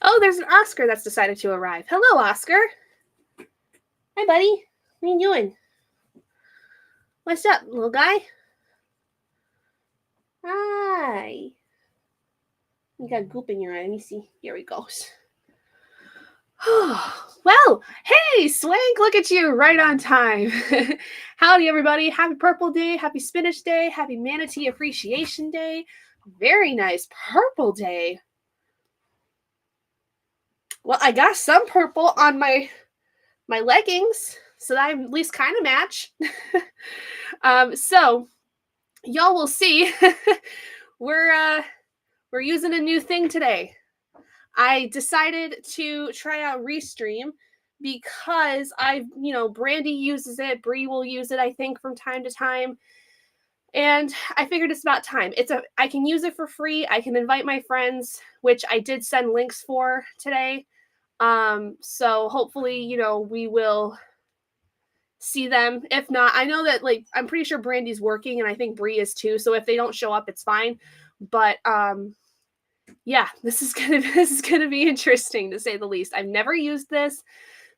Oh, there's an Oscar that's decided to arrive. Hello, Oscar. Hi, buddy. What are you doing? What's up, little guy? Hi. You got goop in your eye. Let me see. Here he goes. Well, hey, Swank, look at you, right on time. Howdy, everybody. Happy Purple Day, happy Spinach Day, happy Manatee Appreciation Day. Very nice Purple Day. Well, I got some purple on my leggings, so that I at least kind of match. So y'all will see we're using a new thing today. I decided to try out Restream because Brandy uses it, Bree will use it, I think, from time to time. And I figured it's about time. I can use it for free. I can invite my friends, which I did send links for today. So hopefully, we will see them. If not, I know that I'm pretty sure Brandy's working and I think Bree is too. So if they don't show up, it's fine. But yeah, this is gonna be interesting to say the least. I've never used this,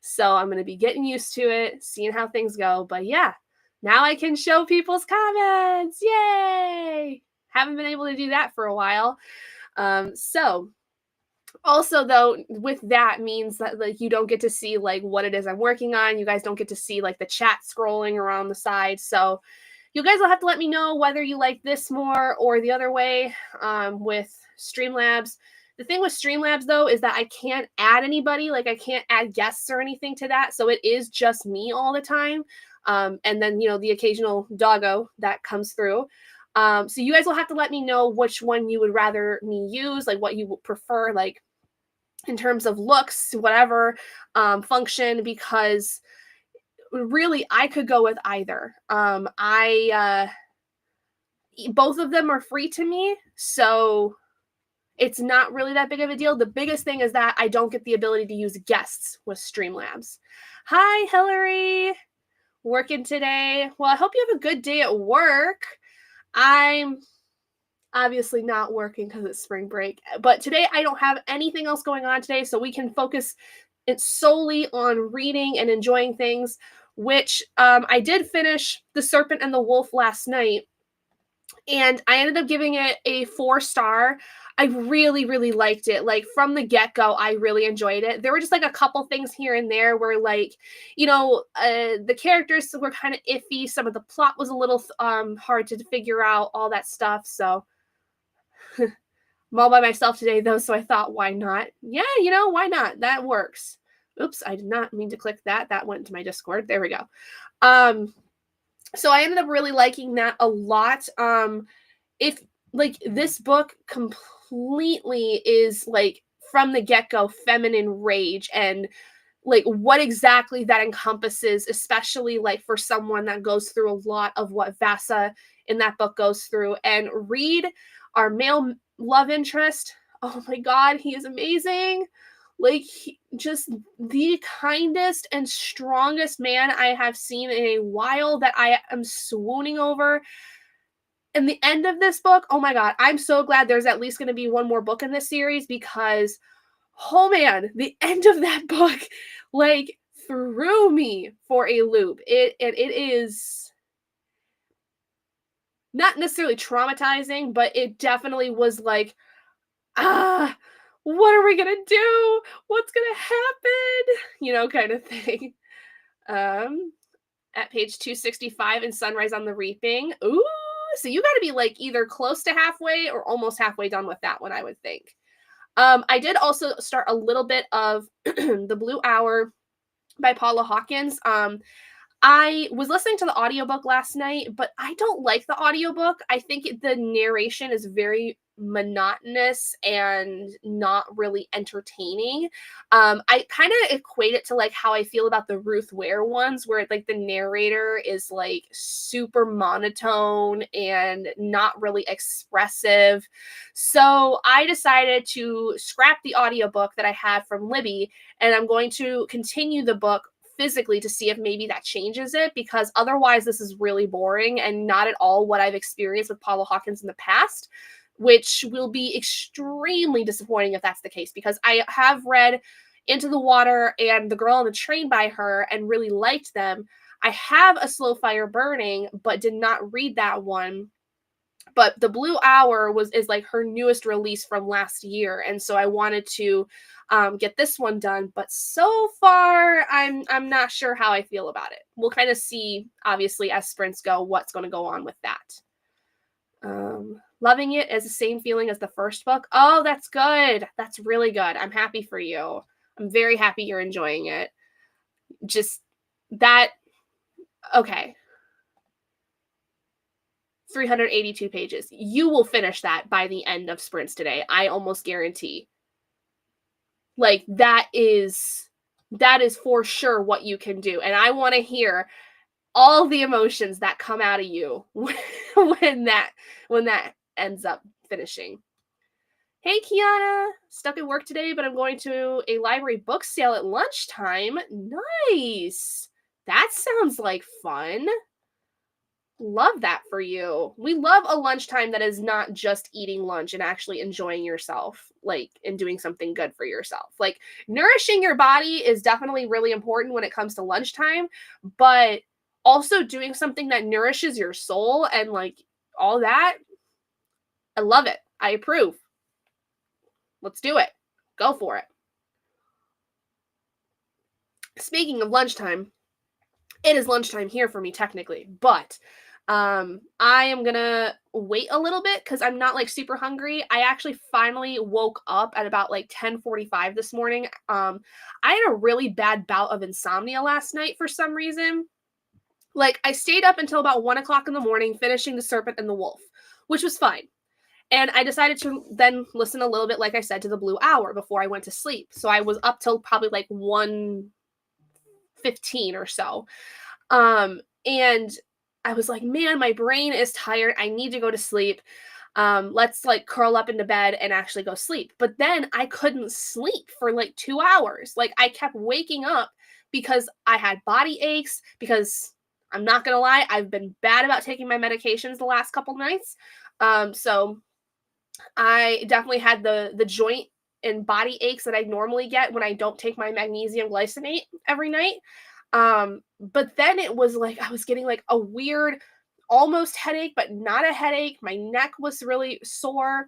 so I'm gonna be getting used to it, seeing how things go. But yeah, now I can show people's comments. Yay! Haven't been able to do that for a while. So also, though, with that means that you don't get to see what it is I'm working on. You guys don't get to see the chat scrolling around the side. So you guys will have to let me know whether you like this more or the other way with Streamlabs. The thing with Streamlabs, though, is that I can't add anybody. I can't add guests or anything to that. So it is just me all the time. And then, the occasional doggo that comes through. So you guys will have to let me know which one you would rather me use, what you would prefer, in terms of looks, whatever function, because really I could go with either. Both of them are free to me, so it's not really that big of a deal. The biggest thing is that I don't get the ability to use guests with Streamlabs. Hi, Hillary. Working today? Well, I hope you have a good day at work. I'm obviously not working because it's spring break, but today I don't have anything else going on today, so we can focus it solely on reading and enjoying things, which I did finish The Serpent and the Wolf last night, and I ended up giving it a 4-star. I really, really liked it. From the get-go, I really enjoyed it. There were just a couple things here and there where the characters were kind of iffy. Some of the plot was a little hard to figure out, all that stuff. So I'm all by myself today, though, so I thought, why not? Yeah, why not? That works. Oops, I did not mean to click that. That went to my Discord. There we go. So I ended up really liking that a lot. If this book completely is from the get-go feminine rage, and what exactly that encompasses, especially for someone that goes through a lot of what Vasa in that book goes through. And Reed, our male love interest, oh my god, he is amazing. Just the kindest and strongest man I have seen in a while, that I am swooning over. And the end of this book, oh my god, I'm so glad there's at least going to be one more book in this series, because oh man, the end of that book threw me for a loop. It is not necessarily traumatizing, but it definitely was what are we gonna do? What's gonna happen? Kind of thing. At page 265 in Sunrise on the Reaping. Ooh, so you gotta be either close to halfway or almost halfway done with that one, I would think. I did also start a little bit of The Blue Hour by Paula Hawkins. I was listening to the audiobook last night, but I don't like the audiobook. I think the narration is very monotonous and not really entertaining. I kind of equate it to how I feel about the Ruth Ware ones, where the narrator is super monotone and not really expressive. So I decided to scrap the audiobook that I had from Libby, and I'm going to continue the book physically to see if maybe that changes it, because otherwise this is really boring and not at all what I've experienced with Paula Hawkins in the past. which will be extremely disappointing if that's the case, because I have read Into the Water and The Girl on the Train by her and really liked them. I have A Slow Fire Burning, but did not read that one. But The Blue Hour is like her newest release from last year, and so I wanted to get this one done. But so far, I'm not sure how I feel about it. We'll kind of see, obviously, as sprints go, what's going to go on with that. Loving it is the same feeling as the first book. Oh, that's good. That's really good. I'm happy for you. I'm very happy you're enjoying it. Just that. Okay. 382 pages. You will finish that by the end of sprints today. I almost guarantee. Like that is for sure what you can do. And I want to hear all the emotions that come out of you when that ends up finishing. Hey Kiana, stuck at work today, but I'm going to a library book sale at lunchtime. Nice. That sounds like fun. Love that for you. We love a lunchtime that is not just eating lunch and actually enjoying yourself, like, and doing something good for yourself. Like, nourishing your body is definitely really important when it comes to lunchtime, but also doing something that nourishes your soul and, like, all that. I love it. I approve. Let's do it. Go for it. Speaking of lunchtime, it is lunchtime here for me technically, but I am gonna wait a little bit because I'm not like super hungry. I actually finally woke up at about like 10:45 this morning. I had a really bad bout of insomnia last night for some reason. Like I stayed up until about 1 o'clock in the morning finishing The Serpent and the Wolf, which was fine. And I decided to then listen a little bit, like I said, to The Blue Hour before I went to sleep. So I was up till probably like 1:15 or so. And I was like, man, my brain is tired. I need to go to sleep. Let's like curl up into bed and actually go sleep. But then I couldn't sleep for like 2 hours. Like I kept waking up because I had body aches, because I'm not gonna lie, I've been bad about taking my medications the last couple nights. So I definitely had the joint and body aches that I normally get when I don't take my magnesium glycinate every night. But then it was like I was getting like a weird almost headache, but not a headache. My neck was really sore.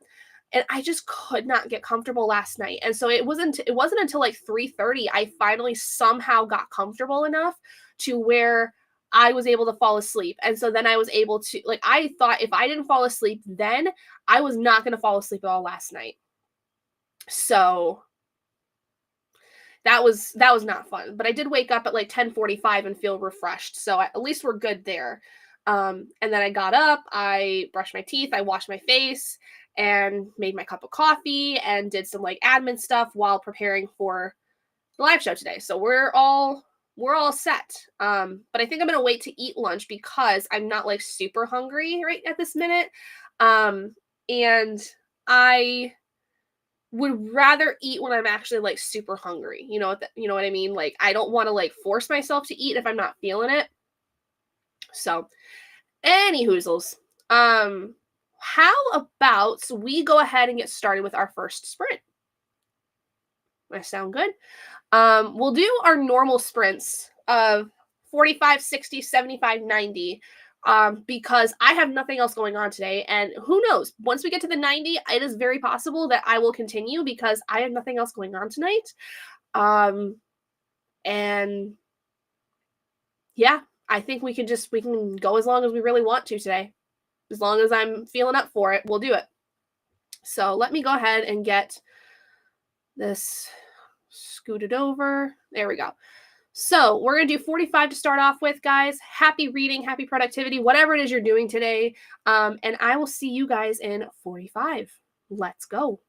And I just could not get comfortable last night. And so it wasn't until like 3:30 I finally somehow got comfortable enough to where I was able to fall asleep. And so then I was able to, like, I thought if I didn't fall asleep then, I was not going to fall asleep at all last night. So that was not fun. But I did wake up at like 10:45 and feel refreshed. So at least we're good there. And then I got up, I brushed my teeth, I washed my face, and made my cup of coffee and did some like admin stuff while preparing for the live show today. So we're all set. But I think I'm gonna wait to eat lunch because I'm not like super hungry right at this minute. And I would rather eat when I'm actually like super hungry. You know what I mean? Like I don't want to like force myself to eat if I'm not feeling it. So, any hoozles. How about we go ahead and get started with our first sprint? That sound good? We'll do our normal sprints of 45, 60, 75, 90, because I have nothing else going on today. And who knows, once we get to the 90, it is very possible that I will continue because I have nothing else going on tonight. And yeah, I think we can go as long as we really want to today. As long as I'm feeling up for it, we'll do it. So let me go ahead and get this scooted over. There we go. So we're going to do 45 to start off with, guys. Happy reading, happy productivity, whatever it is you're doing today. And I will see you guys in 45. Let's go.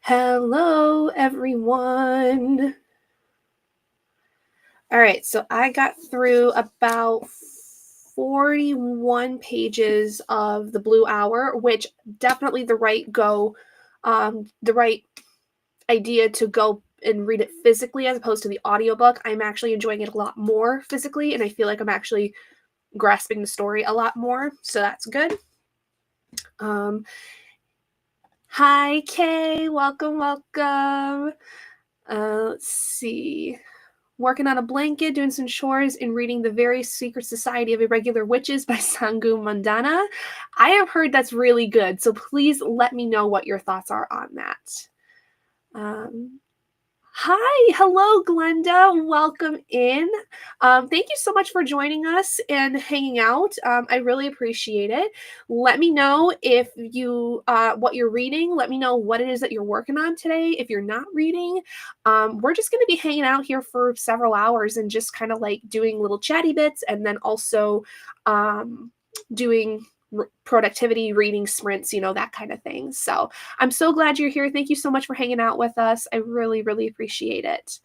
Hello, everyone. All right, so I got through about 41 pages of The Blue Hour, which definitely the right idea to go and read it physically as opposed to the audiobook. I'm actually enjoying it a lot more physically, and I feel like I'm actually grasping the story a lot more, so that's good. Hi, Kay. Welcome. Let's see. Working on a blanket, doing some chores, and reading The Very Secret Society of Irregular Witches by Sangu Mandana. I have heard that's really good, so please let me know what your thoughts are on that. Hi, hello, Glenda. Welcome in. Thank you so much for joining us and hanging out. I really appreciate it. Let me know if you what you're reading. Let me know what it is that you're working on today. If you're not reading, we're just going to be hanging out here for several hours and just kind of like doing little chatty bits, and then also doing productivity reading sprints, that kind of thing. So I'm so glad you're here. Thank you so much for hanging out with us. I really, really appreciate it.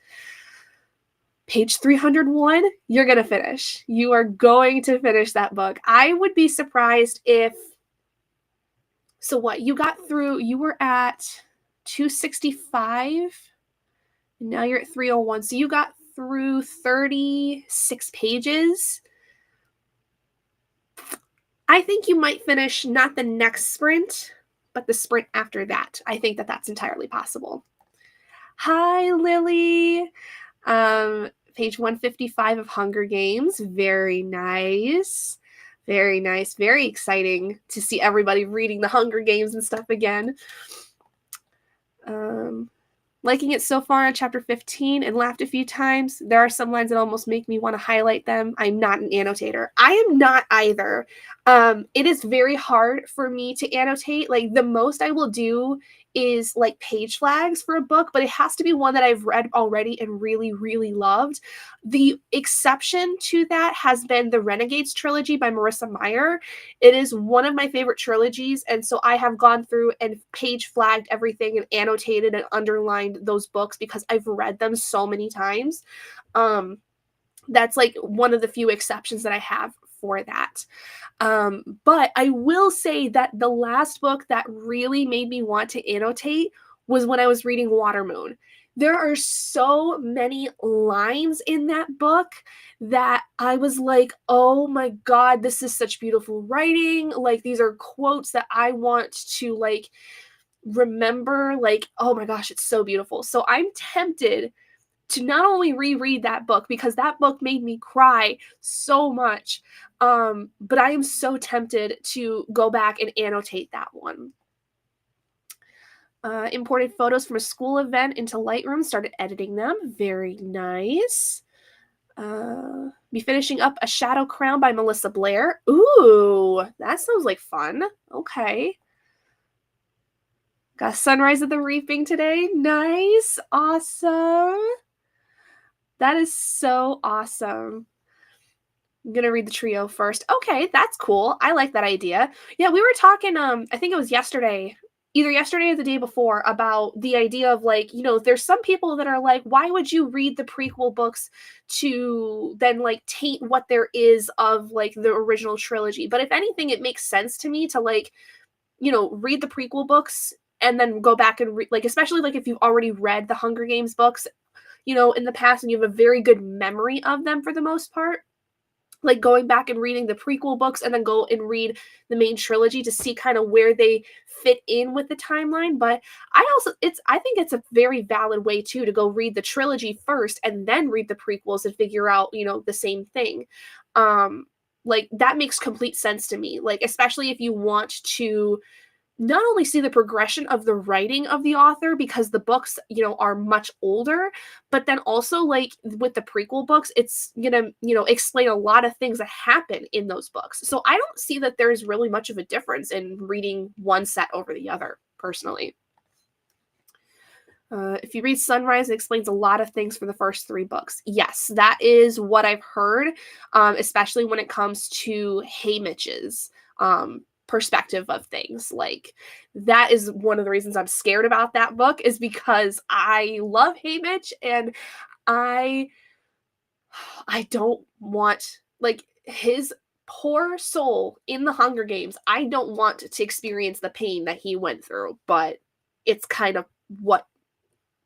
Page 301, you're going to finish. You are going to finish that book. I would be surprised if. So what? You were at 265. Now you're at 301. So you got through 36 pages. I think you might finish not the next sprint, but the sprint after that. I think that that's entirely possible. Hi, Lily. Page 155 of Hunger Games. Very nice. Very nice. Very exciting to see everybody reading the Hunger Games and stuff again. Liking it so far on chapter 15 and laughed a few times. There are some lines that almost make me want to highlight them. I'm not an annotator. I am not either. It is very hard for me to annotate. Like the most I will do is like page flags for a book, but it has to be one that I've read already and really, really loved. The exception to that has been the Renegades trilogy by Marissa Meyer. It is one of my favorite trilogies, and so I have gone through and page flagged everything and annotated and underlined those books because I've read them so many times. That's like one of the few exceptions that I have for that. But I will say that the last book that really made me want to annotate was when I was reading Watermoon. There are so many lines in that book that I was like, oh my God, this is such beautiful writing. Like, these are quotes that I want to like remember. Like, oh my gosh, it's so beautiful. So I'm tempted to not only reread that book because that book made me cry so much, but I am so tempted to go back and annotate that one. Imported photos from a school event into Lightroom, started editing them. Very nice. Be finishing up A Shadow Crown by Melissa Blair. Ooh, that sounds like fun. Okay. Got Sunrise of the Reaping today. Nice. Awesome. That is so awesome. I'm gonna read the trio first. Okay, that's cool. I like that idea. Yeah, we were talking, I think it was yesterday, either yesterday or the day before, about the idea of like, there's some people that are like, why would you read the prequel books to then like taint what there is of like the original trilogy? But if anything, it makes sense to me to like, read the prequel books and then go back and like, especially like if you've already read the Hunger Games books, in the past and you have a very good memory of them for the most part. Like going back and reading the prequel books and then go and read the main trilogy to see kind of where they fit in with the timeline. But I think it's a very valid way too to go read the trilogy first and then read the prequels and figure out, the same thing. Like that makes complete sense to me. Like, especially if you want to not only see the progression of the writing of the author because the books, are much older, but then also like with the prequel books, it's gonna, explain a lot of things that happen in those books. So I don't see that there's really much of a difference in reading one set over the other, personally. If you read Sunrise, it explains a lot of things for the first 3 books. Yes, that is what I've heard, especially when it comes to Haymitch's perspective of things. Like, that is one of the reasons I'm scared about that book, is because I love Haymitch, and I I don't want, like, his poor soul in the Hunger Games. I don't want to experience the pain that he went through, but it's kind of what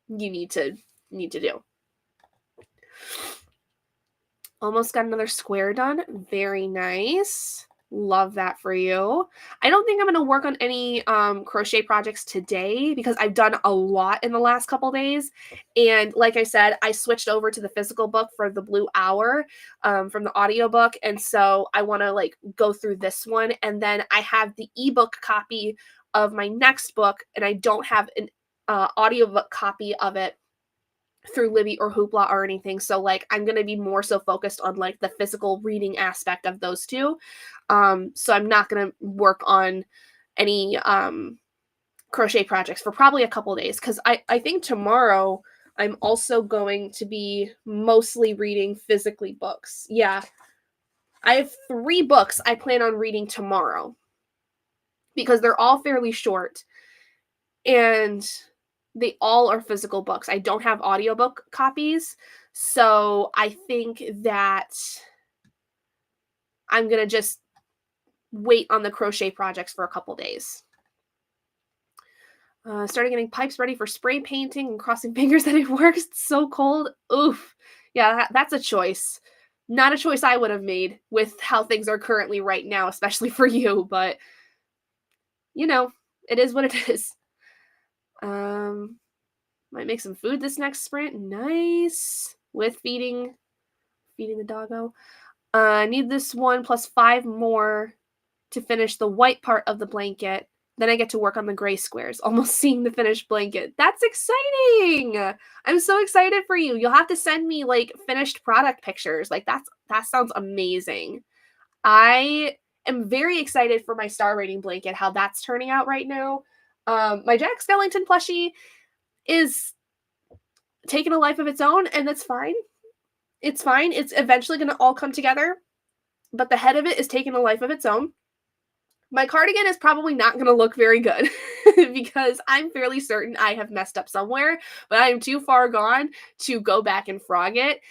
you need to do. Almost got another square done. Very nice. Love that for you. I don't think I'm going to work on any crochet projects today because I've done a lot in the last couple days. And like I said, I switched over to the physical book for the Blue Hour from the audiobook. And so I want to like go through this one. And then I have the ebook copy of my next book, and I don't have an audiobook copy of it through Libby or Hoopla or anything. So like I'm going to be more so focused on like the physical reading aspect of those two. So I'm not going to work on any crochet projects for probably a couple days, because I think tomorrow I'm also going to be mostly reading physically books. Yeah. I have 3 books I plan on reading tomorrow because they're all fairly short. And they all are physical books. I don't have audiobook copies. So I think that I'm going to just wait on the crochet projects for a couple days. Started getting pipes ready for spray painting and crossing fingers that it works. It's so cold. Oof. Yeah, that's a choice. Not a choice I would have made with how things are currently right now, especially for you. But, you know, it is what it is. Might make some food this next sprint. Nice. With feeding the doggo. Need this 1 plus 5 more to finish the white part of the blanket. Then I get to work on the gray squares, almost seeing the finished blanket. That's exciting. I'm so excited for you. You'll have to send me like finished product pictures. Like that sounds amazing. I am very excited for my star rating blanket, how that's turning out right now. My Jack Skellington plushie is taking a life of its own, and that's fine. It's fine. It's eventually going to all come together, but the head of it is taking a life of its own. My cardigan is probably not going to look very good because I'm fairly certain I have messed up somewhere, but I am too far gone to go back and frog it.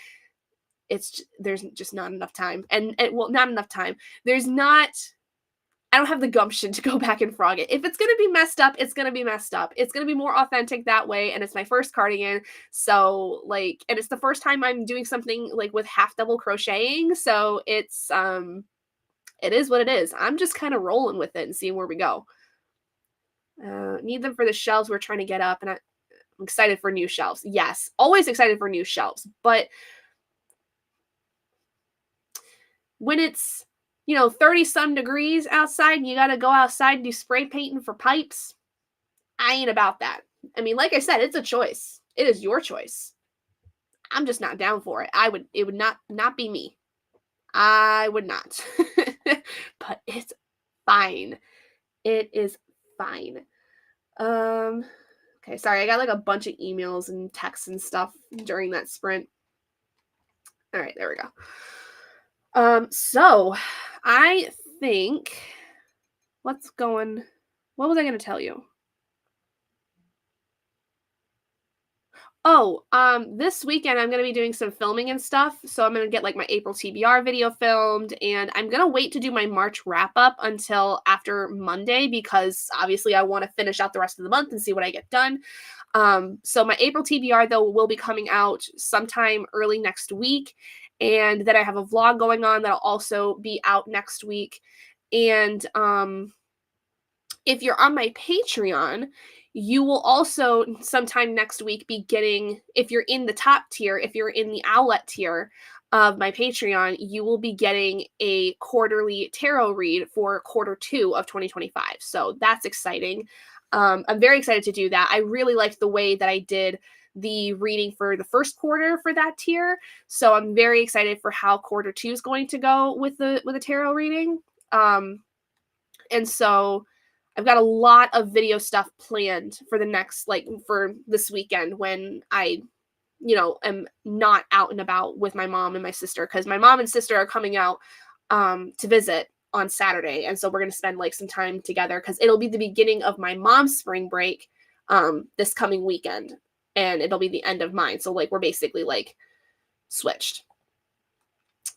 There's just not enough time. And well, not enough time. I don't have the gumption to go back and frog it. If it's going to be messed up, it's going to be messed up. It's going to be more authentic that way, and it's my first cardigan. So, like, and it's the first time I'm doing something, like, with half double crocheting, so it's, it is what it is. I'm just kind of rolling with it and seeing where we go. Need them for the shelves we're trying to get up, and I'm excited for new shelves. Yes, always excited for new shelves, but when it's 30 some degrees outside and you got to go outside and do spray painting for pipes, I ain't about that. I mean, like I said, it's a choice. It is your choice. I'm just not down for it. It would not be me. I would not. But it's fine. It is fine. Okay, sorry. I got like a bunch of emails and texts and stuff during that sprint. All right, there we go. So I think what was I going to tell you? Oh, this weekend I'm going to be doing some filming and stuff. So I'm going to get like my April TBR video filmed, and I'm going to wait to do my March wrap up until after Monday because obviously I want to finish out the rest of the month and see what I get done. So my April TBR though will be coming out sometime early next week. And then I have a vlog going on that'll also be out next week. And if you're on my Patreon, you will also sometime next week be getting, if you're in the top tier, if you're in the Owlet tier of my Patreon, you will be getting a quarterly tarot read for Q2 of 2025. So that's exciting. I'm very excited to do that. I really liked the way that I did the reading for the first quarter for that tier. So I'm very excited for how Q2 is going to go with the tarot reading. And so I've got a lot of video stuff planned for the next, for this weekend when I, am not out and about with my mom and my sister, because my mom and sister are coming out to visit on Saturday. And so we're going to spend like some time together because it'll be the beginning of my mom's spring break this coming weekend. And it'll be the end of mine. So like we're basically like switched.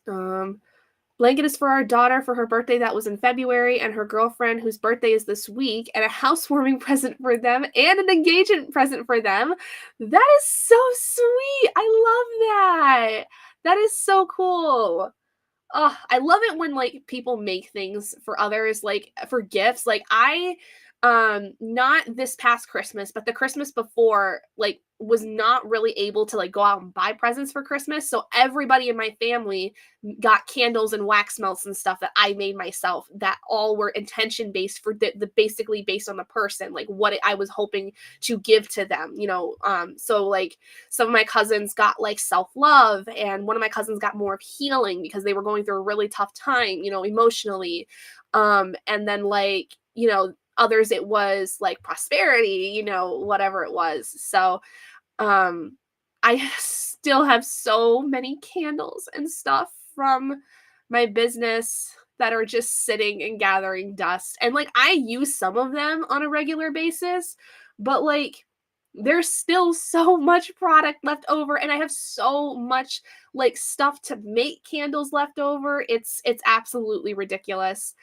Blanket is for our daughter for her birthday that was in February, and her girlfriend whose birthday is this week, and a housewarming present for them and an engagement present for them. That is so sweet. I love that. That is so cool. Oh, I love it when like people make things for others, like for gifts. Like I not this past Christmas, but the Christmas before, like was not really able to like go out and buy presents for Christmas. So everybody in my family got candles and wax melts and stuff that I made myself that all were intention based for the basically based on the person, like what I was hoping to give to them, you know. So like some of my cousins got like self-love, and one of my cousins got more of healing because they were going through a really tough time, you know, emotionally. And then like, you know, others it was like prosperity, you know, whatever it was. So I still have so many candles and stuff from my business that are just sitting and gathering dust. And like I use some of them on a regular basis, but like there's still so much product left over, and I have so much like stuff to make candles left over. It's absolutely ridiculous.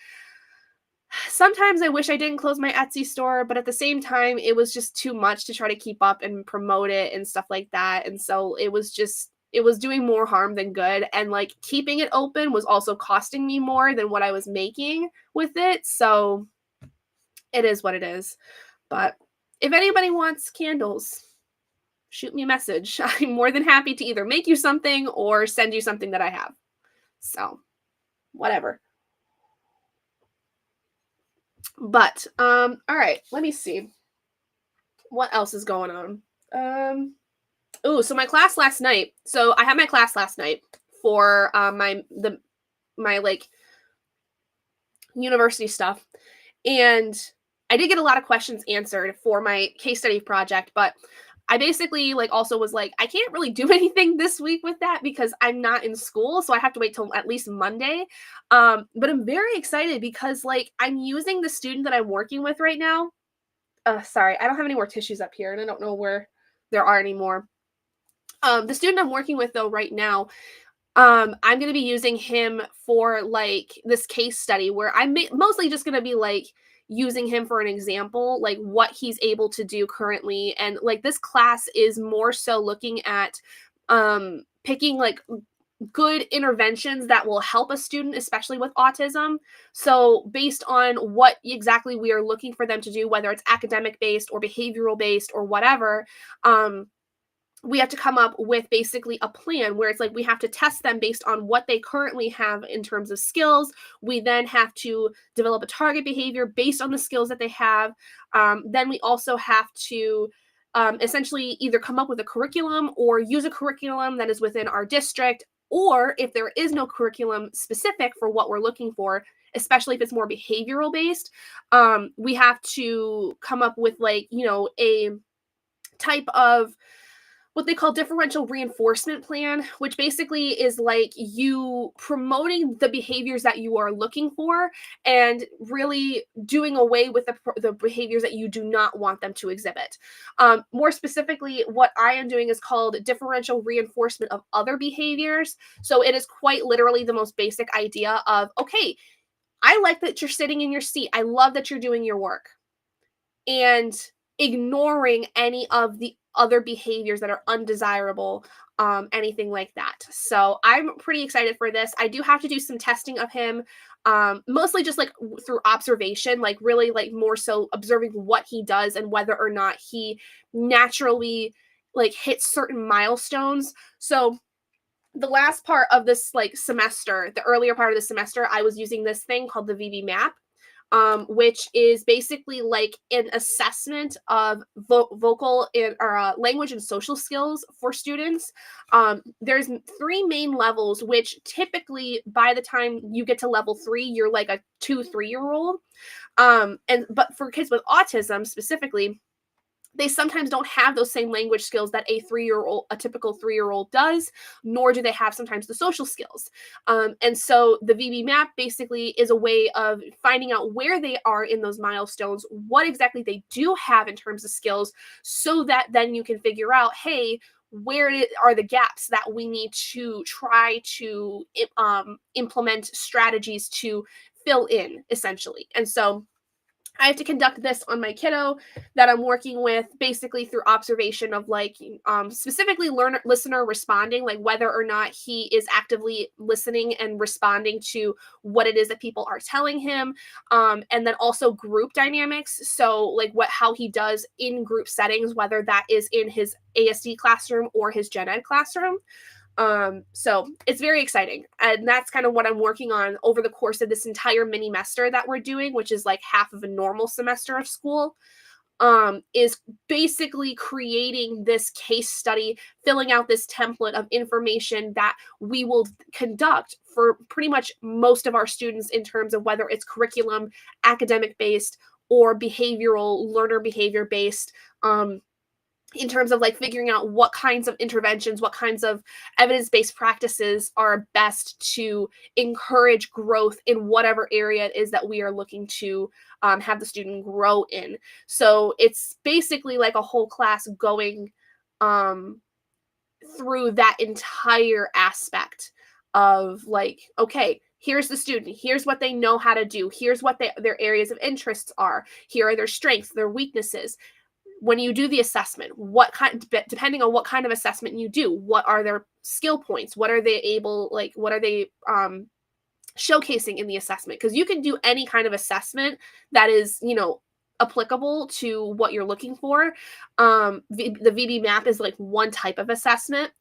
Sometimes I wish I didn't close my Etsy store, but at the same time, it was just too much to try to keep up and promote it and stuff like that. And so it was doing more harm than good. And like keeping it open was also costing me more than what I was making with it. So it is what it is. But if anybody wants candles, shoot me a message. I'm more than happy to either make you something or send you something that I have. So whatever. But all right, let me see what else is going on. So my class last night. So I had my class last night for my like university stuff, and I did get a lot of questions answered for my case study project, but I basically like also was like, I can't really do anything this week with that because I'm not in school. So I have to wait till at least Monday. But I'm very excited because like I'm using the student that I'm working with right now. Sorry, I don't have any more tissues up here and I don't know where there are anymore. The student I'm working with though right now, I'm going to be using him for like this case study where I'm mostly just going to be like using him for an example, like what he's able to do currently. And like this class is more so looking at picking like good interventions that will help a student, especially with autism. So based on what exactly we are looking for them to do, whether it's academic based or behavioral based or whatever, we have to come up with basically a plan where it's like we have to test them based on what they currently have in terms of skills. We then have to develop a target behavior based on the skills that they have. Then we also have to essentially either come up with a curriculum or use a curriculum that is within our district, or if there is no curriculum specific for what we're looking for, especially if it's more behavioral based, we have to come up with like, you know, a type of what they call differential reinforcement plan, which basically is like you promoting the behaviors that you are looking for and really doing away with the behaviors that you do not want them to exhibit. More specifically, what I am doing is called differential reinforcement of other behaviors. So it is quite literally the most basic idea of, okay, I like that you're sitting in your seat. I love that you're doing your work. And ignoring any of the other behaviors that are undesirable, anything like that. So I'm pretty excited for this. I do have to do some testing of him, mostly just like through observation, like really like more so observing what he does and whether or not he naturally like hits certain milestones. So the last part of this like semester, the earlier part of the semester, I was using this thing called the VB map, which is basically like an assessment of vocal and or language and social skills for students. There's 3 main levels, which typically by the time you get to level 3, you're like a 2-3-year-old. But for kids with autism specifically, they sometimes don't have those same language skills that a typical 3-year-old does, nor do they have sometimes the social skills. And so the VB map basically is a way of finding out where they are in those milestones, what exactly they do have in terms of skills, so that then you can figure out, hey, are the gaps that we need to try to implement strategies to fill in, essentially. And so I have to conduct this on my kiddo that I'm working with, basically through observation of like specifically listener responding, like whether or not he is actively listening and responding to what it is that people are telling him, and then also group dynamics. So like how he does in group settings, whether that is in his ASD classroom or his gen ed classroom. So it's very exciting. And that's kind of what I'm working on over the course of this entire mini semester that we're doing, which is like half of a normal semester of school. Is basically creating this case study, filling out this template of information that we will conduct for pretty much most of our students in terms of whether it's curriculum, academic based, or behavioral, learner behavior based. In terms of like figuring out what kinds of interventions, what kinds of evidence-based practices are best to encourage growth in whatever area it is that we are looking to have the student grow in. So it's basically like a whole class going through that entire aspect of like, okay, here's the student, here's what they know how to do, here's what their areas of interests are, here are their strengths, their weaknesses. When you do the assessment, depending on what kind of assessment you do, what are their skill points, what are they showcasing in the assessment? Because you can do any kind of assessment that is applicable to what you're looking for. The VB map is like one type of assessment.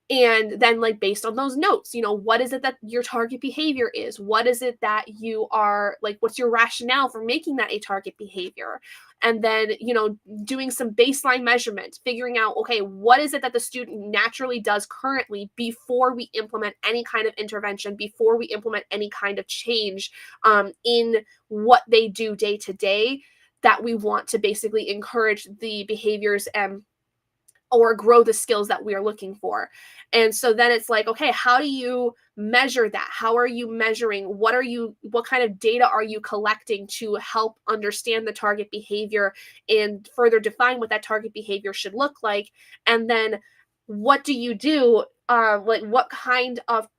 And then like based on those notes, what is it that your target behavior is? What is it that you are like, what's your rationale for making that a target behavior? And then, doing some baseline measurement, figuring out, okay, what is it that the student naturally does currently before we implement any kind of intervention, before we implement any kind of change in what they do day to day, that we want to basically encourage the behaviors or grow the skills that we are looking for. And so then it's like, okay, how do you measure that? How are you measuring? What kind of data are you collecting to help understand the target behavior and further define what that target behavior should look like? And then what do you do? Like what kind of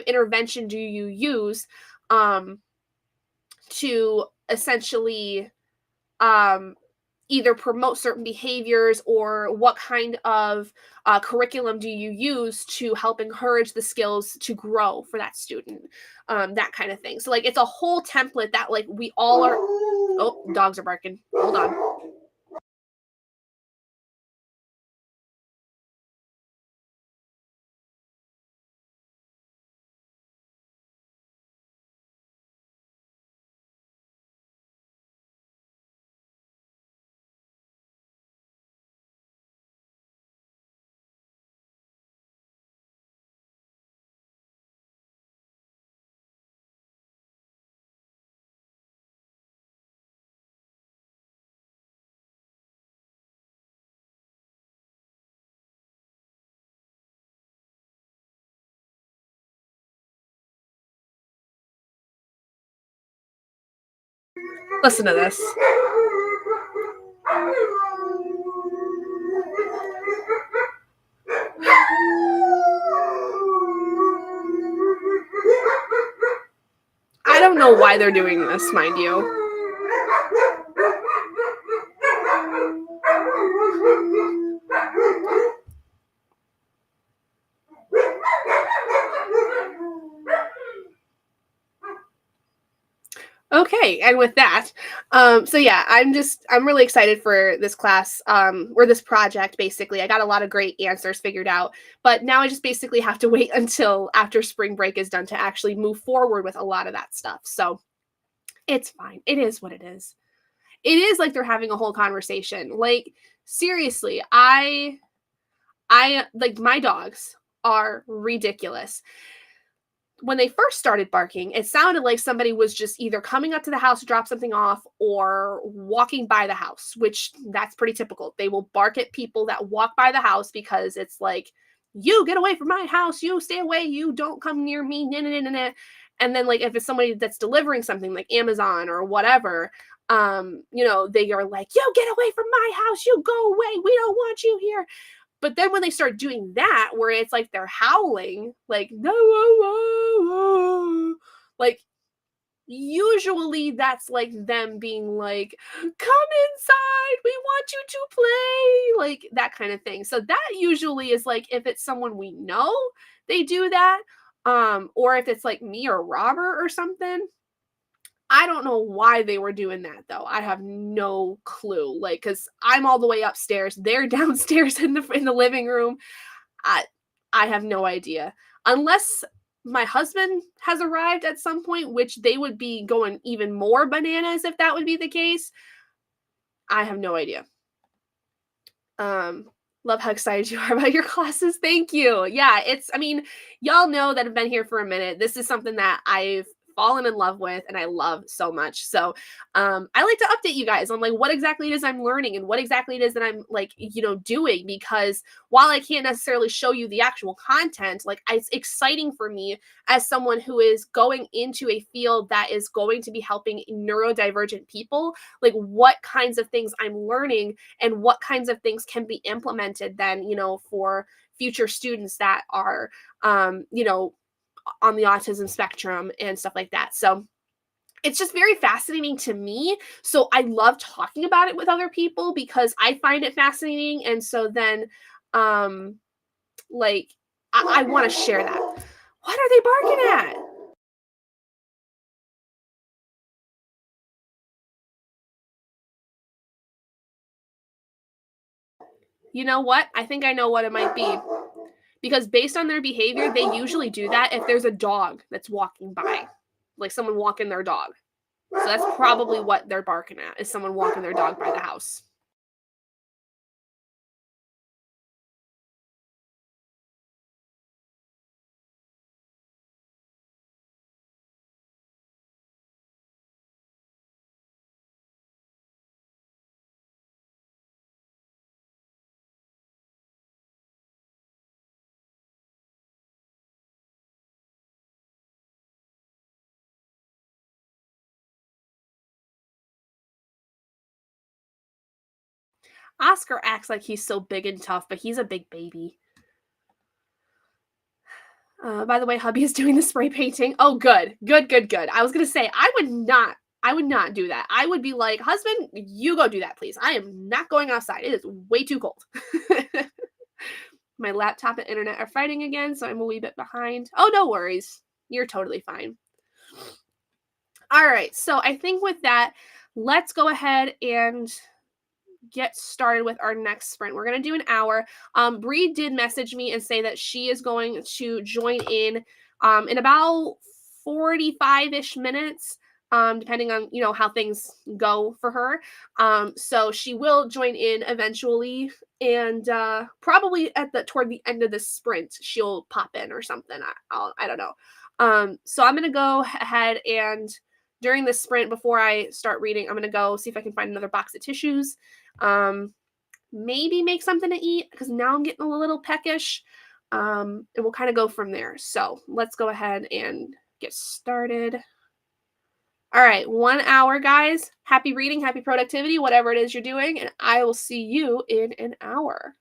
intervention do you use to essentially either promote certain behaviors, or what kind of curriculum do you use to help encourage the skills to grow for that student, that kind of thing. So like it's a whole template that like we all are. Oh, dogs are barking. Hold on. Listen to this. I don't know why they're doing this, mind you. Okay, and with that, so yeah, I'm really excited for this class, or this project, basically. I got a lot of great answers figured out, but now I just basically have to wait until after spring break is done to actually move forward with a lot of that stuff. So it's fine. It is what it is. It is like they're having a whole conversation. Like, seriously, I like, my dogs are ridiculous. when they first started barking, it sounded like somebody was just either coming up to the house to drop something off or walking by the house, which that's pretty typical. They will bark at people that walk by the house because it's like, you get away from my house, you stay away, you don't come near me, nah, nah, nah, nah, nah. And then like if it's somebody that's delivering something like Amazon or whatever, they are like, you get away from my house, you go away, we don't want you here. But then when they start doing that, where it's like they're howling, like, no, whoa, whoa, like, usually that's like them being like, come inside, we want you to play, like that kind of thing. So that usually is like if it's someone we know, they do that. Or if it's like me or Robert or something. I don't know why they were doing that though. I have no clue. Like, cause I'm all the way upstairs, they're downstairs in the living room. I I have no idea. Unless my husband has arrived at some point, which they would be going even more bananas if that would be the case. I have no idea. Um, love how excited you are about your classes. Thank you. Yeah, I mean, y'all know that have been here for a minute. This is something that I've fallen in love with and I love so much. So I like to update you guys on like what exactly it is I'm learning and what exactly it is that I'm like, doing, because while I can't necessarily show you the actual content, like it's exciting for me as someone who is going into a field that is going to be helping neurodivergent people, like what kinds of things I'm learning and what kinds of things can be implemented then, for future students that are, on the autism spectrum and stuff like that. So it's just very fascinating to me. So I love talking about it with other people because I find it fascinating. And so then, um, like, I want to share that. What are they barking at? You know what? I think I know what it might be. Because based on their behavior, they usually do that if there's a dog that's walking by, like someone walking their dog. So that's probably what they're barking at, is someone walking their dog by the house. Oscar acts like he's so big and tough, but he's a big baby. By the way, hubby is doing the spray painting. Oh, good, good, good, good. I was gonna say I would not do that. I would be like, husband, you go do that, please. I am not going outside. It is way too cold. My laptop and internet are fighting again, so I'm a wee bit behind. Oh, no worries. You're totally fine. All right, so I think with that, let's go ahead and get started with our next sprint. We're going to do an hour. Bree did message me and say that she is going to join in about 45-ish minutes, depending on, how things go for her. So she will join in eventually, and probably toward the end of the sprint, she'll pop in or something. I don't know. So I'm going to go ahead and during the sprint, before I start reading, I'm going to go see if I can find another box of tissues. Um, Maybe make something to eat because now I'm getting a little peckish. And we'll kind of go from there. So let's go ahead and get started. All right, 1 hour, guys. Happy reading, happy productivity, whatever it is you're doing, and I will see you in an hour.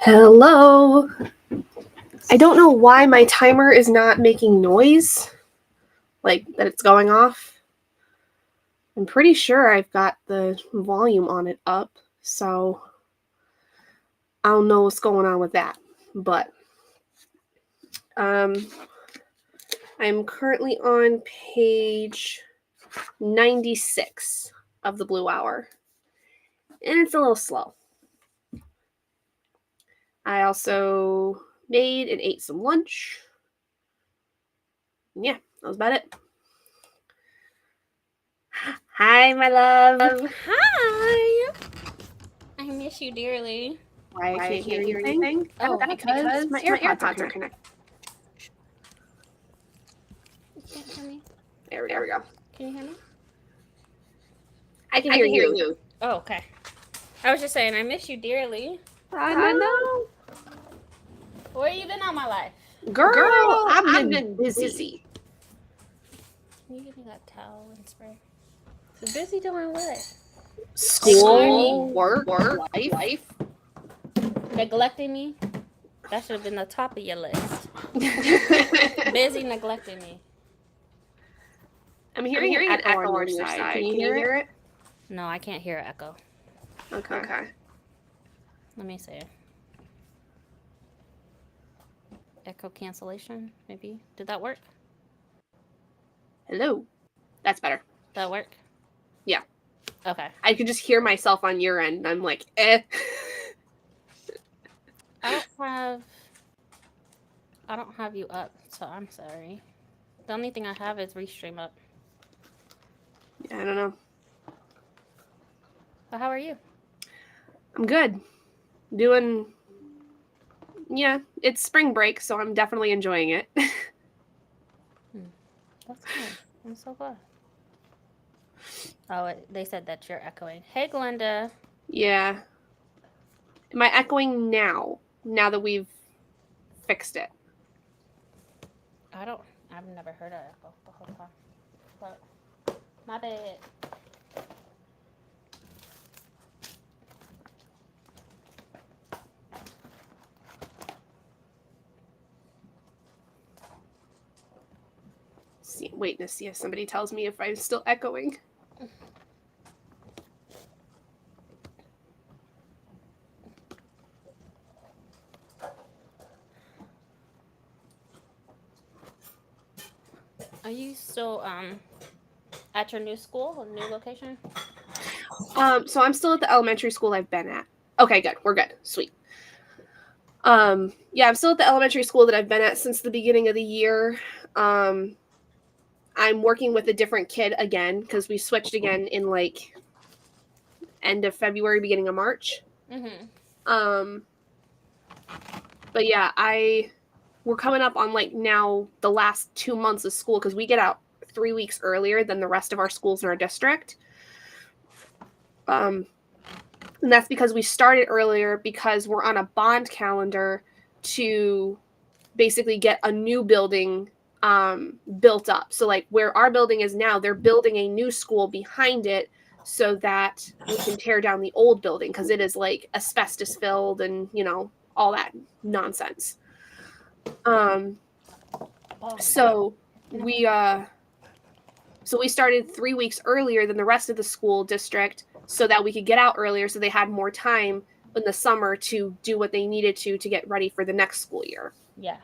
Hello. I don't know why my timer is not making noise, like that it's going off. I'm pretty sure I've got the volume on it up, so I don't know what's going on with that. But I'm currently on page 96 of the Blue Hour, and it's a little slow. I also made and ate some lunch. Yeah, that was about it. Hi, my love. Hi. I miss you dearly. Why I can't hear anything? Oh, That's because my AirPods are connected. You can't hear me? There we go. Can you hear me? I can hear you. Oh, okay. I was just saying, I miss you dearly. I know. Where you been all my life? Girl, I've been busy. Can you give me that towel and spray? So busy doing what? School, work, life. Neglecting me? That should have been the top of your list. Busy neglecting me. I'm hearing an echo on your side. Can you hear it? No, I can't hear echo. Okay. Let me see. Echo cancellation, maybe. Did that work? Hello. That's better. That work? Yeah. Okay. I could just hear myself on your end. I'm like, eh. I don't have you up, so I'm sorry. The only thing I have is Restream up. I don't know. But how are you? I'm good. Yeah, it's spring break, so I'm definitely enjoying it. That's good. I'm so glad. Oh, they said that you're echoing. Hey, Glenda. Yeah. Am I echoing now? Now that we've fixed it? I've never heard of echo the whole time. But, my bad. Waiting to see if somebody tells me if I'm still echoing. Are you still at your new school or new location? So I'm still at the elementary school I've been at. Okay, good. We're good. Sweet. Yeah, I'm still at the elementary school that I've been at since the beginning of the year. I'm working with a different kid again because we switched again in like end of February, beginning of March. But yeah, we're coming up on like now the last 2 months of school because we get out 3 weeks earlier than the rest of our schools in our district. And that's because we started earlier because we're on a bond calendar to basically get a new building built up. So like where our building is now, they're building a new school behind it so that we can tear down the old building because it is like asbestos filled and, you know, all that nonsense. So we started 3 weeks earlier than the rest of the school district so that we could get out earlier so they had more time in the summer to do what they needed to get ready for the next school year. Yeah.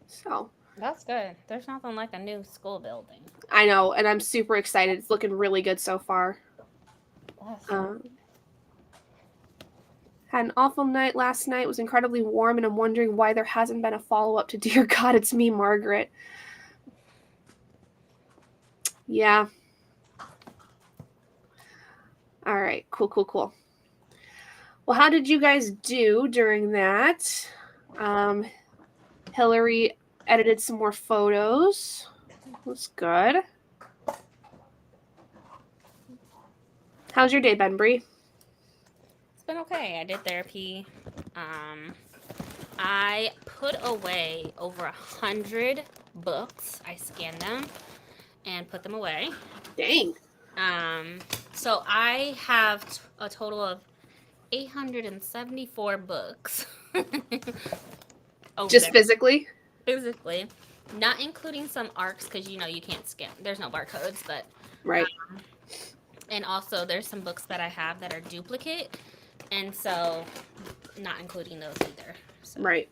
So that's good. There's nothing like a new school building. I know, and I'm super excited. It's looking really good so far. Had an awful night last night. It was incredibly warm, and I'm wondering why there hasn't been a follow-up to Dear God, It's Me, Margaret. Yeah. All right. Cool. Well, how did you guys do during that? Hillary edited some more photos. That's good. How's your day been, Bree? It's been okay. I did therapy. I put away over 100 books. I scanned them and put them away. Dang. So I have a total of 874 books over Just there physically? physically, not including some arcs because you can't scan. There's no barcodes, but Right. and also there's some books that I have that are duplicate, and so not including those either. So, Right.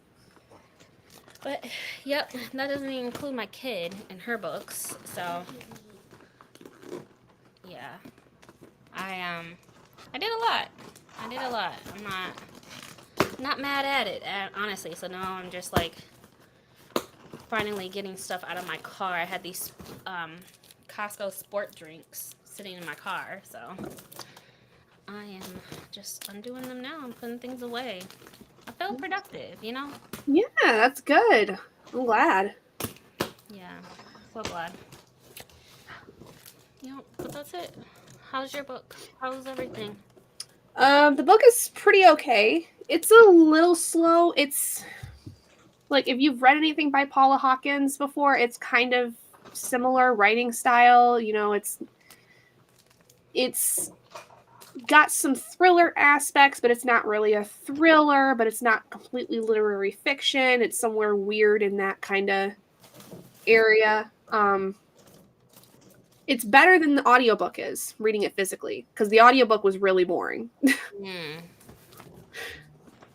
but yep, that doesn't even include my kid and her books. So yeah, I did a lot. I did a lot. I'm not mad at it, honestly. So now I'm just like finally getting stuff out of my car. I had these Costco sport drinks sitting in my car, so I am just undoing them now and putting things away. I felt productive. Yeah, that's good. I'm glad. Yeah, so glad. But that's it. How's your book? How's everything? The book is pretty okay. It's a little slow. It's like if you've read anything by Paula Hawkins before, it's kind of similar writing style. It's got some thriller aspects, but it's not really a thriller, but it's not completely literary fiction. It's somewhere weird in that kind of area. It's better than the audiobook is reading it physically because the audiobook was really boring. Mm.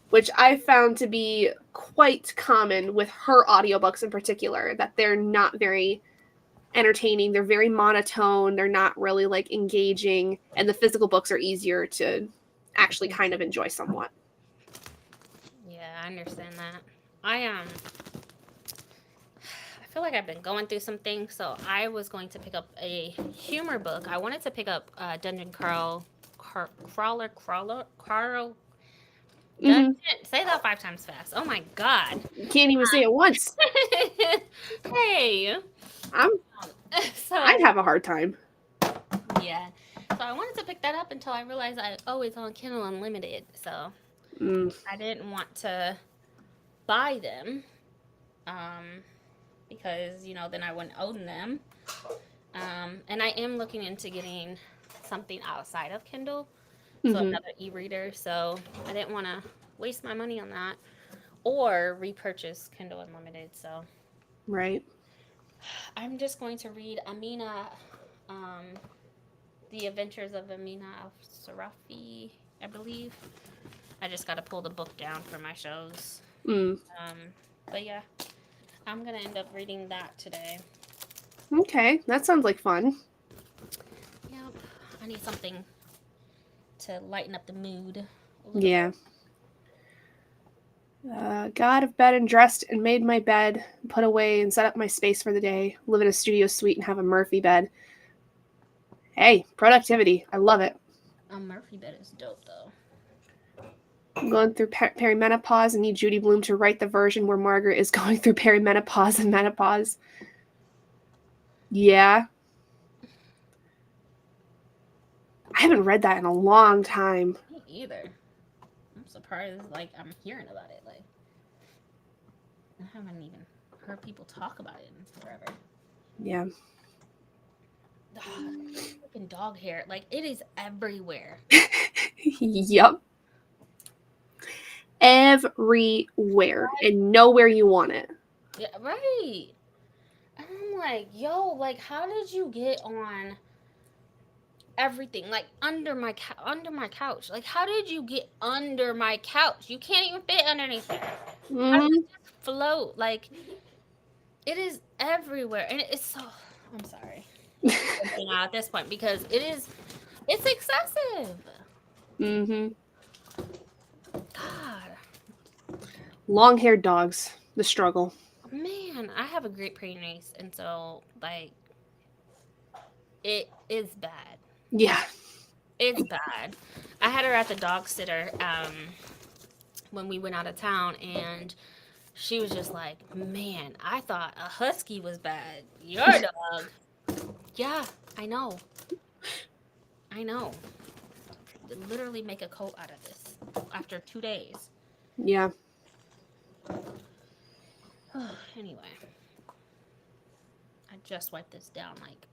Which I found to be quite common with her audiobooks in particular, that they're not very entertaining, they're very monotone, they're not really like engaging, and the physical books are easier to actually kind of enjoy somewhat. Yeah, I understand that. I feel like I've been going through some things, so I was going to pick up a humor book. I wanted to pick up Dungeon Crawler. Dungeon. Mm-hmm. Say that 5 times fast. Oh my god. You can't even say it once. Hey. I'm So I'd have a hard time. yeah. So I wanted to pick that up until I realized it's on Kindle Unlimited. So Mm, I didn't want to buy them. Because then I wouldn't own them. And I am looking into getting something outside of Kindle, so mm-hmm. another e-reader. So I didn't want to waste my money on that or repurchase Kindle Unlimited. So Right. I'm just going to read Amina, um, The Adventures of Amina Al Sarafi, I believe. I just got to pull the book down for my shows. Mm. But yeah, I'm gonna end up reading that today. Okay, that sounds like fun. Yep, I need something to lighten up the mood a little Yeah. bit. Got out of bed and dressed and made my bed, put away and set up my space for the day, live in a studio suite and have a Murphy bed. Hey, productivity. I love it. A Murphy bed is dope though. I'm going through perimenopause and need Judy Blume to write the version where Margaret is going through perimenopause and menopause. Yeah. I haven't read that in a long time. Me either. I'm surprised. Like I'm hearing about it. Like I haven't even heard people talk about it in forever. Yeah. Freaking dog hair. Like it is everywhere. Yup. Everywhere and nowhere you want it. Yeah, right. And I'm like, yo, like how did you get on everything? Like under my couch. Like how did you get under my couch? You can't even fit underneath there. How does Mm-hmm. it just float? Like it is everywhere, and it's so. I'm sorry. Now at this point because it's excessive. Mm-hmm. God, Long-haired dogs. The struggle. man, I have a great praying niece, and so like it is bad. Yeah. It's bad. I had her at the dog sitter when we went out of town, and she was just like, "Man, I thought a husky was bad. Your dog." Yeah, I know. I know. Literally make a coat out of this after 2 days. Yeah. Anyway, I just wiped this down, like,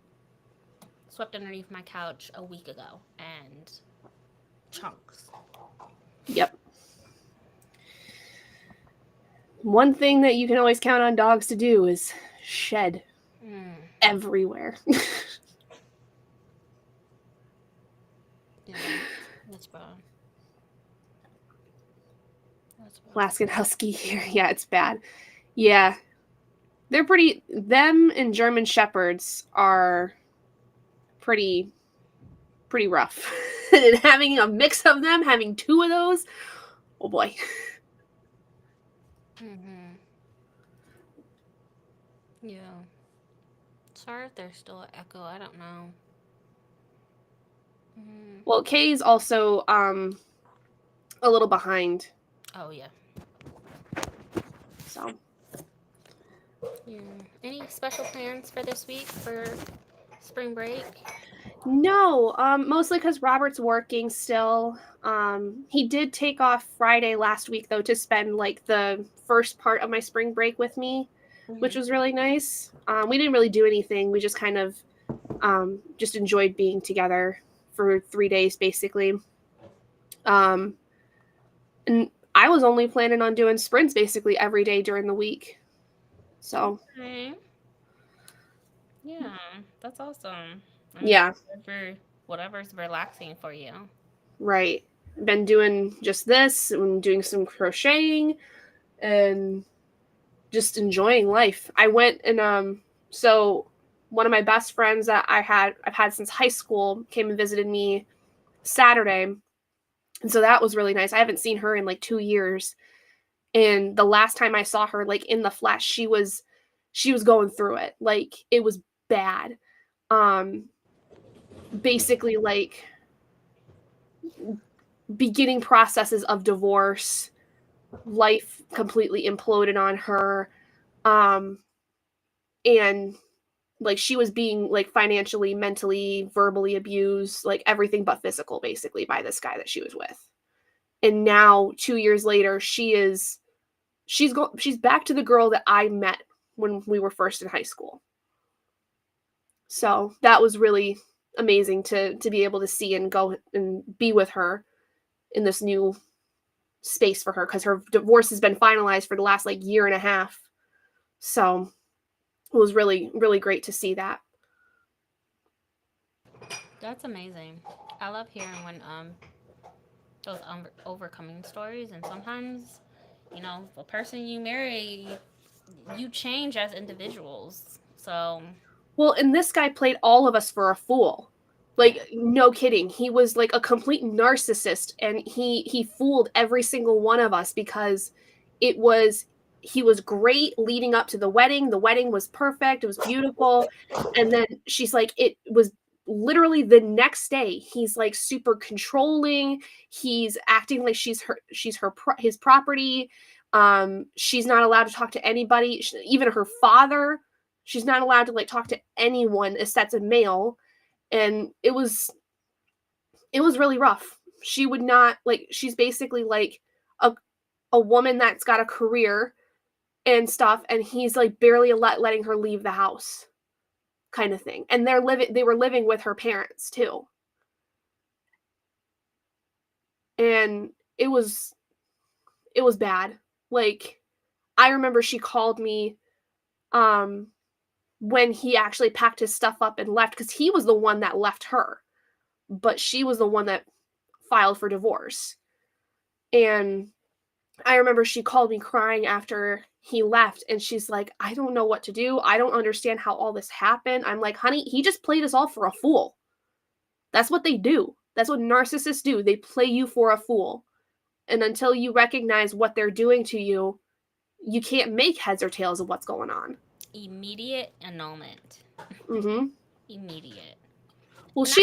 swept underneath my couch a week ago, and chunks. Yep. One thing that you can always count on dogs to do is shed everywhere. Yeah, that's bad. That's bad. Alaskan Husky here. Yeah, it's bad. Yeah. They're pretty, them and German Shepherds are pretty rough. And having a mix of them, having two of those, oh boy. Mm-hmm. Yeah. Sorry if there's still an echo. I don't know. Mm. Well, Kay's also a little behind. Oh yeah. So Yeah. Any special plans for this week for spring break? no, mostly because Robert's working still. He did take off Friday last week though to spend like the first part of my spring break with me, which was really nice. We didn't really do anything. We just kind of just enjoyed being together for 3 days basically. And I was only planning on doing sprints basically every day during the week. So Okay. Yeah, that's awesome. I mean, yeah, for whatever's relaxing for you. right. Been doing just this and doing some crocheting and just enjoying life. I went and so one of my best friends that I've had since high school came and visited me Saturday. And so that was really nice. I haven't seen her in like 2 years. And the last time I saw her like in the flesh, she was going through it. Like it was bad. Um basically like beginning processes of divorce, life completely imploded on her. Um and like she was being like financially, mentally, verbally abused, like everything but physical basically by this guy that she was with. And now 2 years later she's back to the girl that I met when we were first in high school. So that was really amazing to be able to see and go and be with her in this new space for her because her divorce has been finalized for the last like year and a half. So it was really great to see that. That's amazing. I love hearing when those overcoming stories, and sometimes, the person you marry, you change as individuals. So, Well, and this guy played all of us for a fool. Like no kidding. He was like a complete narcissist and he fooled every single one of us because it was he was great leading up to the wedding. The wedding was perfect. It was beautiful. And then she's like it was literally the next day he's like super controlling. He's acting like his property. She's not allowed to talk to anybody, even her father. She's not allowed to like talk to anyone except a male, and it was really rough. She would not like she's basically like a a woman that's got a career and stuff, and he's like barely letting her leave the house, kind of thing. And they were living with her parents too, and it was bad. Like I remember she called me um when he actually packed his stuff up and left because he was the one that left her, but she was the one that filed for divorce. And I remember she called me crying after he left and she's like, I don't know what to do. I don't understand how all this happened. I'm like, honey, he just played us all for a fool. That's what they do. That's what narcissists do. They play you for a fool. And until you recognize what they're doing to you, you can't make heads or tails of what's going on. immediate annulment. Mm-hmm. Immediate. Well, And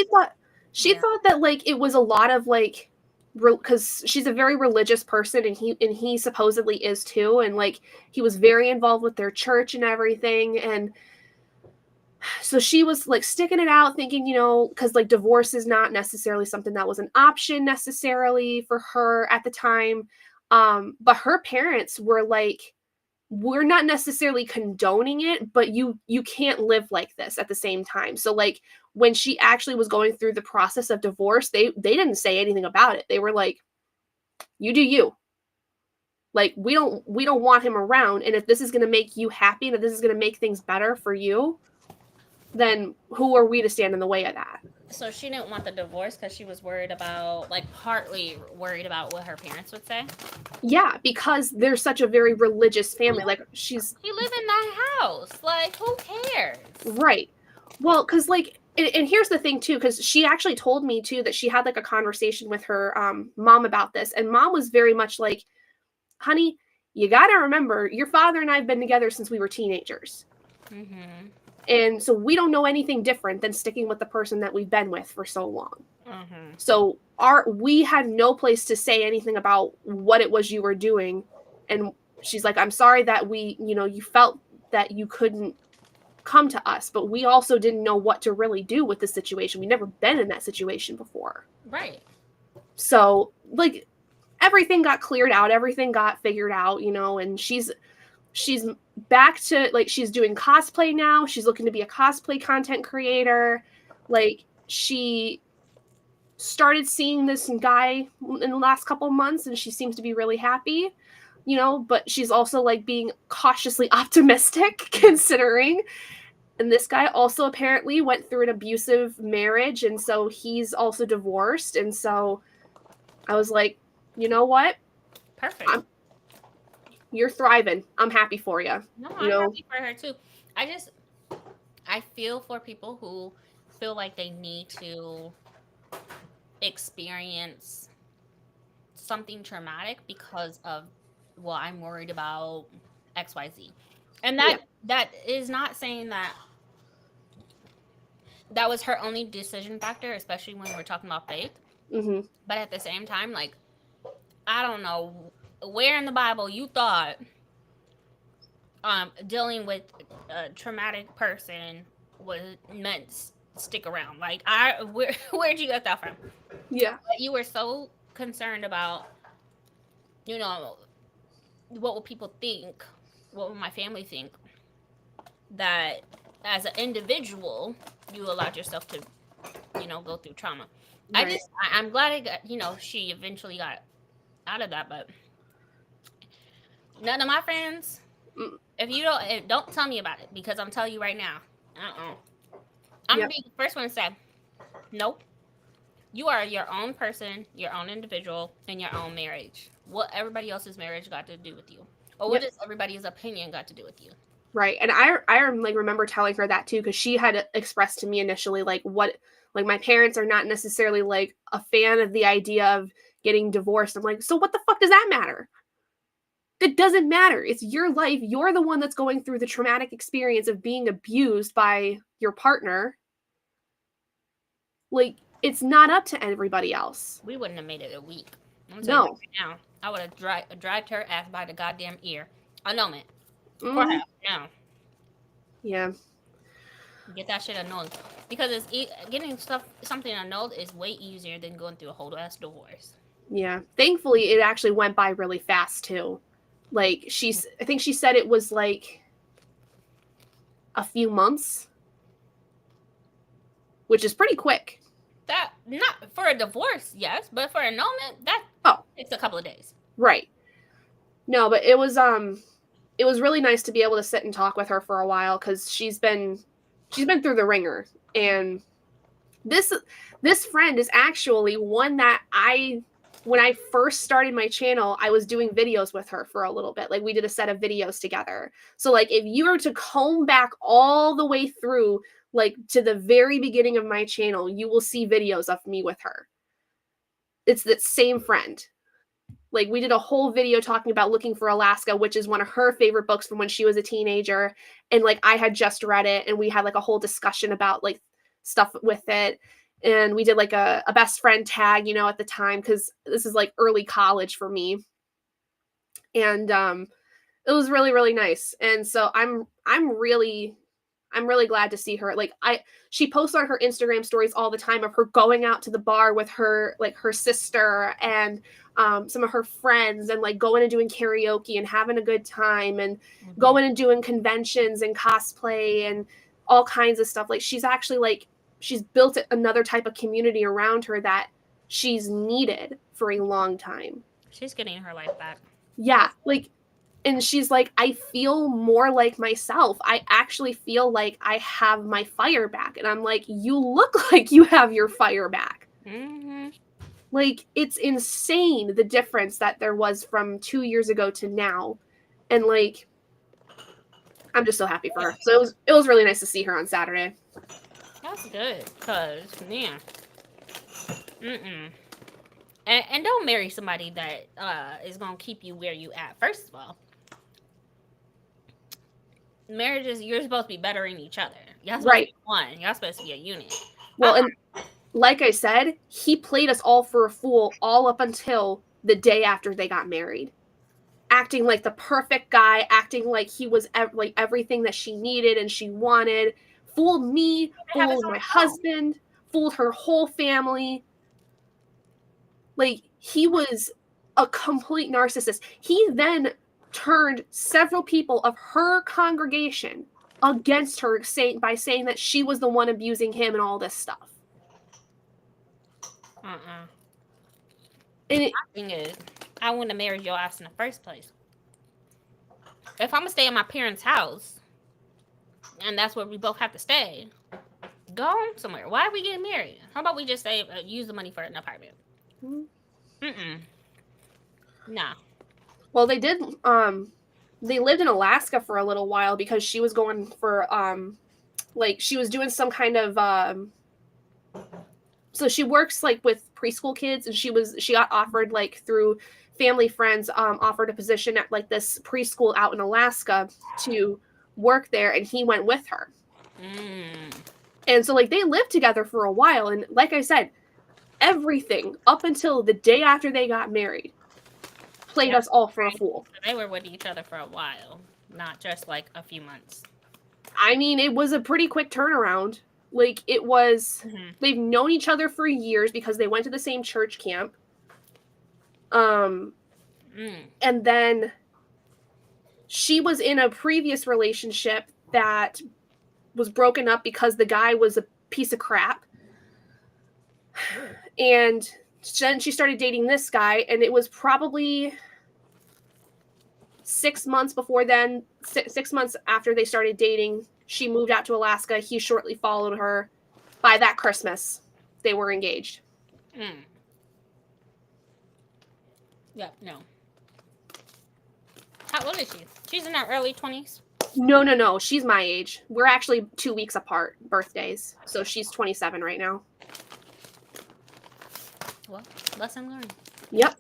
she yeah. thought that like it was a lot of like because she's a very religious person and he supposedly is too, and like he was very involved with their church and everything. And so she was like sticking it out thinking, because like divorce is not necessarily something that was an option necessarily for her at the time. But her parents were like, we're not necessarily condoning it, but you can't live like this at the same time. So like when she actually was going through the process of divorce, they didn't say anything about it. They were like, You do you. Like, we don't want him around, and if this is going to make you happy and if this is going to make things better for you, then who are we to stand in the way of that? So she didn't want the divorce because she was worried about, like, partly worried about what her parents would say. Yeah, because they're such a very religious family. Like, she's You live in that house. Like, who cares? right. Well, because like, and here's the thing too, because she actually told me too that she had like a conversation with her mom about this, and mom was very much like, honey, you got to remember your father and I have been together since we were teenagers. Mm-hmm. And so we don't know anything different than sticking with the person that we've been with for so long. Mm-hmm. So we had no place to say anything about what it was you were doing. And she's like, I'm sorry that you felt that you couldn't come to us, but we also didn't know what to really do with the situation. We'd never been in that situation before. Right. So like everything got cleared out, everything got figured out, and she's back to like she's doing cosplay now. She's looking to be a cosplay content creator. Like she started seeing this guy in the last couple months and she seems to be really happy, but she's also like being cautiously optimistic considering. And this guy also apparently went through an abusive marriage, and so he's also divorced. And so I was like, you know what? Perfect. You're thriving. I'm happy for you. No, I'm happy for her too. I feel for people who feel like they need to experience something traumatic because of, well, I'm worried about XYZ. And that is not saying that that was her only decision factor, especially when we're talking about faith. Mm-hmm. But at the same time, like, I don't know where in the Bible you thought dealing with a traumatic person was meant stick around. Like, where'd you get that from? Yeah. But you were so concerned about, what will people think, what will my family think, that as an individual you allowed yourself to, go through trauma. Right. I'm glad it got, she eventually got out of that, but none of my friends, if you don't tell me about it, because I'm telling you right now, I'm gonna be the first one to say, nope. You are your own person, your own individual, in your own marriage. What everybody else's marriage got to do with you, or what does everybody's opinion got to do with you? Right. And I like remember telling her that too, because she had expressed to me initially like my parents are not necessarily like a fan of the idea of getting divorced. I'm like, so what the fuck does that matter? It doesn't matter. It's your life. You're the one that's going through the traumatic experience of being abused by your partner. Like, it's not up to everybody else. We wouldn't have made it a week. I'm No. right now, I would have dragged her ass by the goddamn ear. Annulment. Mm. No. Yeah. Get that shit annulled, because getting something annulled is way easier than going through a whole ass divorce. Yeah. Thankfully, it actually went by really fast too. Like I think she said it was like a few months, which is pretty quick. That, not for a divorce, yes, but for annulment, that it's a couple of days. Right. No, but it was really nice to be able to sit and talk with her for a while, because she's been through the ringer. And this friend is actually one that when I first started my channel, I was doing videos with her for a little bit. Like, we did a set of videos together. So like, if you were to comb back all the way through, like to the very beginning of my channel, you will see videos of me with her. It's that same friend. Like, we did a whole video talking about Looking for Alaska, which is one of her favorite books from when she was a teenager. And like, I had just read it, and we had like a whole discussion about like stuff with it. And we did like a best friend tag, at the time, because this is like early college for me. And it was really, really nice. And so I'm really glad to see her. Like, she posts on her Instagram stories all the time of her going out to the bar with her sister and some of her friends, and like going and doing karaoke and having a good time, and going and doing conventions and cosplay and all kinds of stuff. Like, she's actually like, she's built another type of community around her that she's needed for a long time. She's getting her life back. Yeah, like, and she's like, I feel more like myself. I actually feel like I have my fire back. And I'm like, you look like you have your fire back. Mm-hmm. Like, it's insane the difference that there was from 2 years ago to now. And like, I'm just so happy for her. So it was really nice to see her on Saturday. That's good, cause man, and don't marry somebody that is gonna keep you where you at. First of all, marriage is you're supposed to be bettering each other. Y'all supposed to Right. be one. Y'all supposed to be a unit. Well, and like I said, he played us all for a fool all up until the day after they got married. Acting like the perfect guy, acting like he was like everything that she needed and she wanted. Fooled me, Have his fooled own my home. husband, fooled her whole family. Like, he was a complete narcissist. He then turned several people of her congregation against her by saying that she was the one abusing him and all this stuff. And Thing is, I wouldn't have married your ass in the first place. If I'm gonna stay in my parents' house, and that's where we both have to stay, go somewhere. Why are we getting married? How about we just save, use the money for an apartment? Nah. well, they did. They lived in Alaska for a little while because she was going for like she was doing some kind of so she works like with preschool kids, and she got offered like through family friends offered a position at like this preschool out in Alaska to work there, and he went with her. And so like they lived together for a while, and like I said, everything up until the day after they got married played us all for a fool. They were with each other for a while, not just like a few months. I mean, it was a pretty quick turnaround. Like, it was, they've known each other for years because they went to the same church camp. And then she was in a previous relationship that was broken up because the guy was a piece of crap. And then she started dating this guy, and it was probably 6 months before then, 6 months after they started dating, she moved out to Alaska. He shortly followed her. By that Christmas, they were engaged. Yep, no. How old is she? She's in her early 20s? No. She's my age. We're actually 2 weeks apart, birthdays. So she's 27 right now. Well, lesson learned. Yep.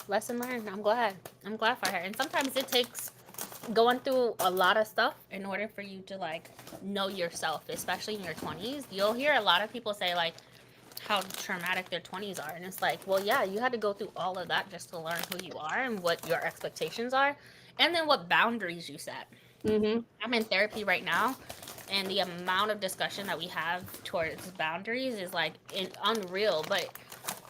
Lesson learned. I'm glad for her. And sometimes it takes going through a lot of stuff in order for you to like know yourself, especially in your 20s. You'll hear a lot of people say like how traumatic their 20s are, and it's like, well, yeah, you had to go through all of that just to learn who you are and what your expectations are, and then what boundaries you set. I'm in therapy right now, and the amount of discussion that we have towards boundaries is like unreal. But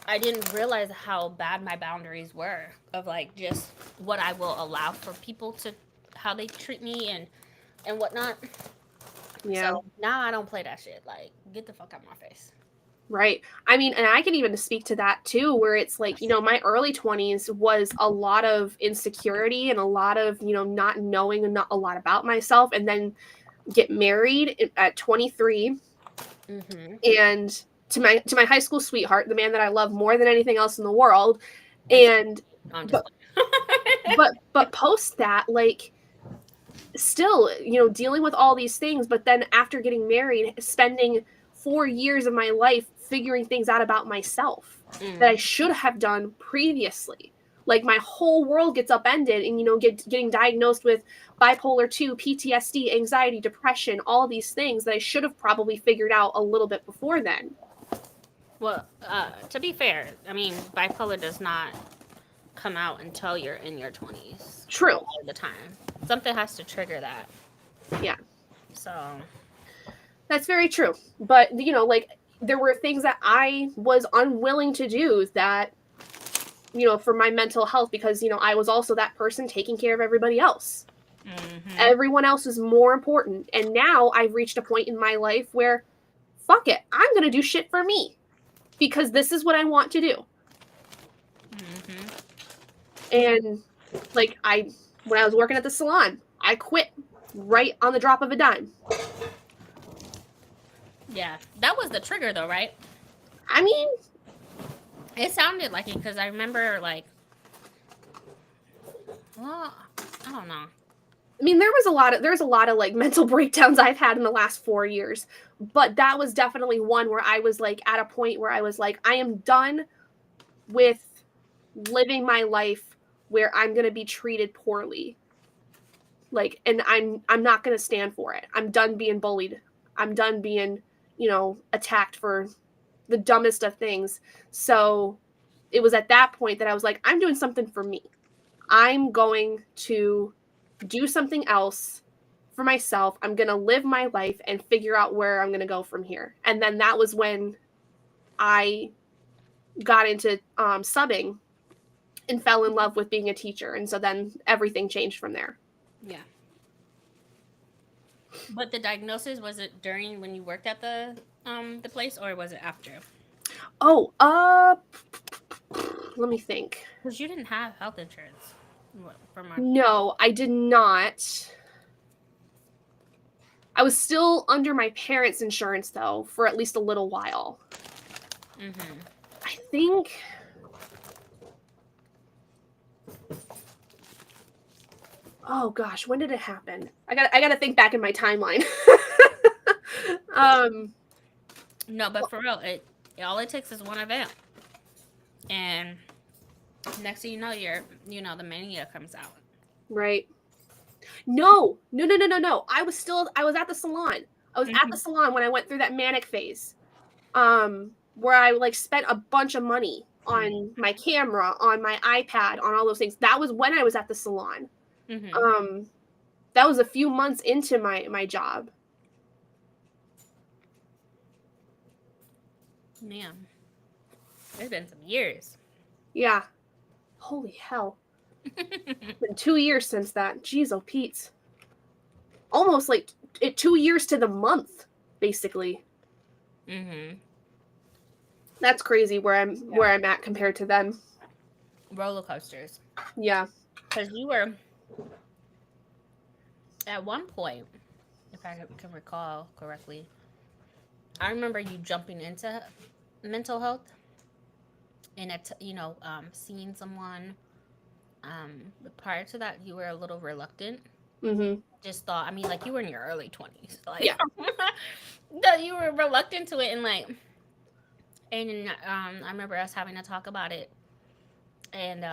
I didn't realize how bad my boundaries were of like just what I will allow for people to, how they treat me and whatnot. Yeah. So now I don't play that shit. Like, get the fuck out of my face. Right. I mean, and I can even speak to that too, where it's like, my early 20s was a lot of insecurity and a lot of, not knowing and not a lot about myself, and then get married at 23. And to my high school sweetheart, the man that I love more than anything else in the world. And but post that, like, still, dealing with all these things, but then after getting married, spending 4 years of my life figuring things out about myself that I should have done previously. Like, my whole world gets upended, and getting diagnosed with bipolar 2, PTSD, anxiety, depression, all these things that I should have probably figured out a little bit before then. Well, to be fair, I mean, bipolar does not come out until you're in your 20s. True. All the time. Something has to trigger that. Yeah. So. That's very true. But, like, there were things that I was unwilling to do that, for my mental health, because, I was also that person taking care of everybody else. Everyone else is more important. And now I've reached a point in my life where, fuck it, I'm going to do shit for me. Because this is what I want to do. And like when I was working at the salon, I quit right on the drop of a dime. Yeah, that was the trigger though, right? I mean, It sounded like it because I remember like, well, I don't know. there's a lot of like mental breakdowns I've had in the last 4 years, but that was definitely one where I was like at a point where I was like, I am done with living my life where I'm going to be treated poorly. Like, and I'm not going to stand for it. I'm done being bullied. I'm done being, attacked for the dumbest of things. So it was at that point that I was like, I'm doing something for me. I'm going to do something else for myself. I'm going to live my life and figure out where I'm going to go from here. And then that was when I got into subbing and fell in love with being a teacher. And so then everything changed from there. Yeah. But the diagnosis, was it during when you worked at the place, or was it after? Oh, let me think. Because you didn't have health insurance. From my No, I did not. I was still under my parents' insurance though for at least a little while. Mm-hmm. I think oh gosh, when did it happen? I got to think back in my timeline. No, but for real, all it takes is one event, and next thing you know, the mania comes out. right. No. I was at the salon. I was at the salon when I went through that manic phase. Where I like spent a bunch of money on my camera, on my iPad, on all those things. That was when I was at the salon. Mm-hmm. That was a few months into my job. Man, it's been some years. Yeah. Holy hell. It's been 2 years since that. Jeez, oh Pete's. Almost like 2 years to the month, basically. Mm-hmm. That's crazy where I'm at compared to them. Roller coasters. Yeah. Because you were at one point, if I can recall correctly, I remember you jumping into mental health and seeing someone. But prior to that, you were a little reluctant. Mm-hmm. Just thought, I mean, like you were in your early 20s, like Yeah. that you were reluctant to it, and I remember us having to talk about it, and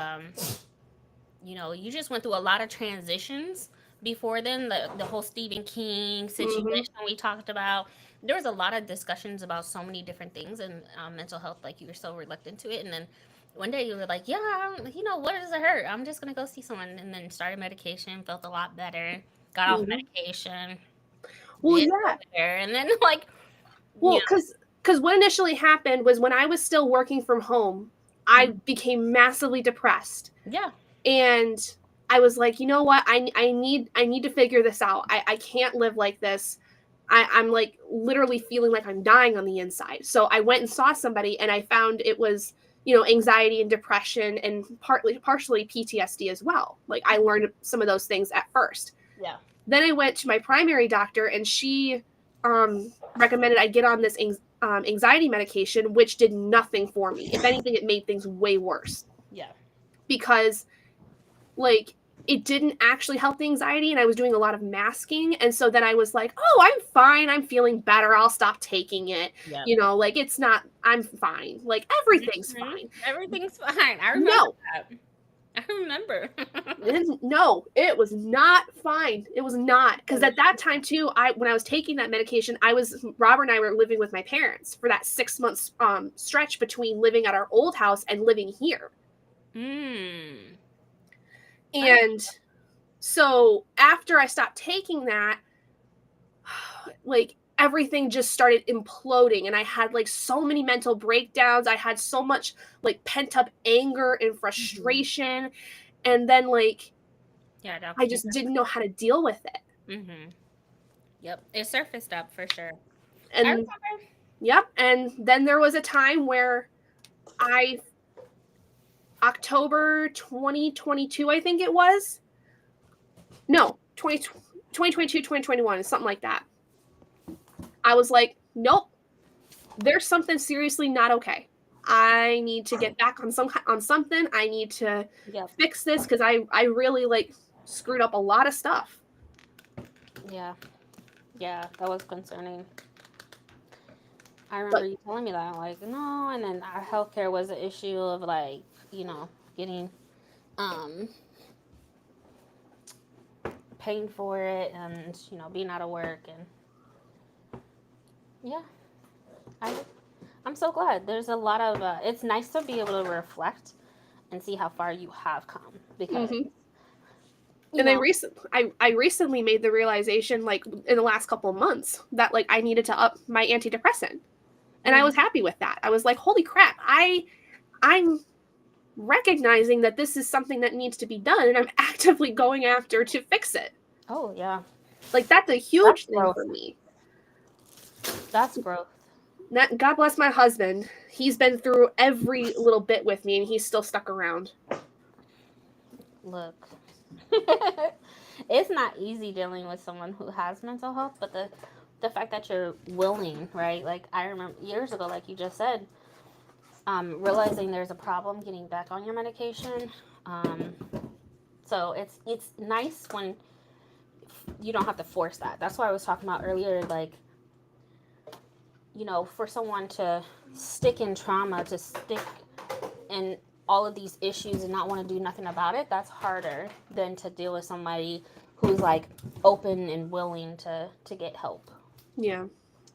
you just went through a lot of transitions before then. The whole Stephen King situation Mm-hmm. we talked about. There was a lot of discussions about so many different things and mental health. Like you were so reluctant to it, and then one day you were like, "Yeah, what does it hurt? I'm just gonna go see someone." And then started medication, felt a lot better. Got off Mm-hmm. medication, Well, did yeah. better, and then Well, because what initially happened was when I was still working from home, I became massively depressed. yeah, And I was like, you know what? I need to figure this out. I can't live like this. I'm like literally feeling like I'm dying on the inside. So I went and saw somebody and I found it was, anxiety and depression and partially PTSD as well. Like I learned some of those things at first. yeah. Then I went to my primary doctor and she recommended I get on this anxiety medication, which did nothing for me. If anything, it made things way worse Yeah. because like it didn't actually help the anxiety and I was doing a lot of masking. And so then I was like, oh, I'm fine. I'm feeling better. I'll stop taking it. Yeah. Like it's not, I'm fine. Like everything's fine. Everything's fine. I remember No, that. I remember. no, it was not fine. It was not. Because at that time too, when I was taking that medication, Robert and I were living with my parents for that 6 months stretch between living at our old house and living here. And so after I stopped taking that, like everything just started imploding and I had like so many mental breakdowns. I had so much like pent up anger and frustration. And then like I just didn't know how to deal with it. Yep, it surfaced up for sure. I And remember. yep, and then there was a time where I October 2022, I think it was. No, 2022, 2021, something like that. I was like, nope, there's something seriously not okay. I need to get back on something. I need to Yep. fix this because I really like screwed up a lot of stuff. Yeah. Yeah, that was concerning. I remember you telling me that, like, no, and then our healthcare was an issue of like, getting um paying for it and being out of work and yeah, I I'm so glad. There's a lot of it's nice to be able to reflect and see how far you have come because Mm-hmm. you And know I recently made the realization, like in the last couple of months, that like I needed to up my antidepressant, and I mm, was happy with that. I was like, holy crap, I'm recognizing that this is something that needs to be done, and I'm actively going after to fix it. oh yeah, Like that's a that's huge thing growth. for me. That's growth. God bless my husband. He's been through every little bit with me, and he's still stuck around. Look, it's not easy dealing with someone who has mental health, but the fact that you're willing, right? Like I remember years ago, like you just said, realizing there's a problem, getting back on your medication. Um, so it's nice when you don't have to force that. That's why I was talking about earlier, like for someone to stick in trauma, to stick in all of these issues and not want to do nothing about it, that's harder than to deal with somebody who's like open and willing to get help. Yeah.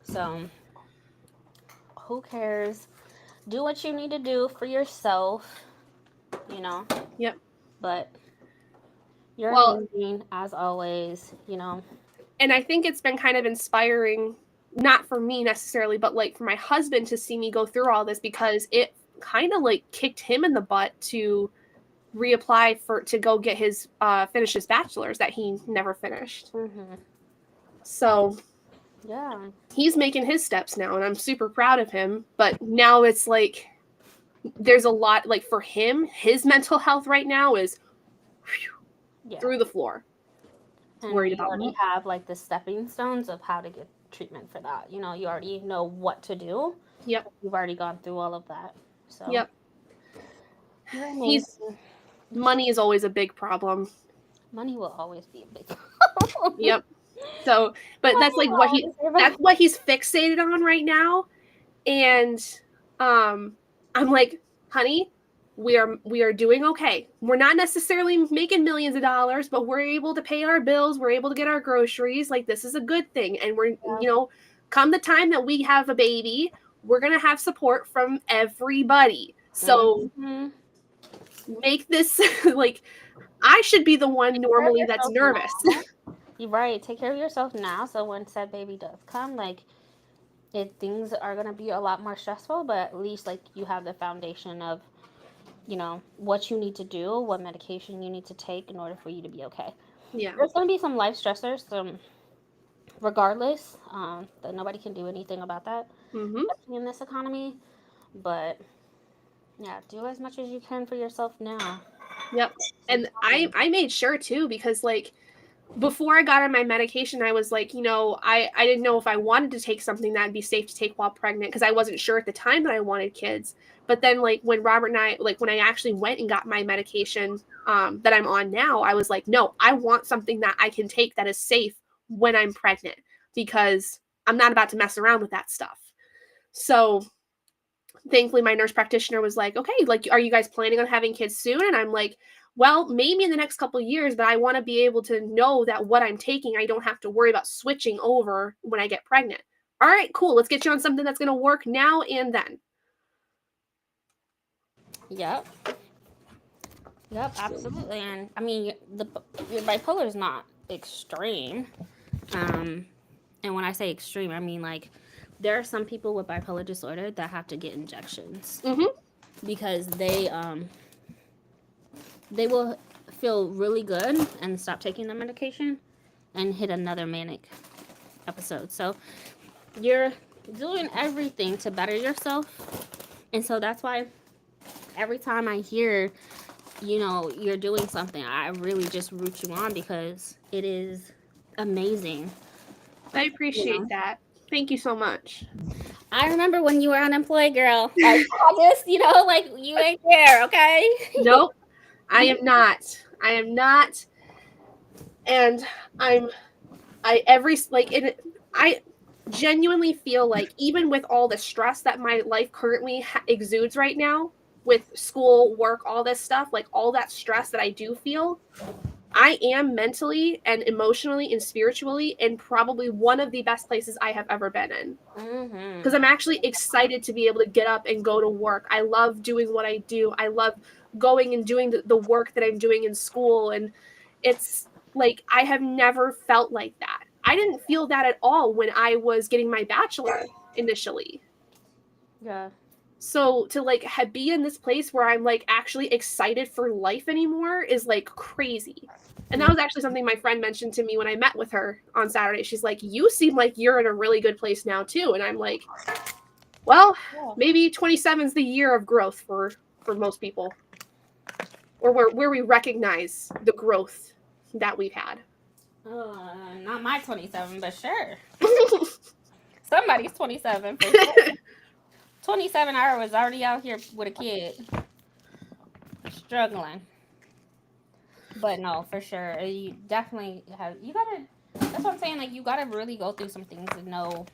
So who cares? Do what you need to do for yourself, you know. Yep. But you're Well, amazing as always, and I think it's been kind of inspiring, not for me necessarily, but like for my husband to see me go through all this, because it kind of like kicked him in the butt to reapply to go get his finish his bachelor's that he never finished. Mm-hmm. So Yeah. he's making his steps now, and I'm super proud of him. But now it's like there's a lot, like for him, his mental health right now is Yeah. through the floor. And Worried you about already have like the stepping stones of how to get treatment for that. You already know what to do. Yep. You've already gone through all of that. So Yep. you're He's amazing. money is always a big problem. Money will always be a big problem. Yep. So, but Money that's like will what always be a big that's what he's fixated on right now. And I'm like, honey, we are doing okay. We're not necessarily making millions of dollars, but we're able to pay our bills, we're able to get our groceries. Like this is a good thing. And we're come the time that we have a baby, we're going to have support from everybody. So Mm-hmm. make this like I should be the one Take care of normally that's yourself nervous. now. You're right. Take care of yourself now. So when said baby does come, like things are gonna be a lot more stressful, but at least like you have the foundation of what you need to do, what medication you need to take in order for you to be okay. Yeah. There's gonna be some life stressors, regardless, that nobody can do anything about that, Mhm. especially in this economy. But yeah, do as much as you can for yourself now. Yep. Keep And I going. I made sure too, because like before I got on my medication, I was like, I didn't know if I wanted to take something that'd be safe to take while pregnant, because I wasn't sure at the time that I wanted kids. But then like when Robert and I, like when I actually went and got my medication that I'm on now, I was like, no, I want something that I can take that is safe when I'm pregnant, because I'm not about to mess around with that stuff. So thankfully my nurse practitioner was like, okay, like, are you guys planning on having kids soon? And I'm like, well, maybe in the next couple of years, but I want to be able to know that what I'm taking, I don't have to worry about switching over when I get pregnant. All right, cool, let's get you on something that's going to work now and then. Yep. Yep, absolutely. And I mean, your bipolar is not extreme. And when I say extreme, I mean like there are some people with bipolar disorder that have to get injections Mm-hmm. because they will feel really good and stop taking the medication and hit another manic episode. So you're doing everything to better yourself, and so that's why every time I hear, you're doing something, I really just root you on because it is amazing. I You appreciate know, that. Thank you so much. I remember when you were unemployed, girl. Like, I just, like you ain't there, okay? Nope, I am not. I am not. And I'm I every like it I genuinely feel like even with all the stress that my life currently exudes right now with school, work, all this stuff, like all that stress that I do feel, I am mentally and emotionally and spiritually in probably one of the best places I have ever been in. Mm-hmm. Because I'm actually excited to be able to get up and go to work. I love doing what I do. I love going and doing the work that I'm doing in school. And it's like, I have never felt like that. I didn't feel that at all when I was getting my bachelor initially. Yeah. So to like be in this place where I'm like actually excited for life anymore is like crazy. And that was actually something my friend mentioned to me when I met with her on Saturday. She's like, "You seem like you're in a really good place now too." And I'm like, "Well, Yeah. maybe 27 is the year of growth for most people, or where we recognize the growth that we've had." Not my 27, but sure. Somebody's 27 for sure. 27, I was already out here with a kid, struggling. But no, for sure. You definitely have, you gotta, that's what I'm saying. Like, you gotta really go through some things to know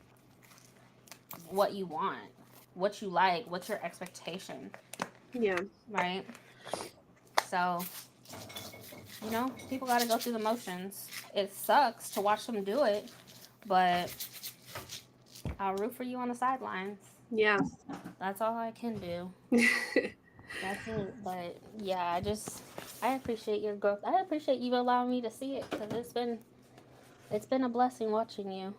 what you want, what you like, what's your expectation, Yeah. right? So, people gotta go through the motions. It sucks to watch them do it, but I'll root for you on the sidelines. Yeah. That's all I can do. That's it. But yeah, I appreciate your growth. I appreciate you allowing me to see it because it's been a blessing watching you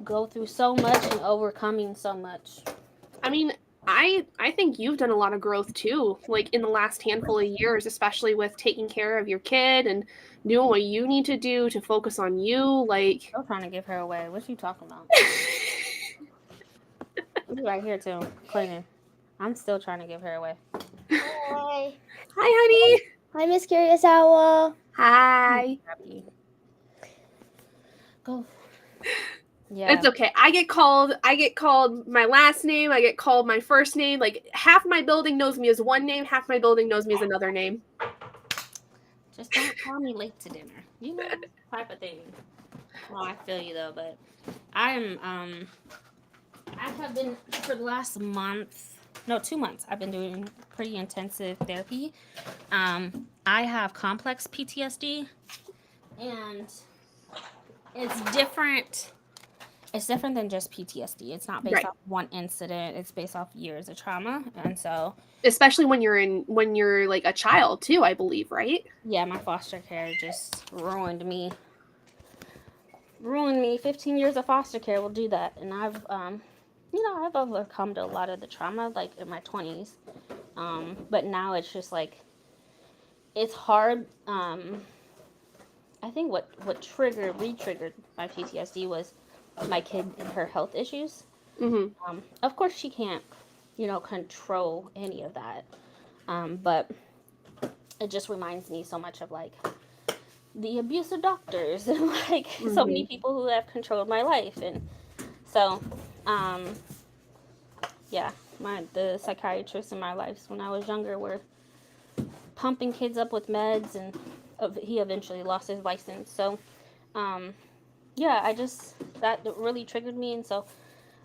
go through so much and overcoming so much. I mean, I think you've done a lot of growth too, like in the last handful of years, especially with taking care of your kid and doing what you need to do to focus on you. Like, I'm trying to give her away. What you talking about? You right here too, cleaning. I'm still trying to give her away. Hi. hi, honey. Hi, Miss Curious Owl. Hi. Go. Yeah. It's okay. I get called my last name. I get called my first name. Like half my building knows me as one name, half my building knows me as another name. Just don't call me late to dinner. Type of thing. Well, I feel you though, but I am I have been for the last month, no, 2 months. I've been doing pretty intensive therapy. I have complex PTSD, and it's different. It's different than just PTSD. It's not based Right. off one incident. It's based off years of trauma, and so Especially when you're like a child too, I believe, right? yeah, my foster care just ruined me. Ruined me. 15 years of foster care will do that, and I've overcome a lot of the trauma like in my 20s. But now it's just like it's hard. I think what re-triggered my PTSD was my kid and her health issues. Mm-hmm. Of course, she can't, control any of that. But it just reminds me so much of like the abuse of doctors and like so many people who have controlled my life. And so, yeah, the psychiatrists in my life when I was younger were pumping kids up with meds, and he eventually lost his license. So, yeah, that really triggered me, and so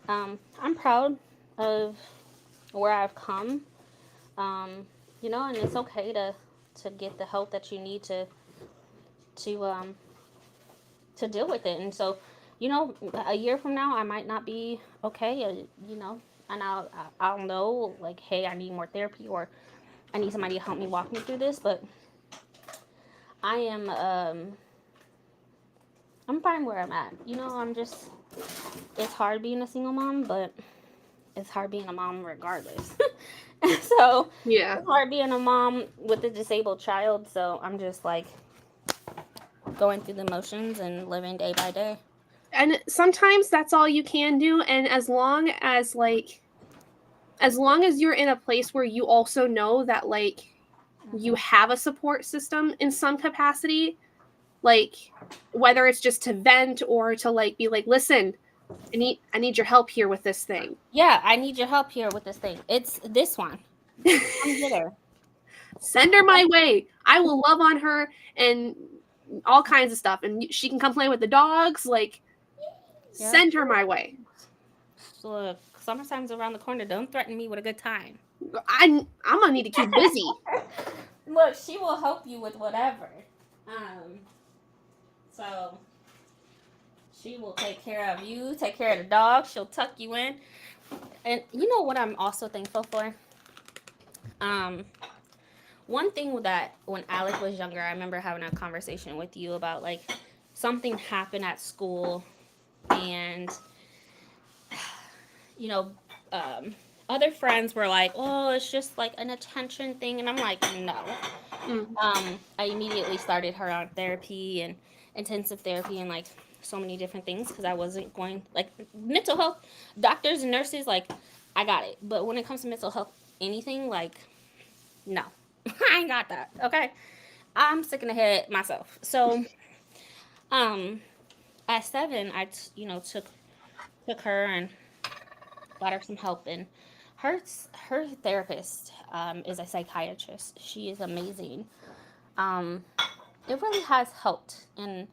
I'm proud of where I've come. And it's okay to get the help that you need to um to deal with it. And so, a year from now, I might not be okay. And I'll know like, hey, I need more therapy, or I need somebody to help me walk me through this. But I am I'm fine where I'm at. It's hard being a single mom, but it's hard being a mom regardless. So Yeah. it's hard being a mom with a disabled child. So I'm just like going through the motions and living day by day. And sometimes that's all you can do. And as long as as long as you're in a place where you also know that like you have a support system in some capacity, like whether it's just to vent or to like be like, listen, I need your help here with this thing. Yeah, I need your help here with this thing. It's this one. Come get her. Send her my way. I will love on her and all kinds of stuff, and she can come play with the dogs. Like, Yeah. send her my way. Look, summertime's around the corner. Don't threaten me with a good time. I'm gonna need to keep busy. Look, she will help you with whatever. So she will take care of you, take care of the dog. She'll tuck you in. And you know what I'm also thankful for? One thing that when Alec was younger, I remember having a conversation with you about like something happened at school, and you know, other friends were like, "Oh, it's just like an attention thing," and I'm like, "No." I immediately started her on therapy and intensive therapy and like so many different things because I wasn't going like mental health doctors and nurses like I got it, but when it comes to mental health anything like no. I ain't got that. Okay, I'm sick in the head myself. So at 7 took her and got her some help, and her therapist is a psychiatrist. She is amazing. um, it really has helped, and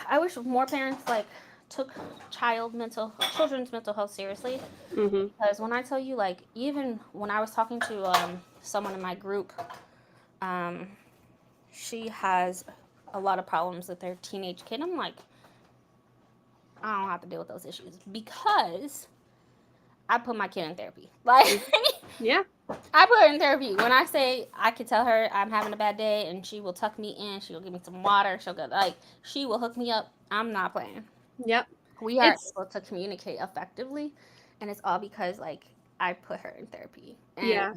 I wish more parents like took children's mental health seriously. Because when I tell you, like, even when I was talking to someone in my group, um, she has a lot of problems with their teenage kid. I'm like, I don't have to deal with those issues because I put my kid in therapy. Like, Yeah. I put her in therapy. When I say I could tell her I'm having a bad day and she will tuck me in, she'll give me some water, she'll go like she will hook me up. I'm not playing. Yep. We are able to communicate effectively, and it's all because like I put her in therapy. And yeah.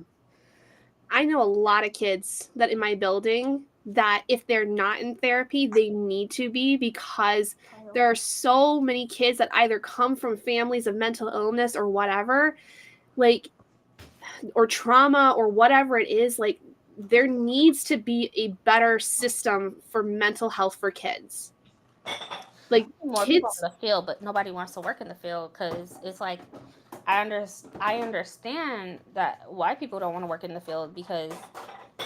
I know a lot of kids that in my building that if they're not in therapy, they need to be because there are so many kids that either come from families of mental illness or whatever, like, or trauma or whatever it is. Like, there needs to be a better system for mental health for kids. Like, more people in the field, but nobody wants to work in the field because it's like I understand that why people don't want to work in the field because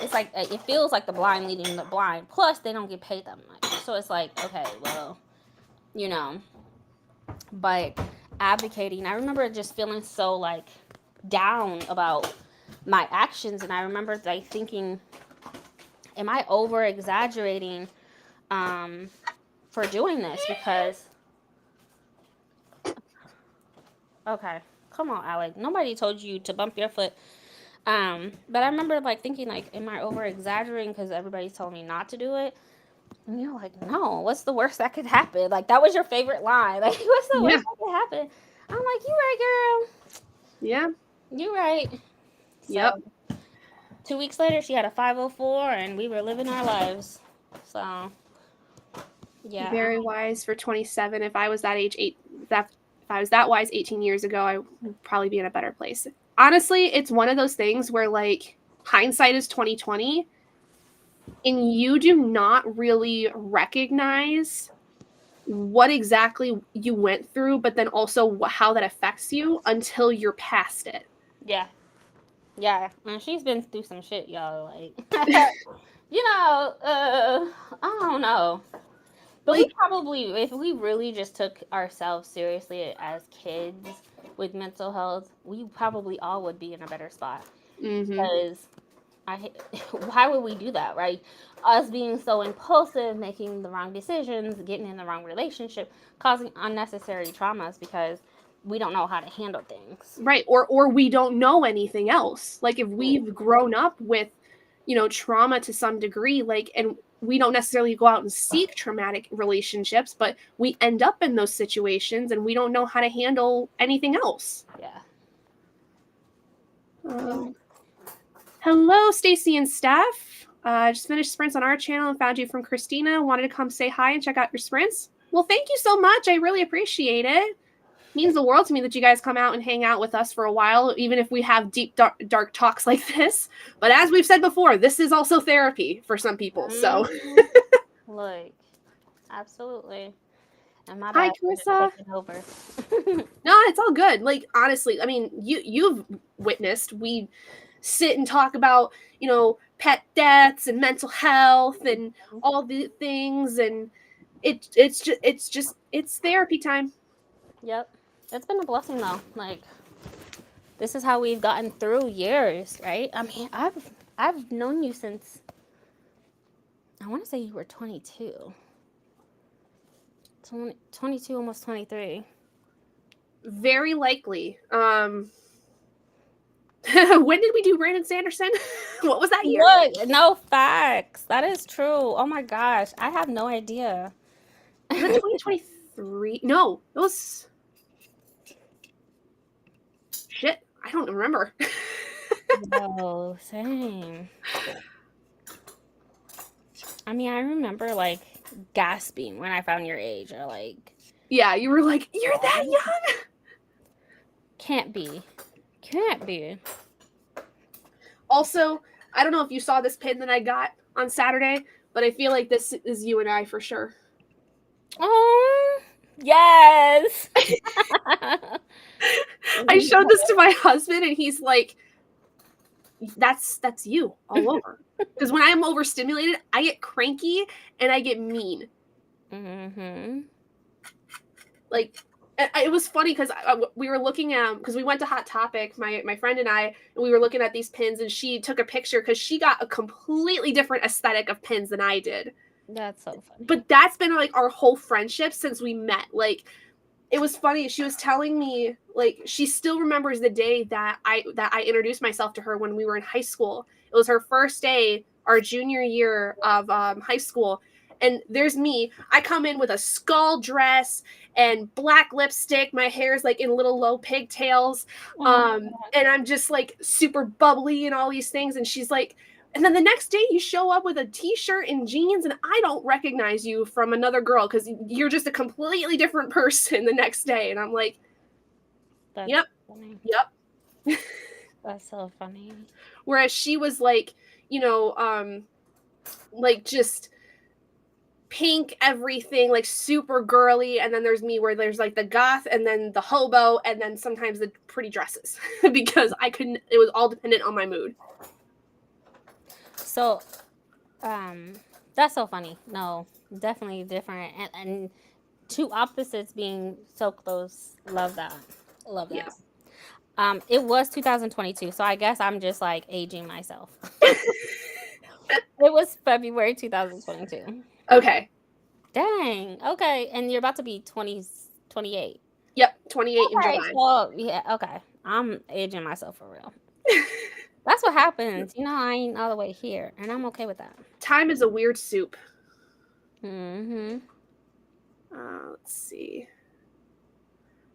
it's like it feels like the blind leading the blind. Plus, they don't get paid that much, so it's like okay, well, you know. But advocating, I remember just feeling so like down about my actions, and I remember like thinking, am I over exaggerating for doing this? Because okay, come on, Alec, nobody told you to bump your foot. But I remember like thinking like, am I over exaggerating because everybody's telling me not to do it? And you're like, no, what's the worst that could happen? Like that was your favorite line. Like what's the worst that could happen? I'm like, you right, girl. Yeah. You right. So, Yep. 2 weeks later, she had a 504, and we were living our lives. So, yeah. Very wise for 27. If I was that age, if I was that wise 18 years ago, I would probably be in a better place. Honestly, it's one of those things where like hindsight is 2020, and you do not really recognize what exactly you went through, but then also how that affects you until you're past it. Yeah. Yeah. And she's been through some shit, y'all. Like, you know, I don't know. But like, we probably, if we really just took ourselves seriously as kids with mental health, we probably all would be in a better spot. Because why would we do that, right? Us being so impulsive, making the wrong decisions, getting in the wrong relationship, causing unnecessary traumas because we don't know how to handle things. Right. Or we don't know anything else. Like if we've grown up with, trauma to some degree, like, and we don't necessarily go out and seek traumatic relationships, but we end up in those situations and we don't know how to handle anything else. Yeah. Hello, Stacy and Steph. Just finished sprints on our channel and found you from Christina. Wanted to come say hi and check out your sprints. Well, thank you so much. I really appreciate it. means the world to me that you guys come out and hang out with us for a while, even if we have deep, dark talks like this. But as we've said before, this is also therapy for some people. So, Like, absolutely. And my hi, bad for just Carissa. taking over. No, it's all good. Like, honestly, I mean, you've witnessed. We sit and talk about, pet deaths and mental health and all the things, and it's therapy time. Yep. It's been a blessing though. Like, this is how we've gotten through years, right? I mean, I've known you since I want to say you were 22. 22, almost 23. Very likely. When did we do Brandon Sanderson? What was that year? Look, no facts. That is true. Oh my gosh. I have no idea. Was it 2023? No, it was. Shit, I don't remember. No, same. I mean, I remember like gasping when I found your age, or like, Yeah, you were like, you're that young? can't be. Can't be. Also, I don't know if you saw this pin that I got on Saturday, but I feel like this is you and I for sure. Oh, yes. I showed this to my husband and he's like, that's you all over. Because when I'm overstimulated, I get cranky and I get mean. Mm-hmm. Like, it was funny because we were looking at, because we went to Hot Topic, my friend and I, and we were looking at these pins, and she took a picture because she got a completely different aesthetic of pins than I did. That's so funny. But that's been like our whole friendship since we met. Like, it was funny. She was telling me, like, she still remembers the day that I introduced myself to her when we were in high school. It was her first day, our junior year of high school. And there's me. I come in with a skull dress and black lipstick. My hair's like in little low pigtails. And I'm just like super bubbly and all these things. And she's like, and then the next day you show up with a t-shirt and jeans and I don't recognize you from another girl because you're just a completely different person the next day. And I'm like, That's yep, funny. yep. That's so funny. Whereas she was like, like just pink everything, like super girly. And then there's me where there's like the goth and then the hobo and then sometimes the pretty dresses because it was all dependent on my mood. So, that's so funny. No, definitely different, and two opposites being so close. Love that. Love that. Yes. It was 2022, so I guess I'm just like aging myself. It was February 2022. Okay. Dang. Okay, and you're about to be 28. Yep. 28 in Okay, July. so yeah, okay. I'm aging myself for real. That's what happens. I ain't all the way here, and I'm okay with that. Time is a weird soup. Mm-hmm. Let's see.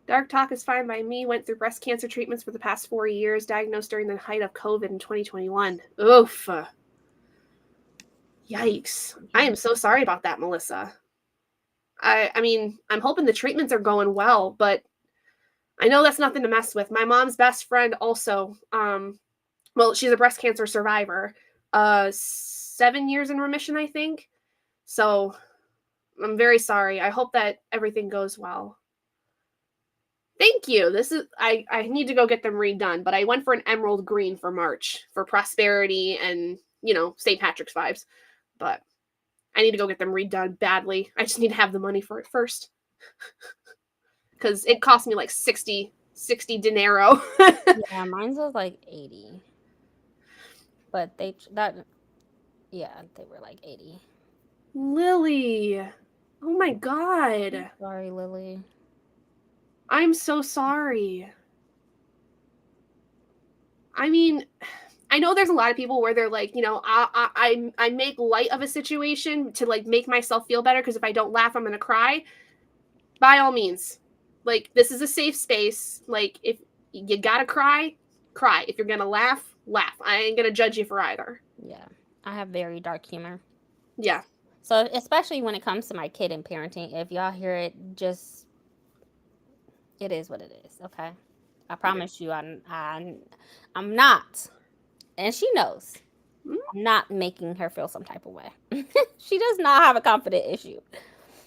Dark talk is fine by me. Went through breast cancer treatments for the past 4 years. Diagnosed during the height of COVID in 2021. Oof. Yikes. I am so sorry about that, Melissa. I mean, I'm hoping the treatments are going well, but I know that's nothing to mess with. My mom's best friend also, well, she's a breast cancer survivor. 7 years in remission, I think. So I'm very sorry. I hope that everything goes well. Thank you. I need to go get them redone, but I went for an emerald green for March for prosperity and, St. Patrick's vibes. But I need to go get them redone badly. I just need to have the money for it first. Because it cost me like 60 dinero. Yeah, mine's was like 80. But they were like 80. Lily. Oh my God. Sorry, Lily. I'm so sorry. I mean, I know there's a lot of people where they're like, I make light of a situation to like make myself feel better because if I don't laugh, I'm gonna cry. By all means, like this is a safe space. Like if you gotta cry, cry. If you're gonna laugh, laugh. I ain't gonna judge you for either. Yeah, I have very dark humor. Yeah. So especially when it comes to my kid and parenting, if y'all hear it, just It is what it is. Okay. I promise you, I'm not, and she knows. Mm, I'm not making her feel some type of way. She does not have a confident issue.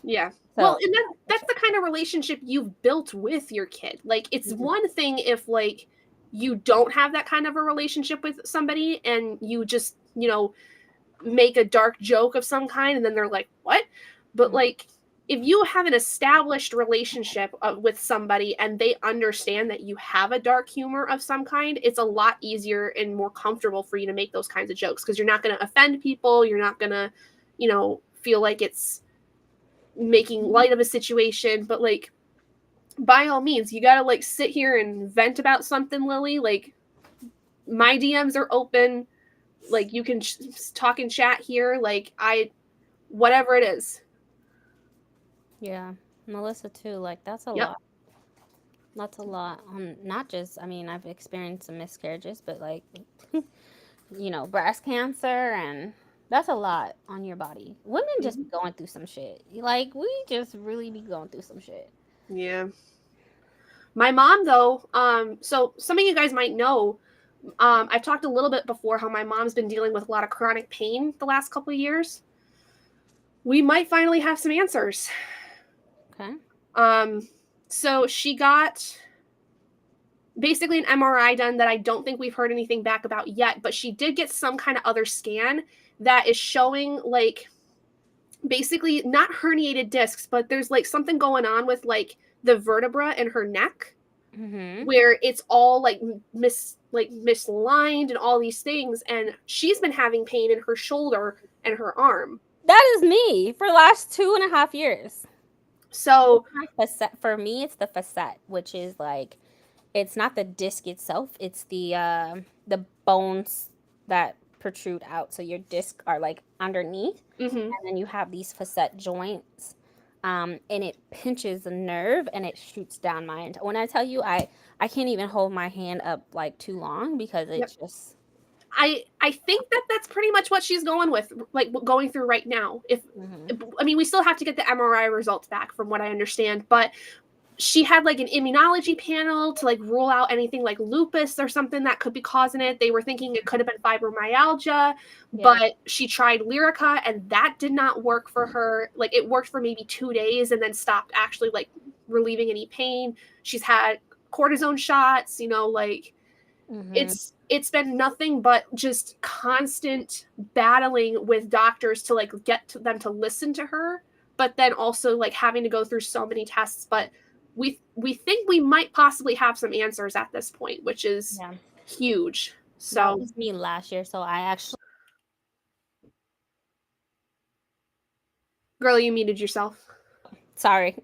yeah. Well, So, and yeah, for that's sure. the kind of relationship you've built with your kid. Like, it's Mhm. one thing if like you don't have that kind of a relationship with somebody and you just, make a dark joke of some kind and then they're like, "What?" But Mhm. like if you have an established relationship with somebody and they understand that you have a dark humor of some kind, it's a lot easier and more comfortable for you to make those kinds of jokes because you're not going to offend people, you're not going to, feel like it's making light of a situation, but like by all means, you got to like sit here and vent about something, Lily. Like my DMs are open, like you can talk and chat here, like I whatever it is. Yeah, Melissa too. Like that's a Yep. lot. That's a lot. Not just. I mean, I've experienced some miscarriages, but like, breast cancer, and that's a lot on your body. Women just be Mhm. going through some shit. Like we just really be going through some shit. Yeah. My mom though, so some of you guys might know, I've talked a little bit before how my mom's been dealing with a lot of chronic pain the last couple of years. We might finally have some answers. Okay. Um, so she got basically an MRI done that I don't think we've heard anything back about yet, but she did get some kind of other scan that is showing like basically not herniated discs, but there's like something going on with like the vertebra in her neck Mhm. where it's all like misaligned and all these things, and she's been having pain in her shoulder and her arm. That is me for the last 2.5 years. So My facet for me, it's the facet, which is like it's not the disc itself; it's the bones that protrude out. So your disc are like underneath, mhm. and then you have these facet joints, and it pinches the nerve and it shoots down my end. When I tell you, I can't even hold my hand up like too long because it Yep. just. I think that that's pretty much what she's going with, like going through right now. If Mhm. I mean, we still have to get the MRI results back from what I understand, but she had like an immunology panel to like rule out anything like lupus or something that could be causing it. They were thinking it could have been fibromyalgia, Yeah. but she tried Lyrica and that did not work for her. Like it worked for maybe 2 days and then stopped actually like relieving any pain. She's had cortisone shots, like Mhm. it's been nothing but just constant battling with doctors to like get to them to listen to her, but then also like having to go through so many tests. But we think we might possibly have some answers at this point, which is Yeah. huge. That So was me last year. So I actually. girl, you muted yourself. Sorry.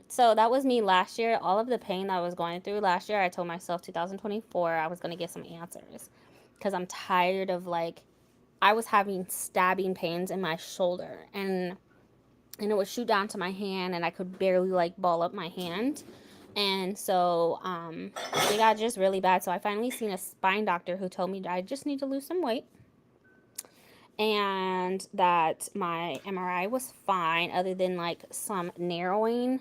So that was me last year. All of the pain that I was going through last year, I told myself 2024 I was gonna get some answers because I'm tired of like I was having stabbing pains in my shoulder and it would shoot down to my hand and I could barely like ball up my hand. And so it got just really bad. So I finally seen a spine doctor who told me I just need to lose some weight and that my MRI was fine, other than like some narrowing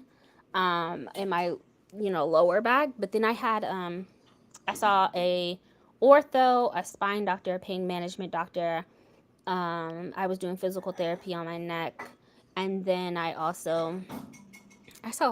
in my lower back. But then I saw a ortho, a spine doctor, a pain management doctor. I was doing physical therapy on my neck, and then I saw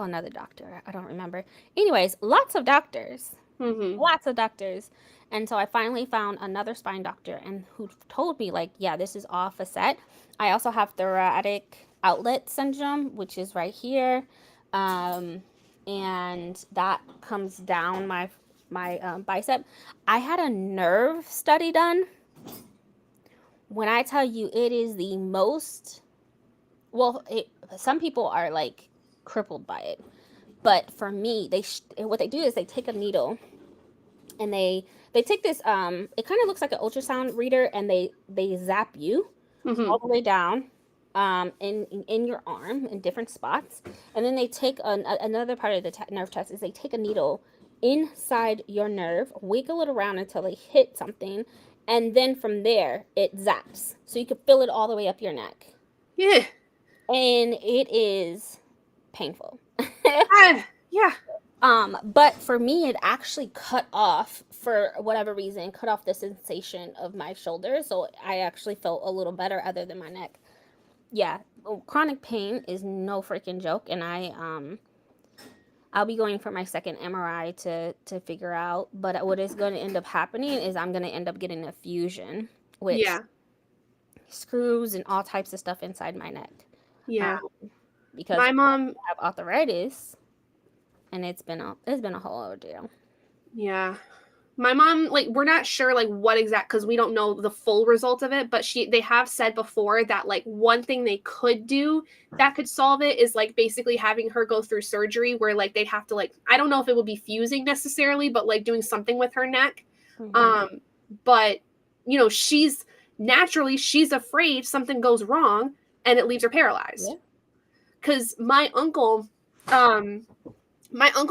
another doctor. I don't remember. Anyways, lots of doctors, Mm-hmm. lots of doctors. And so I finally found another spine doctor and who told me like, yeah, this is all facet. I also have thoracic outlet syndrome, which is right here. Um, and that comes down my bicep. I had a nerve study done. When I tell you it is the most, some people are like crippled by it. But for me, what they do is they take a needle and they take this it kind of looks like an ultrasound reader and they zap you Mm-hmm. all the way down in your arm in different spots, and then they take another part of the nerve test is they take a needle inside your nerve, wiggle it around until they hit something, and then from there it zaps so you can feel it all the way up your neck, Yeah. and it is painful. Yeah, Yeah. But for me, it actually cut off, for whatever reason, cut off the sensation of my shoulder. So I actually felt a little better other than my neck. Yeah, chronic pain is no freaking joke. And I'll be going for my second MRI to figure out. But what is going to end up happening is I'm going to end up getting a fusion, which Yeah. screws and all types of stuff inside my neck. Yeah. Because My mom, I have arthritis, and it's been a whole ordeal. yeah. My mom, like, we're not sure like what exact, because we don't know the full result of it, but they have said before that like one thing they could do that could solve it is like basically having her go through surgery where like they'd have to, like, I don't know if it would be fusing necessarily, but like doing something with her neck. Mm-hmm. But you know, she's afraid something goes wrong and it leaves her paralyzed. Yeah. Because my uncle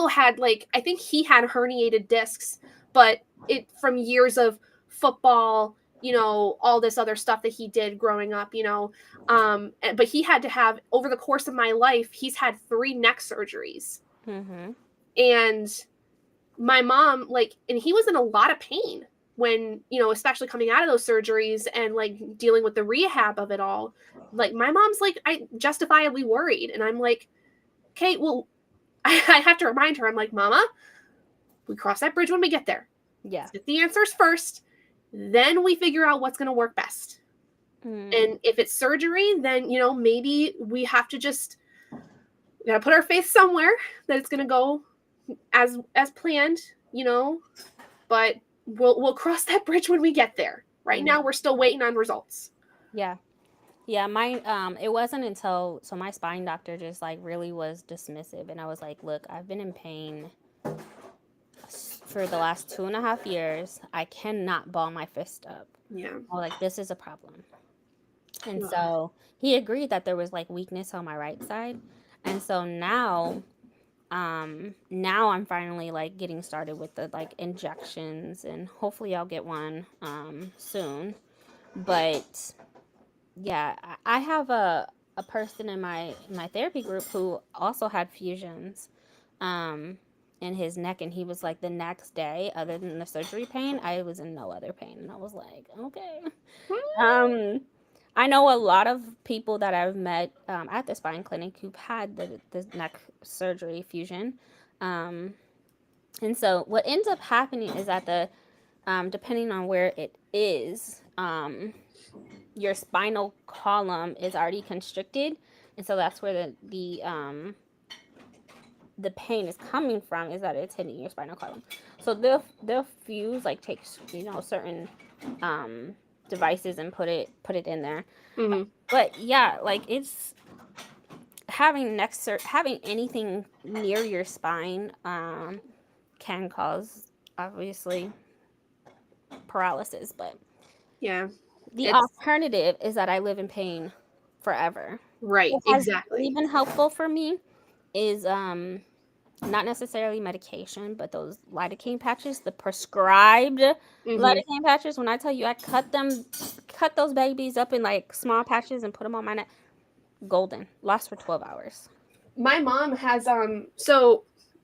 had, like, I think he had herniated discs, but it from years of football, you know, all this other stuff that he did growing up, you know. But he had to have, over the course of my life, he's had 3 neck surgeries. Mm-hmm. And my mom, like, and he was in a lot of pain when, you know, especially coming out of those surgeries and like dealing with the rehab of it all. Like, my mom's like, I justifiably worried. And I'm like, okay, well, I have to remind her, I'm like, Mama, we cross that bridge when we get there. Yeah. Let's get the answers first. Then we figure out what's going to work best. Mm. And if it's surgery, then, you know, maybe we have to just, we got to put our faith somewhere that it's going to go as planned, you know, but we'll cross that bridge when we get there. Right now, we're still waiting on results. Yeah. Yeah, my it wasn't until my spine doctor just like really was dismissive, and I was like, look, I've been in pain for the last 2.5 years. I cannot ball my fist up. Yeah. I was like, this is a problem. And so he agreed that there was like weakness on my right side. And so now I'm finally like getting started with the like injections, and hopefully I'll get one soon. But yeah, I have a person in my therapy group who also had fusions in his neck, and he was like, the next day, other than the surgery pain, I was in no other pain. And I was like, okay. I know a lot of people that I've met at the spine clinic who've had the neck surgery fusion. And so what ends up happening is that depending on where it is, your spinal column is already constricted, and so that's where the pain is coming from, is that it's hitting your spinal column. So they'll fuse, like, take, you know, certain devices and put it in there. Mm-hmm. But yeah, like, it's having anything near your spine can cause, obviously, paralysis. But Yeah. the alternative is that I live in pain forever. Right. What has Exactly. really been helpful for me is not necessarily medication, but those lidocaine patches, the prescribed lidocaine patches. When I tell you, I cut those babies up in like small patches and put them on my neck. Golden. Lasts for 12 hours. My mom has so,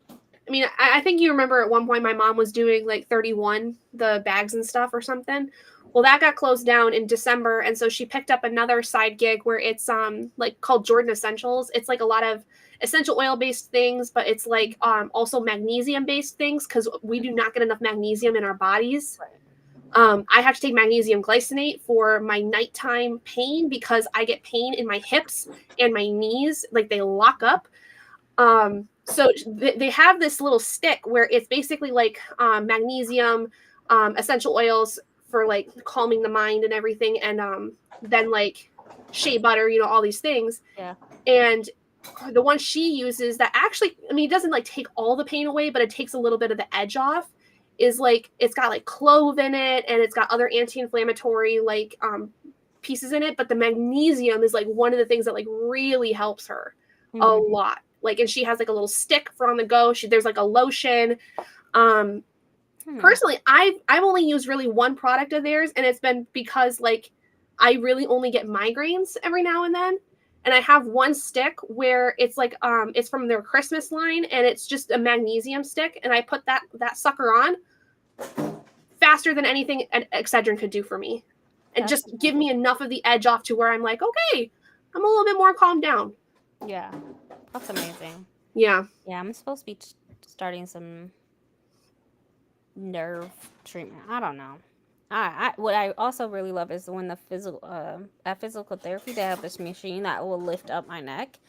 I mean, I think you remember at one point my mom was doing like 31, the bags and stuff or something. Well, that got closed down in December, and so she picked up another side gig where it's like called Jordan Essentials. It's like a lot of essential oil based things, but it's like also magnesium based things, because we do not get enough magnesium in our bodies. I have to take magnesium glycinate for my nighttime pain because I get pain in my hips and my knees, like they lock up. So they have this little stick where it's basically like magnesium, essential oils for like calming the mind and everything, and then like shea butter, you know, all these things. Yeah. And the one she uses that actually, I mean, it doesn't like take all the pain away, but it takes a little bit of the edge off, is like, it's got like clove in it, and it's got other anti-inflammatory like pieces in it. But the magnesium is like one of the things that like really helps her a lot. Like, and she has like a little stick for on the go. There's like a lotion. Personally, I've only used really one product of theirs, and it's been because like I really only get migraines every now and then. and I have one stick where it's like it's from their Christmas line, and it's just a magnesium stick, and I put that sucker on faster than anything an Excedrin could do for me, and That's just give me enough of the edge off to where I'm like, okay, I'm a little bit more calmed down. Yeah, that's amazing. Yeah. Yeah, I'm supposed to be starting some nerve treatment. I don't know. What I also really love is when the physical at physical therapy they have this machine that will lift up my neck.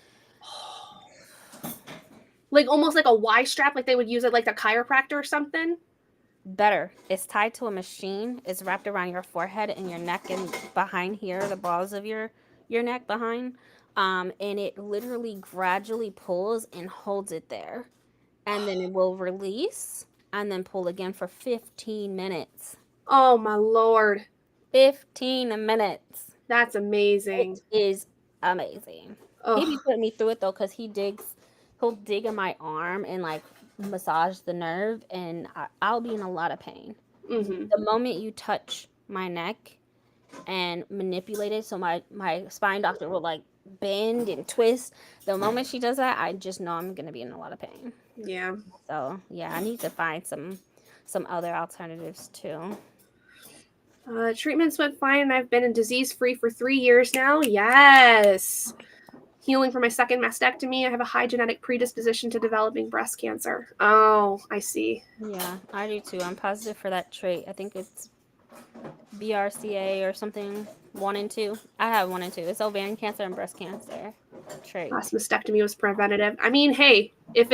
Like almost like a Y strap, like they would use it like a chiropractor or something. Better, it's tied to a machine. It's wrapped around your forehead and your neck and behind here, the balls of your neck behind. And it literally gradually pulls and holds it there, and then it will release and then pull again for 15 minutes. Oh my Lord. 15 minutes. That's amazing. It is amazing. He be Oh. putting me through it though, because he'll dig in my arm and like massage the nerve, and I'll be in a lot of pain. Mm-hmm. The moment you touch my neck and manipulate it, so my spine doctor will like bend and twist. The moment she does that, I just know I'm gonna be in a lot of pain. Yeah. So yeah, I need to find some other alternatives too. Treatments went fine, and I've been in disease-free for 3 years now. Yes. Healing from my second mastectomy. I have a high genetic predisposition to developing breast cancer. Oh, I see. Yeah, I do too. I'm positive for that trait. I think it's BRCA or something. 1 and 2. I have 1 and 2. It's ovarian cancer and breast cancer trait. Last mastectomy was preventative. I mean, hey, if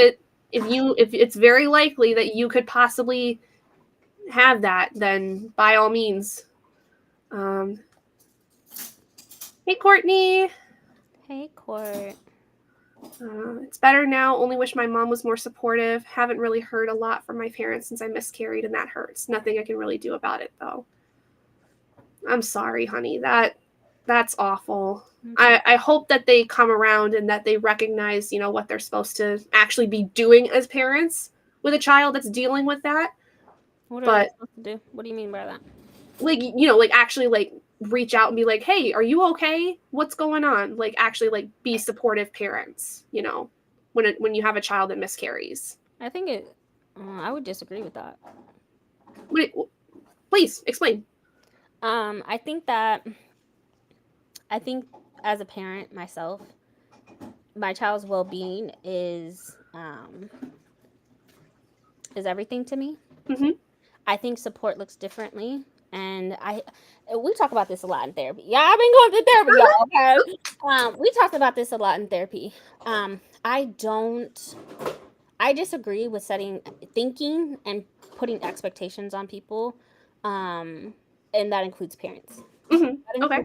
it's very likely that you could possibly have that, then by all means. Hey, Courtney. Hey, Court. It's better now. Only wish my mom was more supportive. Haven't really heard a lot from my parents since I miscarried, and that hurts. Nothing I can really do about it, though. I'm sorry, honey. That's awful. I hope that they come around and that they recognize, what they're supposed to actually be doing as parents with a child that's dealing with that. What are they supposed to do? What do you mean by that? Like actually like reach out and be like, hey, are you okay? What's going on? Like actually like be supportive parents, when you have a child that miscarries. I think I would disagree with that. Wait, please explain. I think as a parent myself, my child's well-being is everything to me. Mm-hmm. I think support looks differently, and we talk about this a lot in therapy. Yeah, I've been going to therapy, y'all. Okay, we talked about this a lot in therapy. I disagree with thinking and putting expectations on people, and that includes parents. Mm-hmm. Okay.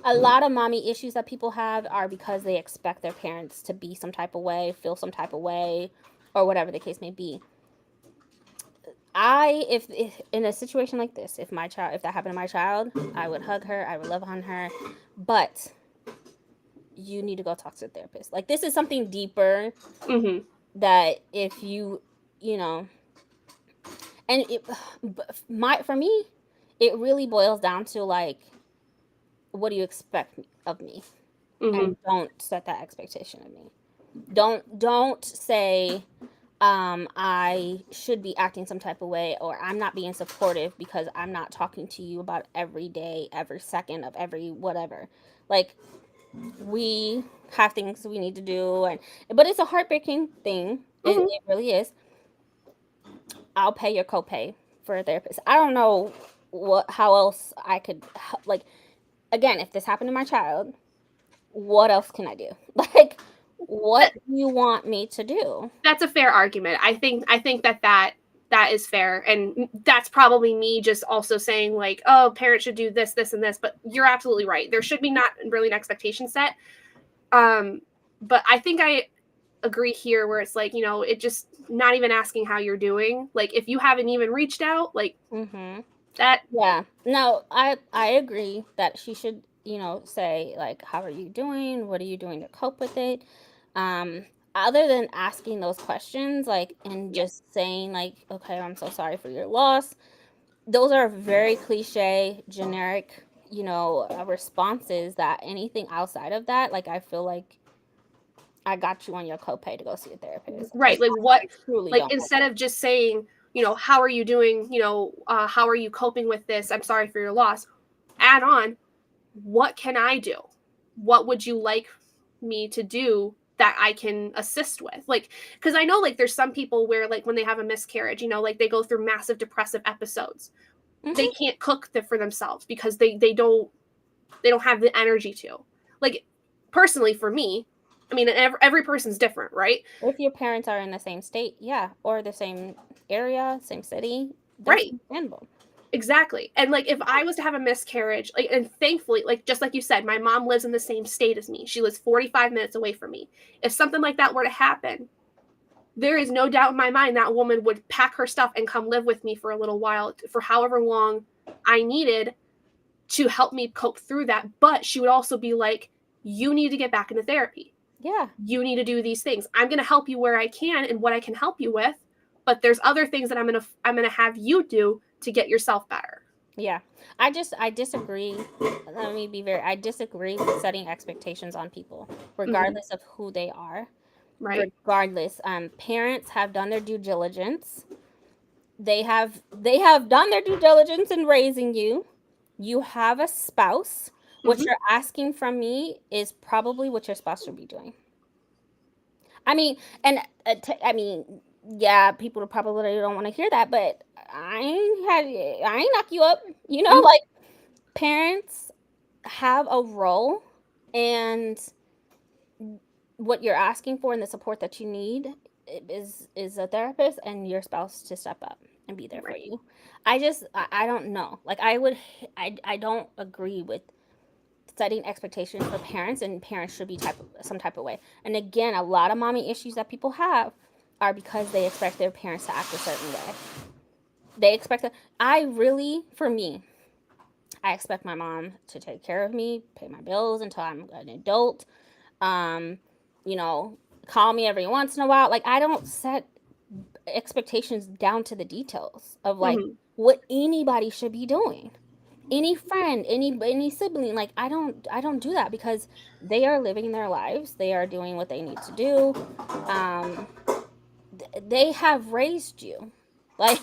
A lot of mommy issues that people have are because they expect their parents to be some type of way, feel some type of way, or whatever the case may be. If in a situation like this, if that happened to my child, I would hug her, I would love on her, but you need to go talk to a therapist. Like, this is something deeper. Mm-hmm. That if and for me, it really boils down to like, what do you expect of me? Mm-hmm. And don't set that expectation of me. Don't say I should be acting some type of way, or I'm not being supportive because I'm not talking to you about every day, every second of every whatever. Like, we have things we need to do, but it's a heartbreaking thing. Mm-hmm. It really is. I'll pay your copay for a therapist. I don't know how else I could like. Again, if this happened to my child, what else can I do? Like, what do you want me to do? That's a fair argument. I think that is fair, and that's probably me just also saying like, oh, parents should do this, this, and this. But you're absolutely right. There should be not really an expectation set. But I think I agree here where it's like, it just not even asking how you're doing. Like, if you haven't even reached out, like that. Yeah. No, I agree that she should, say like, how are you doing? What are you doing to cope with it? Other than asking those questions, like, and just saying like, okay, I'm so sorry for your loss. Those are very cliche, generic responses that anything outside of that, like I feel like I got you on your copay to go see a therapist Right. because Like what, I truly like don't like instead it. of just saying, how are you doing? How are you coping with this? I'm sorry for your loss. Add on, what can I do? What would you like me to do that I can assist with? Like, because I know like there's some people where like when they have a miscarriage, like they go through massive depressive episodes. They Hmm. can't cook for themselves because they don't have the energy to. Like personally for me, I mean every person's different, right? If your parents are in the same state, yeah, or the same area, same city, that's Right. understandable. Exactly. And like if I was to have a miscarriage, like and thankfully, like just like you said, my mom lives in the same state as me. She lives 45 minutes away from me. If something like that were to happen, there is no doubt in my mind that woman would pack her stuff and come live with me for a little while for however long I needed to help me cope through that. But she would also be like, you need to get back into therapy. Yeah. You need to do these things. I'm going to help you where I can and what I can help you with, but there's other things that I'm going to have you do to get yourself better. Yeah. I disagree. Let me be very I disagree with setting expectations on people, Mm-hmm. regardless of who they are. Right. Regardless, parents have done their due diligence. They have done their due diligence in raising you. You have a spouse. What Mm-hmm. you're asking from me is probably what your spouse should be doing. I mean, and I mean, yeah, people probably don't want to hear that, but I ain't knock you up. Mm-hmm. Like parents have a role, and what you're asking for and the support that you need is a therapist and your spouse to step up and be there for Right. you. I don't know. Like I don't agree with setting expectations for parents, and parents should be some type of way. And again, a lot of mommy issues that people have are because they expect their parents to act a certain way. They expect that. I really, for me, I expect my mom to take care of me, pay my bills until I'm an adult. Um, you know, call me every once in a while. Like I don't set expectations down to the details of like Mm-hmm. what anybody should be doing. Any friend, any sibling, like I don't do that because they are living their lives. They are doing what they need to do. Um, they have raised you. Like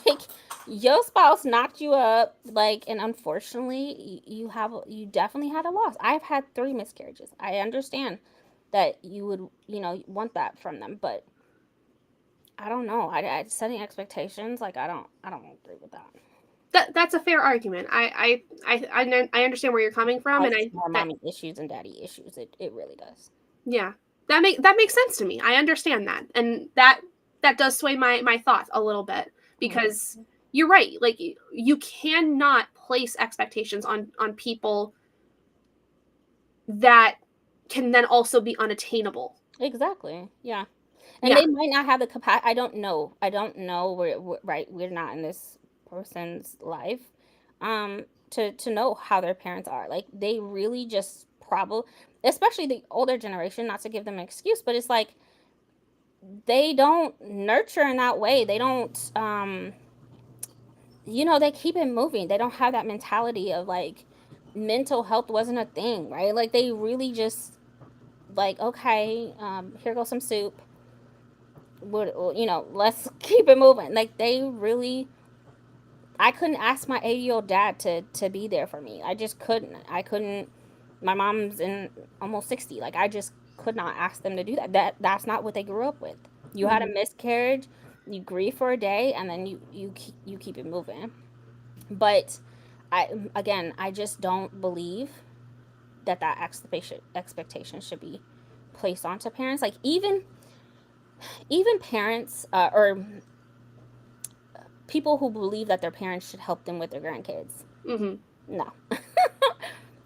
your spouse knocked you up, like, and unfortunately, you definitely had a loss. I've had 3 miscarriages. I understand that you would, want that from them, but I don't know. Setting expectations, like I don't agree with that. That's a fair argument. I understand where you're coming from, and Causes I more that mommy issues and daddy issues. It really does. yeah, that makes sense to me. I understand that, and that does sway my thoughts a little bit Mm. because you're right. Like you cannot place expectations on people that can then also be unattainable. Exactly. Yeah. And Yeah. they might not have the capacity. I don't know. Right. We're not in this person's life, to know how their parents are. Like they really just probably, especially the older generation. Not to give them an excuse, but it's like they don't nurture in that way. They don't. They keep it moving. They don't have that mentality of like mental health wasn't a thing, right? Like they really just like, okay, here goes some soup. Let's keep it moving. Like they really, I couldn't ask my 80-year-old dad to be there for me. I just couldn't. I couldn't. My mom's in almost 60. Like I just could not ask them to do that. That's not what they grew up with. You had a Hmm. miscarriage, you grieve for a day, and then you keep it moving. But I just don't believe that expectation should be placed onto parents. Like even parents, or people who believe that their parents should help them with their grandkids. Hmm. No,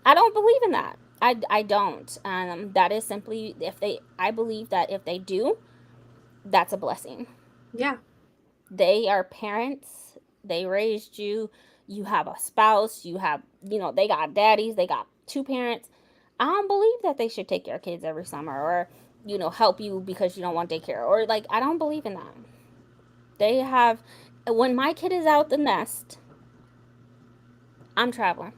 I don't believe in that. I don't. That is simply, if they. I believe that if they do, that's a blessing. Yeah. They are parents. They raised you. You have a spouse. They got daddies. They got 2 parents. I don't believe that they should take your kids every summer, or help you because you don't want daycare, or like I don't believe in that. They have. When my kid is out the nest, I'm traveling.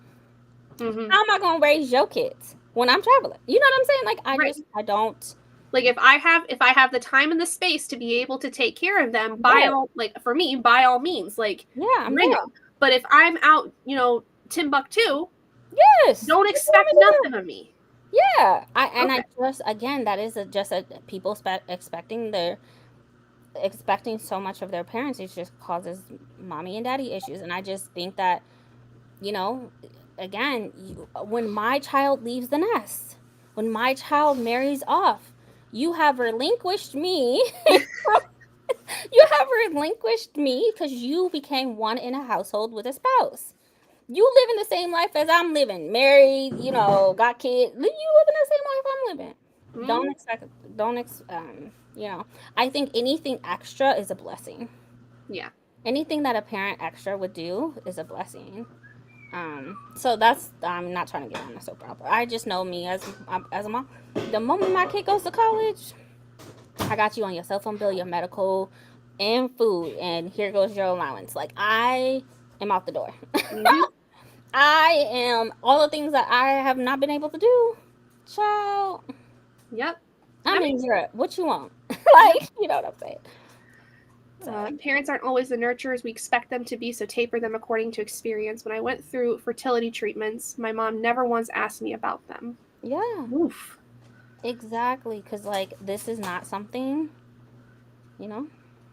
Hmm. How am I gonna raise your kids when I'm traveling? You know what I'm saying? Like Right. I don't. Like if I have the time and the space to be able to take care of them, by Right. all, like, for me, by all means, like, Yeah, I'm bring there. them. But if I'm out, Timbuktu, Yes. don't What you want expect me to do? nothing of me. Yeah. I Okay. just again that is just a people expecting so much of their parents. It just causes mommy and daddy issues, and I just think that you know, again, when my child leaves the nest, when my child marries off, you have relinquished me. You have relinquished me because you became one in a household with a spouse. You live in the same life as I'm living, married, got kids. You live in the same life I'm living. Don't Hmm. expect, don't ex, I think anything extra is a blessing. Yeah. Anything that a parent extra would do is a blessing. So that's I'm not trying to get on the soap opera. I just know me as a mom. The moment my kid goes to college, I got you on your cell phone bill, your medical, and food, and here goes your allowance. Like I am out the door. Hmm. I am all the things that I have not been able to do. Child, Yep. I'm That in makes Europe. What you want? Yep. Like you know what I'm saying? So Parents aren't always the nurturers we expect them to be, so taper them according to experience. When I went through fertility treatments, my mom never once asked me about them. yeah, Oof. exactly. Cause like this is not something you know.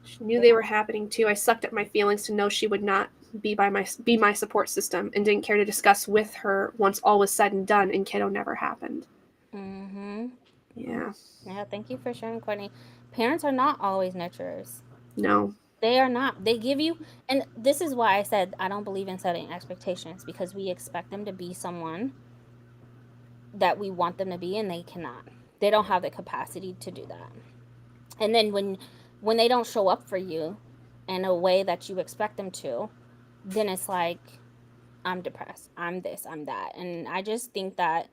She knew they were happening too. I sucked up my feelings to know she would not be my support system, and didn't care to discuss with her once all was said and done and kiddo never happened. Mm-hmm. Yeah. Yeah, thank you for sharing, Courtney. Parents are not always nurturers. No. They are not. They give you, and this is why I said I don't believe in setting expectations because we expect them to be someone that we want them to be, and they cannot. They don't have the capacity to do that. And then when they don't show up for you in a way that you expect them to, then it's like I'm depressed. I'm this. I'm that. And I just think that,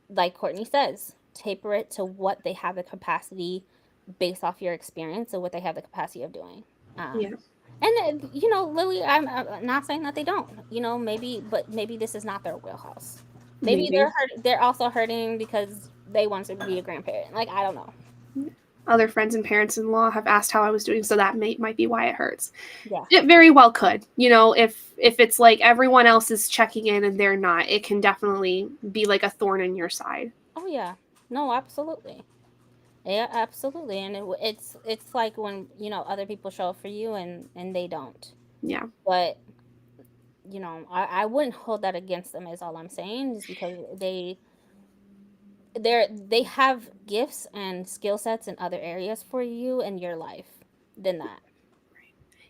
like Courtney says, taper it to what they have the capacity based off your experience and what they have the capacity of doing. Yeah. And Lily, I'm not saying that they don't. But maybe this is not their wheelhouse. Maybe Maybe. they're also hurting because they want to be a grandparent. Like I don't know. Other friends and parents-in-law have asked how I was doing, so that might be why it hurts. Yeah. It very well could. If it's like everyone else is checking in and they're not, it can definitely be like a thorn in your side. Oh yeah. No, absolutely. Yeah, absolutely. And it's like when other people show up for you and they don't. Yeah. But I wouldn't hold that against them. Is all I'm saying is because they have gifts and skill sets in other areas for you in your life than that.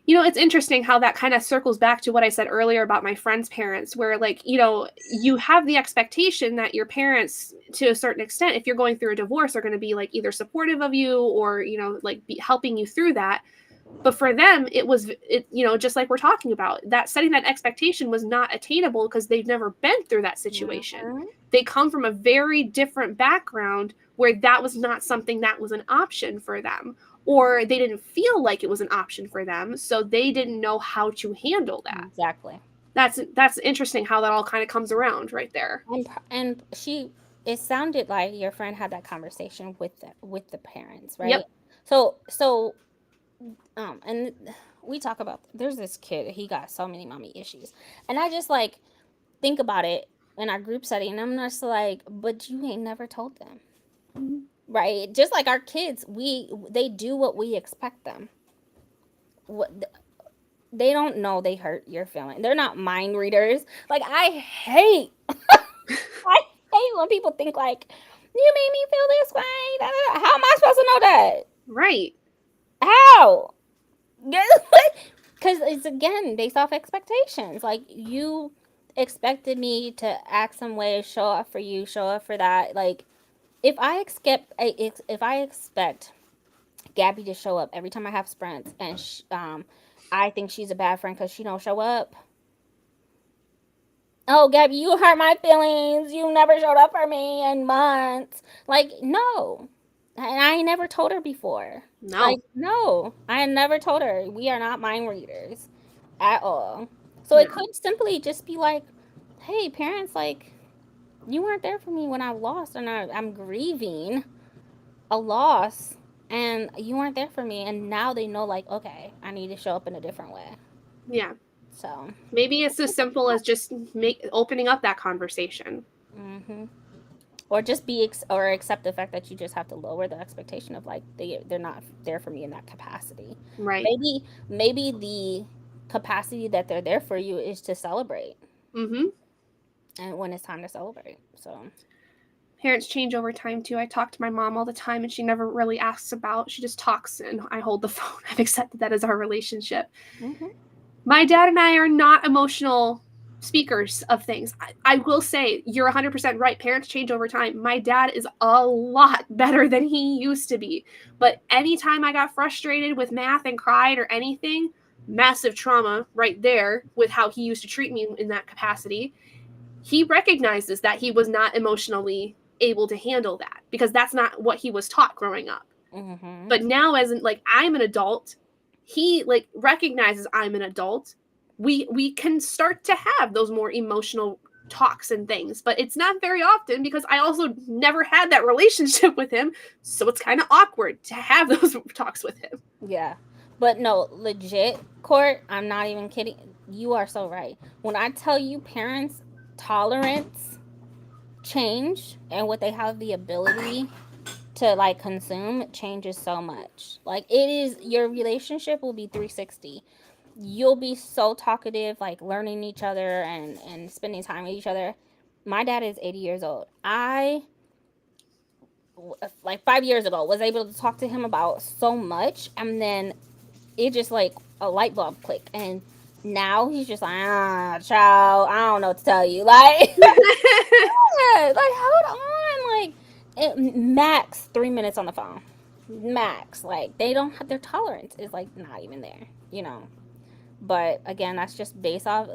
It's interesting how that kind of circles back to what I said earlier about my friend's parents, where, like, you have the expectation that your parents, to a certain extent, if you're going through a divorce, are going to be like either supportive of you or, like, be helping you through that. But for them, just like we're talking about, that setting that expectation was not attainable because they've never been through that situation. Mhm. They come from a very different background where that was not something that was an option for them, or they didn't feel like it was an option for them, so they didn't know how to handle that. Exactly. That's interesting how that all kind of comes around right there. And it sounded like your friend had that conversation with the parents, right? Yep. So and we talk about there's this kid, he got so many mommy issues. And I just like think about it in our group setting, and I'm just like, but you ain't never told them. Right? Just like our kids, they do what we expect them. What they don't know they hurt your feeling. They're not mind readers. Like I hate when people think like you made me feel this way. Da, da, da. How am I supposed to know that? Right. How? Because it's again based off expectations. Like you expected me to act some way, show up for you, show up for that. Like if I expect Gabby to show up every time I have sprints, and I think she's a bad friend because she don't show up. Oh, Gabby, you hurt my feelings. You never showed up for me in months. Like, no. And I never told her before. No. Like, no. I never told her. We are not mind readers at all. So it No. could simply just be like, hey, parents, like, you weren't there for me when I lost, and I'm grieving a loss, and you weren't there for me, and now they know, like, okay, I need to show up in a different way. Yeah. So Maybe it's as simple as just opening up that conversation. or just or accept the fact that you just have to lower the expectation of, like, they're not there for me in that capacity. Right. Maybe the capacity that they're there for you is to celebrate, Mm-hmm. and when it's time to celebrate. So Parents change over time too. I talk to my mom all the time and she never really asks about, she just talks and I hold the phone. I've accepted that as our relationship. My dad and I are not emotional speakers of things. I will say you're 100% right. Parents change over time. My dad is a lot better than he used to be. But anytime I got frustrated with math and cried or anything, massive trauma right there with how he used to treat me in that capacity. He recognizes that he was not emotionally able to handle that because that's not what he was taught growing up. But now, as like I'm an adult, he like recognizes I'm an adult. We can start to have those more emotional talks and things, but it's not very often because I also never had that relationship with him, so it's kind of awkward to have those talks with him. Yeah. But no, legit, Court, I'm not even kidding. You are so right. When I tell you parents' tolerance change and what they have the ability to, like, consume changes so much. Like, it is, your relationship will be 360. You'll be so talkative, like learning each other and spending time with each other. My dad is 80 years old. I, like, 5 years ago, was able to talk to him about so much, and then it just, like, a light bulb click, and now he's just like, child, I don't know what to tell you. Like, yeah, like, hold on. Like, max 3 minutes on the phone. Max. Like, they don't have, their tolerance is, like, not even there, you know. But again, that's just based off,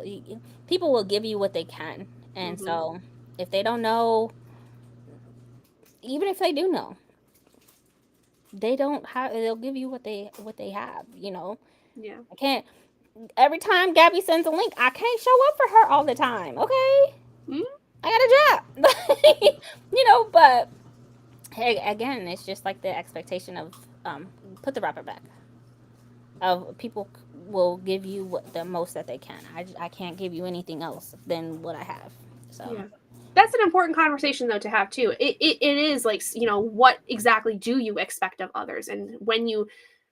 people will give you what they can. And so if they don't know, even if they do know, they don't have, they'll give you what they have, you know. Yeah. I can't, every time Gabby sends a link, I can't show up for her all the time. Okay. I got a job. You know, but hey, again, it's just like the expectation of, put the wrapper back, of people will give you the most that they can. I can't give you anything else than what I have. So yeah. That's an important conversation though to have too. It is like, you know, what exactly do you expect of others? And when you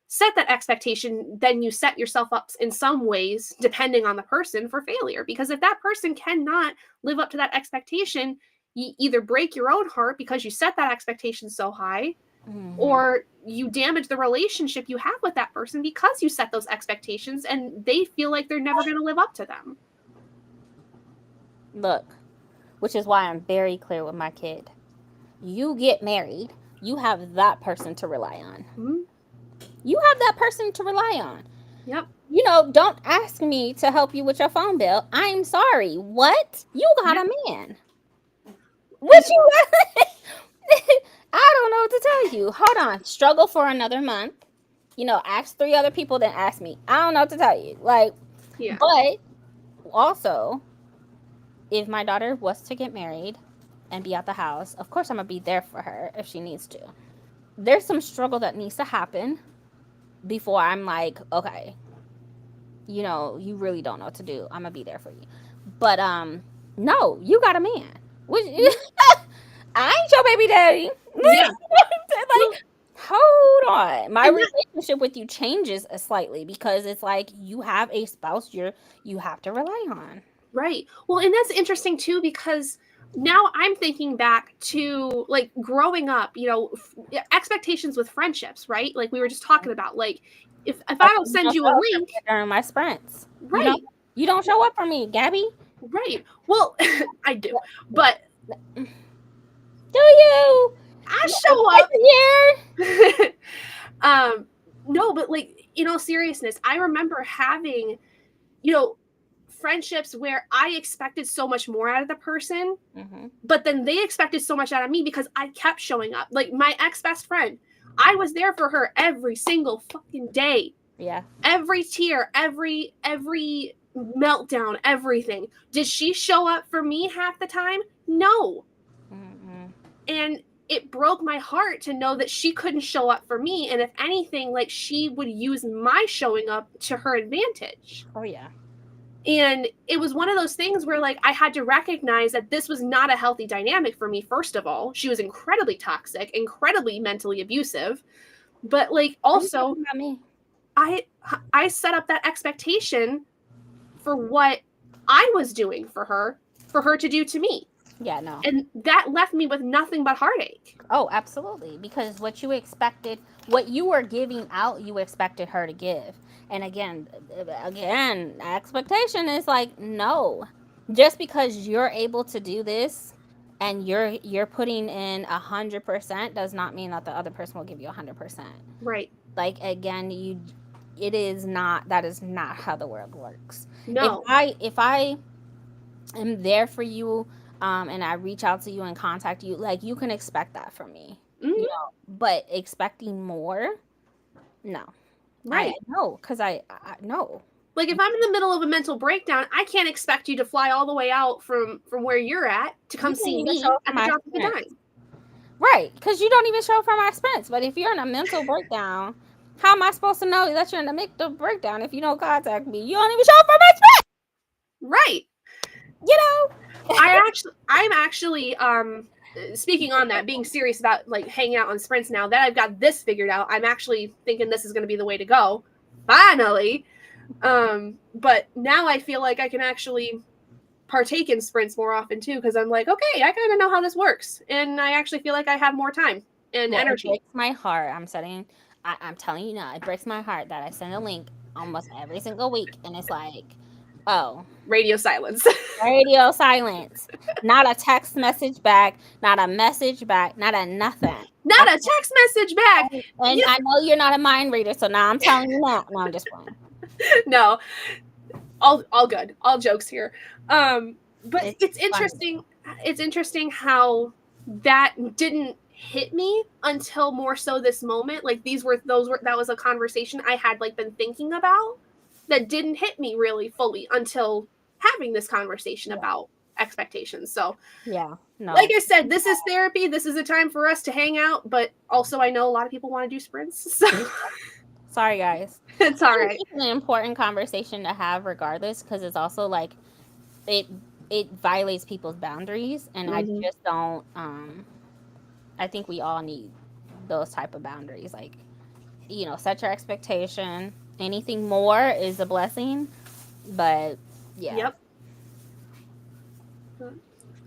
set that expectation, then you set yourself up in some ways, depending on the person, for failure. Because if that person cannot live up to that expectation, you either break your own heart because you set that expectation so high, or you damage the relationship you have with that person because you set those expectations and they feel like they're never going to live up to them. Look, which is why I'm very clear with my kid. You get married, you have that person to rely on. You have that person to rely on. Yep. You know, don't ask me to help you with your phone bill. I'm sorry. What? You got a man. What you I don't know what to tell you. Hold on. Struggle for another month. You know, ask 3 other people, then ask me. I don't know what to tell you. Like, yeah. But also, if my daughter was to get married and be at the house, of course I'm going to be there for her if she needs to. There's some struggle that needs to happen before I'm like, okay, you know, you really don't know what to do. I'm going to be there for you. But, no, you got a man. Which, I ain't your baby daddy. Yeah. Like, hold on. My relationship with you changes slightly because it's like you have a spouse you have to rely on. Right. Well, and that's interesting too because now I'm thinking back to like growing up, you know, expectations with friendships, right? Like we were just talking about, like if I don't send you a link during my sprints, right? You don't show up for me, Gabby. Right. Well, I do, but do you? I show up. No, but like in all seriousness, I remember having, you know, friendships where I expected so much more out of the person, but then they expected so much out of me because I kept showing up. Like my ex-best friend, I was there for her every single fucking day. Yeah. Every tear, every meltdown, everything. Did she show up for me half the time? No. Mm-mm. And it broke my heart to know that she couldn't show up for me. And if anything, like, she would use my showing up to her advantage. Oh, yeah. And it was one of those things where, like, I had to recognize that this was not a healthy dynamic for me, first of all. She was incredibly toxic, incredibly mentally abusive. But, like, Are you also, talking about me? I set up that expectation for what I was doing for her to do to me. Yeah, no. And that left me with nothing but heartache. Oh, absolutely. Because what you expected, what you were giving out, you expected her to give. And again, expectation is like, no. Just because you're able to do this and you're putting in 100% does not mean that the other person will give you 100%. Right. Like, again, it is not, that is not how the world works. No. If I am there for you, and I reach out to you and contact you, like, you can expect that from me. Mm-hmm. But expecting more, no. Right. No, because I no. Like, if I'm in the middle of a mental breakdown, I can't expect you to fly all the way out from where you're at to come You can't see even me show up for at the my drop of a expense. dime. Right, because you don't even show up for my expense. But if you're in a mental breakdown, how am I supposed to know that you're in a mental breakdown if you don't contact me? You don't even show up for my expense. Right. You know. I'm actually speaking on that, being serious about, like, hanging out on sprints now that I've got this figured out. I'm actually thinking this is going to be the way to go. Finally. But now I feel like I can actually partake in sprints more often too, because I'm like, okay, I kind of know how this works, and I actually feel like I have more time and Well, it energy. breaks my heart. I'm telling you now, it breaks my heart that I send a link almost every single week, and it's like, oh, Radio silence. radio silence. Not a text message back, not a message back, not a nothing. Not a text message back. And I know you're not a mind reader, so now I'm telling you now. No, I'm just playing. No, all good. All jokes here. But it's interesting. It's interesting how that didn't hit me until more so this moment. Like, that was a conversation I had, like, been thinking about that didn't hit me really fully until having this conversation about expectations. So yeah, no. Like I said, this is therapy. This is a time for us to hang out, but also I know a lot of people want to do sprints. So Sorry, guys. it's all right. It's an important conversation to have regardless, because it's also like it violates people's boundaries, and I just don't I think we all need those type of boundaries. Like, set your expectation. Anything more is a blessing, but yeah.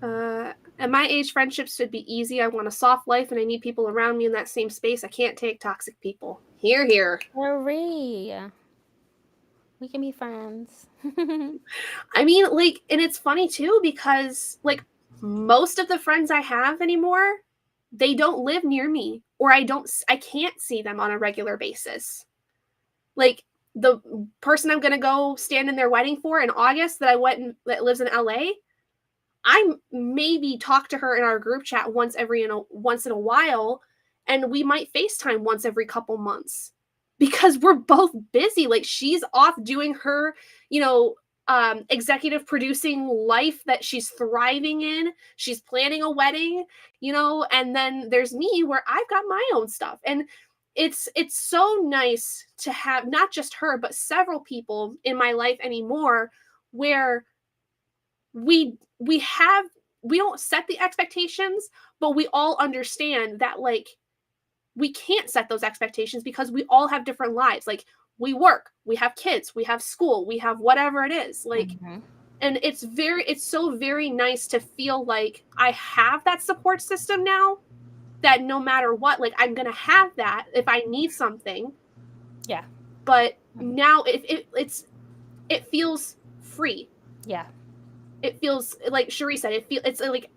Yep. At my age, friendships should be easy. I want a soft life, and I need people around me in that same space. I can't take toxic people. Here, here. Marie, we can be friends. I mean, like, and it's funny too, because, like, most of the friends I have anymore, they don't live near me, or I can't see them on a regular basis. Like, the person I'm gonna go stand in their wedding for in August that that lives in LA, I maybe talk to her in our group chat once in a while, and we might FaceTime once every couple months because we're both busy. Like, she's off doing her, executive producing life that she's thriving in. She's planning a wedding, and then there's me where I've got my own stuff. And it's so nice to have not just her, but several people in my life anymore where we don't set the expectations, but we all understand that, like, we can't set those expectations because we all have different lives. Like, we work, we have kids, we have school, we have whatever it is. Like, and it's so very nice to feel like I have that support system now, that no matter what, like, I'm gonna have that if I need something. Yeah. But now it feels free. Yeah. It feels like Cherie said, it's like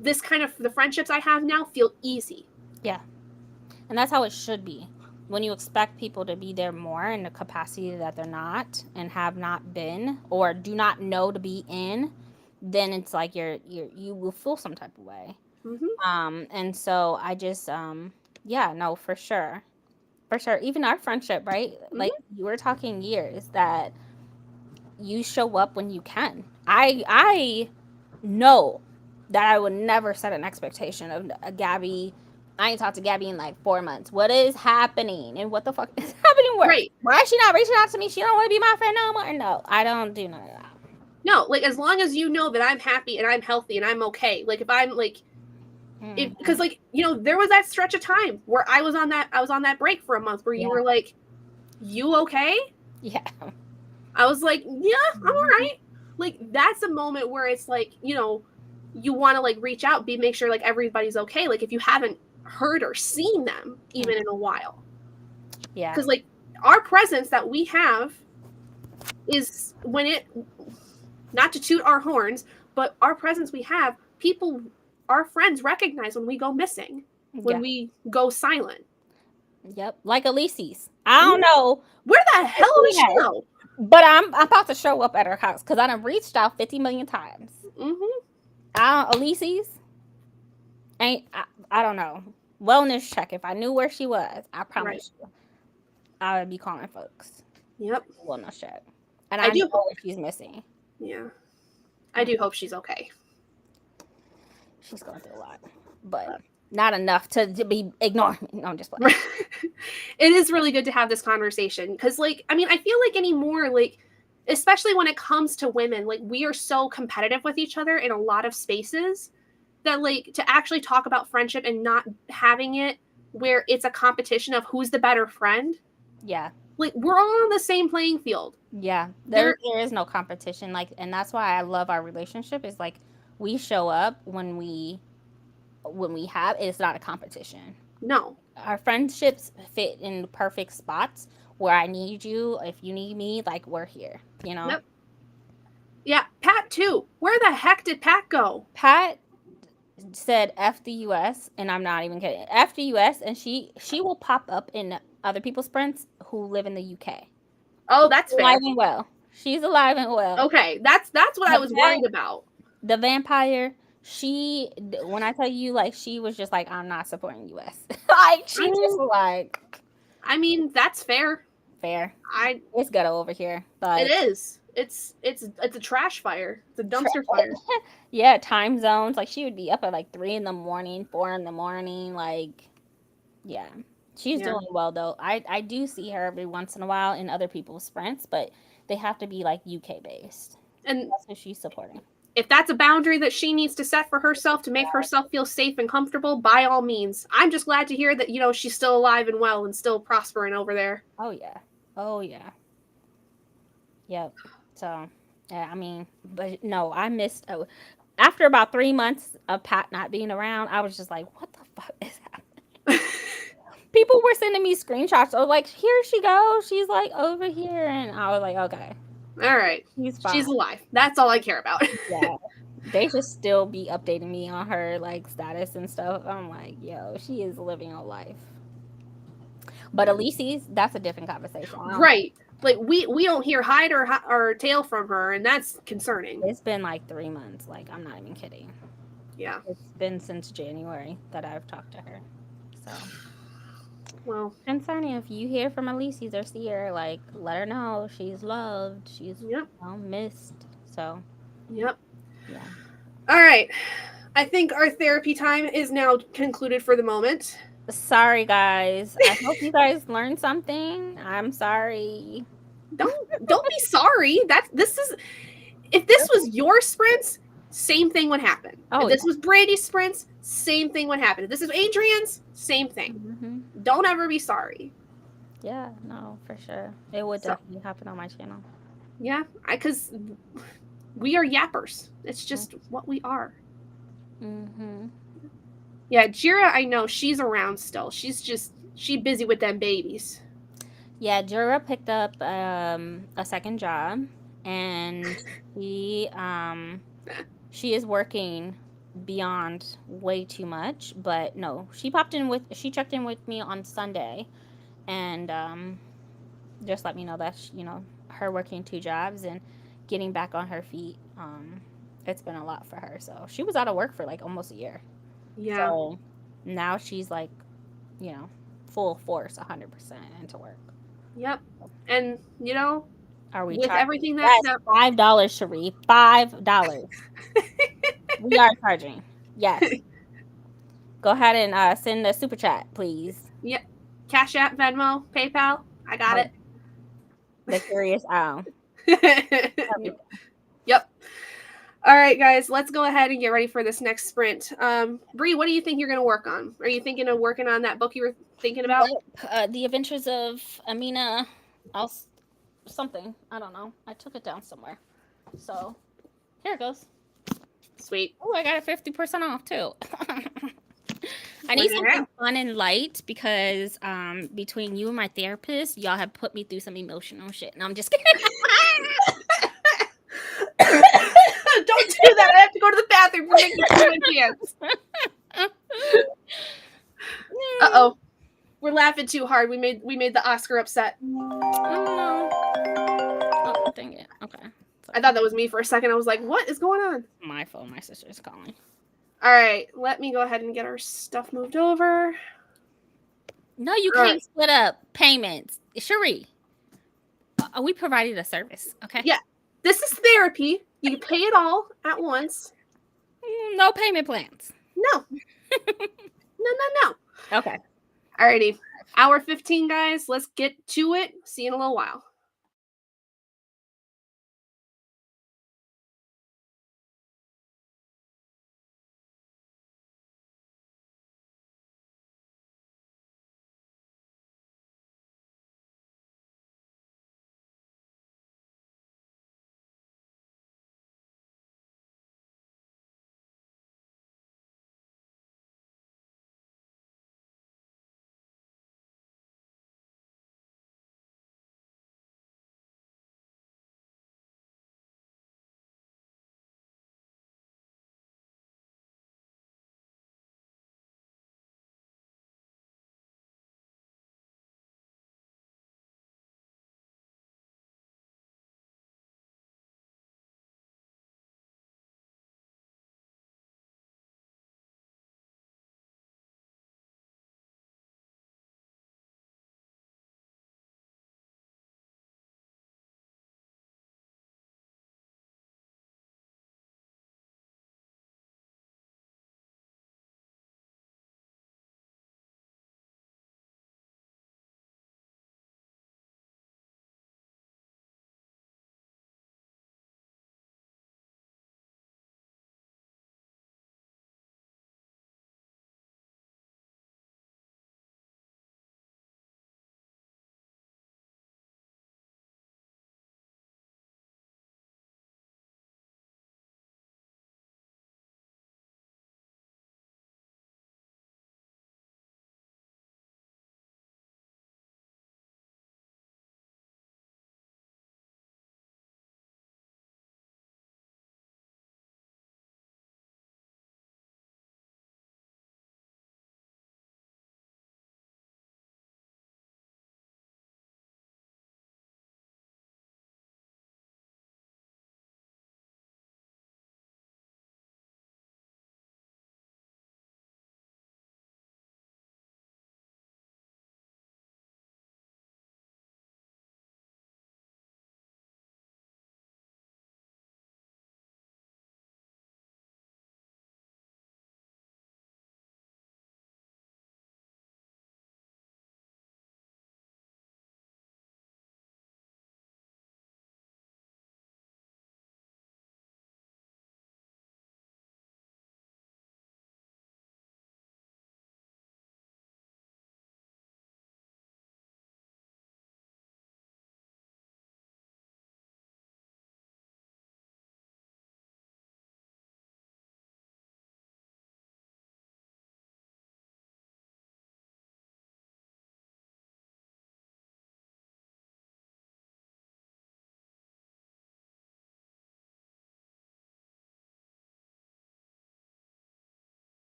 this kind of, the friendships I have now feel easy. Yeah. And that's how it should be. When you expect people to be there more in the capacity that they're not and have not been or do not know to be in, then it's like you will feel some type of way. And so I just no, for sure. For sure. Even our friendship, right? Like, you were talking years that you show up when you can. I know that I would never set an expectation of a Gabby. I ain't talked to Gabby in like 4 months. What is happening? And what the fuck is happening? Where? Right. Why is she not reaching out to me? She don't want to be my friend no more. No, I don't do none of that. No, like as long as you know that I'm happy and I'm healthy and I'm okay. Like if I'm like, because like there was that stretch of time where I was on that break for a month where you were like, you okay? Yeah. I was like, yeah, I'm all right. Like that's a moment where it's like, you want to like reach out, make sure like everybody's okay. Like if you haven't heard or seen them even in a while. Yeah. Because like our presence that we have is when it, not to toot our horns, but our presence we have, our friends recognize when we go missing, when we go silent. Yep. Like Elise's. I don't know. Where the hell does she go? But I'm about to show up at her house because I done reached out 50 million times. Elise's I don't know. Wellness check. If I knew where she was, I promise you, I would be calling folks. Yep. Wellness check. And I know what she's missing. Yeah. I do hope she's okay. She's going through a lot. But not enough to be ignoring me. No, I'm just playing. It is really good to have this conversation because, like, I mean, I feel like anymore, like, especially when it comes to women, like, we are so competitive with each other in a lot of spaces that, like, to actually talk about friendship and not having it where it's a competition of who's the better friend. Yeah. Like, we're all on the same playing field. Yeah. There is no competition. Like, and that's why I love our relationship is like we show up when we have, it's not a competition. No. Our friendships fit in the perfect spots where I need you. If you need me, like we're here, Yep. Yeah. Pat too. Where the heck did Pat go? Pat said F the US, and I'm not even kidding. F the US, and she will pop up in other people's friends who live in the UK. Oh, that's fair. Alive and well. She's alive and well. Okay, that's what I was worried about. The vampire, when I tell you, like, she was just like, I'm not supporting US. Like, she just like. I mean, that's fair. Fair. It's ghetto over here. But it is. It's a trash fire. It's a dumpster fire. Yeah, time zones. Like, she would be up at like 3 a.m, 4 a.m. Like, yeah. She's doing well, though. I do see her every once in a while in other people's friends, but they have to be like UK based. And that's what she's supporting. If that's a boundary that she needs to set for herself to make herself feel safe and comfortable, by all means. I'm just glad to hear that, she's still alive and well and still prospering over there. Oh, yeah. Oh, yeah. Yep. So, yeah, I mean, but no, I missed. After about 3 months of Pat not being around, I was just like, what the fuck is happening? People were sending me screenshots of like, here she goes. She's like over here. And I was like, okay. All right. She's alive. That's all I care about. Yeah. They should still be updating me on her like status and stuff. I'm like, yo, she is living a life. But Elise's, that's a different conversation. Right. Like we don't hear hide or tail from her, and that's concerning. It's been like 3 months. Like, I'm not even kidding. Yeah. It's been since January that I've talked to her. So. Well, concerning, if you hear from Elise's or see her, like, let her know she's loved. She's missed. So. Yep. Yeah. All right. I think our therapy time is now concluded for the moment. Sorry, guys. I hope you guys learned something. I'm sorry. Don't be sorry. If this was your sprints, same thing would happen. If this was Brady's sprints, same thing would happen. If this is Adrian's, same thing. Mm-hmm. Don't ever be sorry. Yeah, no, for sure. It would definitely happen on my channel. Yeah, because we are yappers. It's just what we are. Mm-hmm. Yeah, Jira, I know she's around still. She's busy with them babies. Yeah, Jira picked up a second job, and she is working beyond way too much. But no, she checked in with me on Sunday, and just let me know that her working 2 jobs and getting back on her feet. It's been a lot for her. So she was out of work for like almost a year. Yeah. So now she's like, full force, 100% into work. Yep. And Are we with charging? everything that Yes, that $5, Cherie. $5. We are charging. Yes. Go ahead and send a super chat, please. Yep. Cash App, Venmo, PayPal. I got Oh, the curious owl. it. Yep. All right, guys, let's go ahead and get ready for this next sprint. Bree, what do you think you're going to work on? Are you thinking of working on that book you were thinking about? The Adventures of Amina, something. I don't know. I took it down somewhere. So here it goes. Sweet. Oh, I got it 50% off too. I need something fun and light because between you and my therapist, y'all have put me through some emotional shit. And I'm just kidding. Don't do that. I have to go to the bathroom. We're making my pants. Uh-oh. We're laughing too hard. We made the Oscar upset. Oh no. Oh, dang it. Okay. I thought that was me for a second. I was like, what is going on? My phone. My sister's calling. All right. Let me go ahead and get our stuff moved over. No, you can't split up payments. Cherie, we provided a service, okay? Yeah. This is therapy. You pay it all at once. No payment plans. No. No. Okay. Alrighty. Hour 15, guys. Let's get to it. See you in a little while.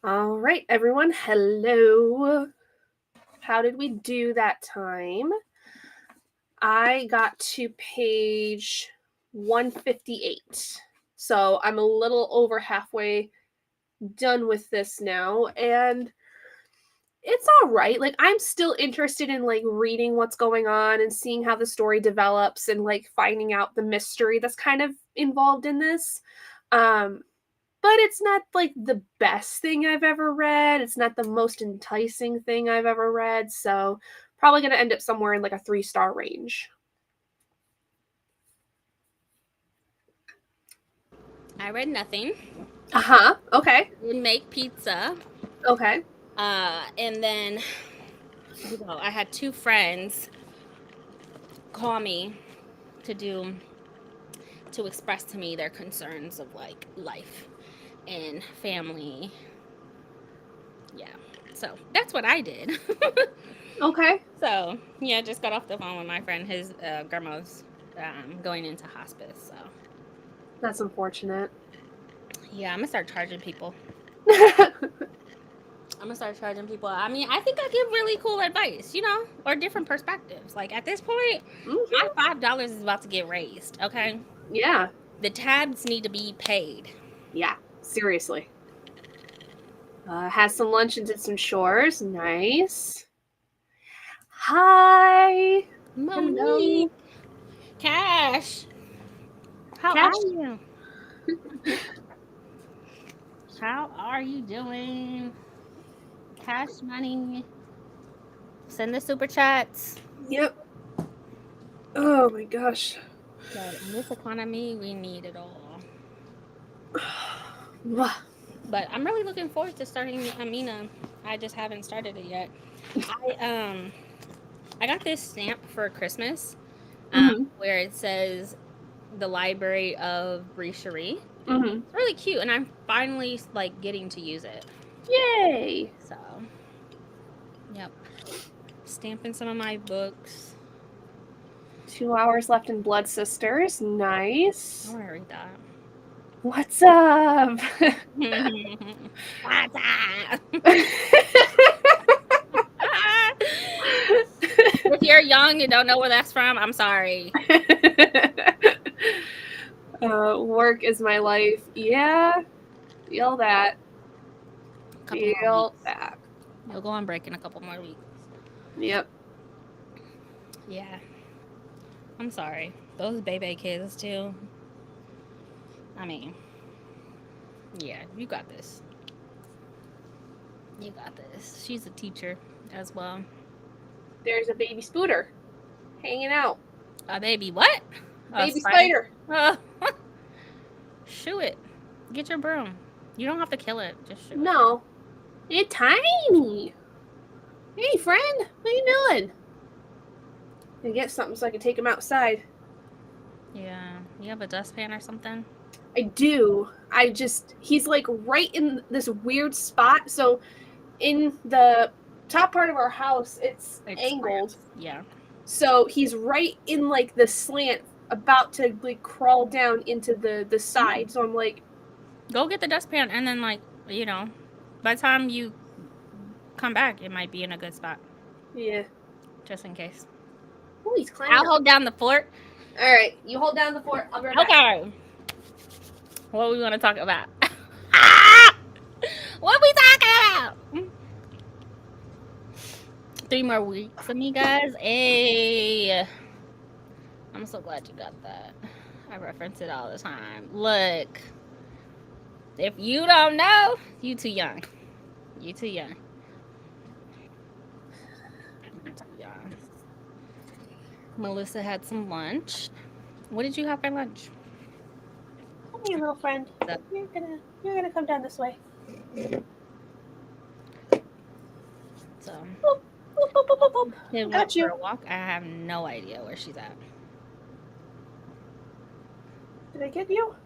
All right, everyone. Hello. How did we do that time? I got to page 158. So I'm a little over halfway done with this now. And it's all right. Like, I'm still interested in like reading what's going on and seeing how the story develops and like finding out the mystery that's kind of involved in this. But it's not like the best thing I've ever read. It's not the most enticing thing I've ever read. So probably going to end up somewhere in like a 3-star range. I read nothing. Okay. Didn't make pizza. Okay. And then I had 2 friends call me to express to me their concerns of like life and family. Yeah. So that's what I did. Okay. So yeah, just got off the phone with my friend. His grandma's going into hospice. So That's unfortunate. yeah, I'm gonna start charging people. I mean, I think I give really cool advice, or different perspectives. Like at this point, my $5 is about to get raised. Okay. Yeah. The tabs need to be paid. Yeah. Seriously. Had some lunch and did some chores. Nice. Hi. Monique. Hello. Cash. How Cash. are you? How are you doing? Cash money. Send the super chats. Yep. Oh my gosh. But in this economy, we need it all. But I'm really looking forward to starting Amina. I just haven't started it yet. I got this stamp for Christmas where it says the Library of Restream. It's really cute, and I'm finally like getting to use it. Yay! So, yep, stamping some of my books. 2 hours left in Blood Sisters. Nice. I want to read that. What's up? What's up? If you're young and don't know where that's from, I'm sorry. Work is my life. Yeah. Feel that. Feel that. You'll go on break in a couple more weeks. Yep. Yeah. I'm sorry. Those baby kids, too. I mean, yeah, you got this. You got this. She's a teacher as well. There's a baby spooter hanging out. A baby what? Baby spider. Shoot it. Get your broom. You don't have to kill it. Just shoot it. No. It's tiny. Hey, friend. What are you doing? I get something so I can take him outside. Yeah. You have a dustpan or something? I do. He's like right in this weird spot. So in the top part of our house, it's angled. Yeah. So he's right in like the slant, about to like crawl down into the side. So I'm like, go get the dustpan, and then like, by the time you come back, it might be in a good spot. Yeah. Just in case. Oh, he's climbing. I'll hold down the fort. All right, you hold down the fort. I'll be right back. Okay. What are we going to talk about? What are we talking about? 3 more weeks, amigas. Hey. I'm so glad you got that. I reference it all the time. Look. If you don't know, you too young. You too young. Melissa had some lunch. What did you have for lunch? Hey, little friend. You're gonna come down this way. So, boop, boop, boop, boop, boop, boop. Got you. For a walk. I have no idea where she's at. Did I get you?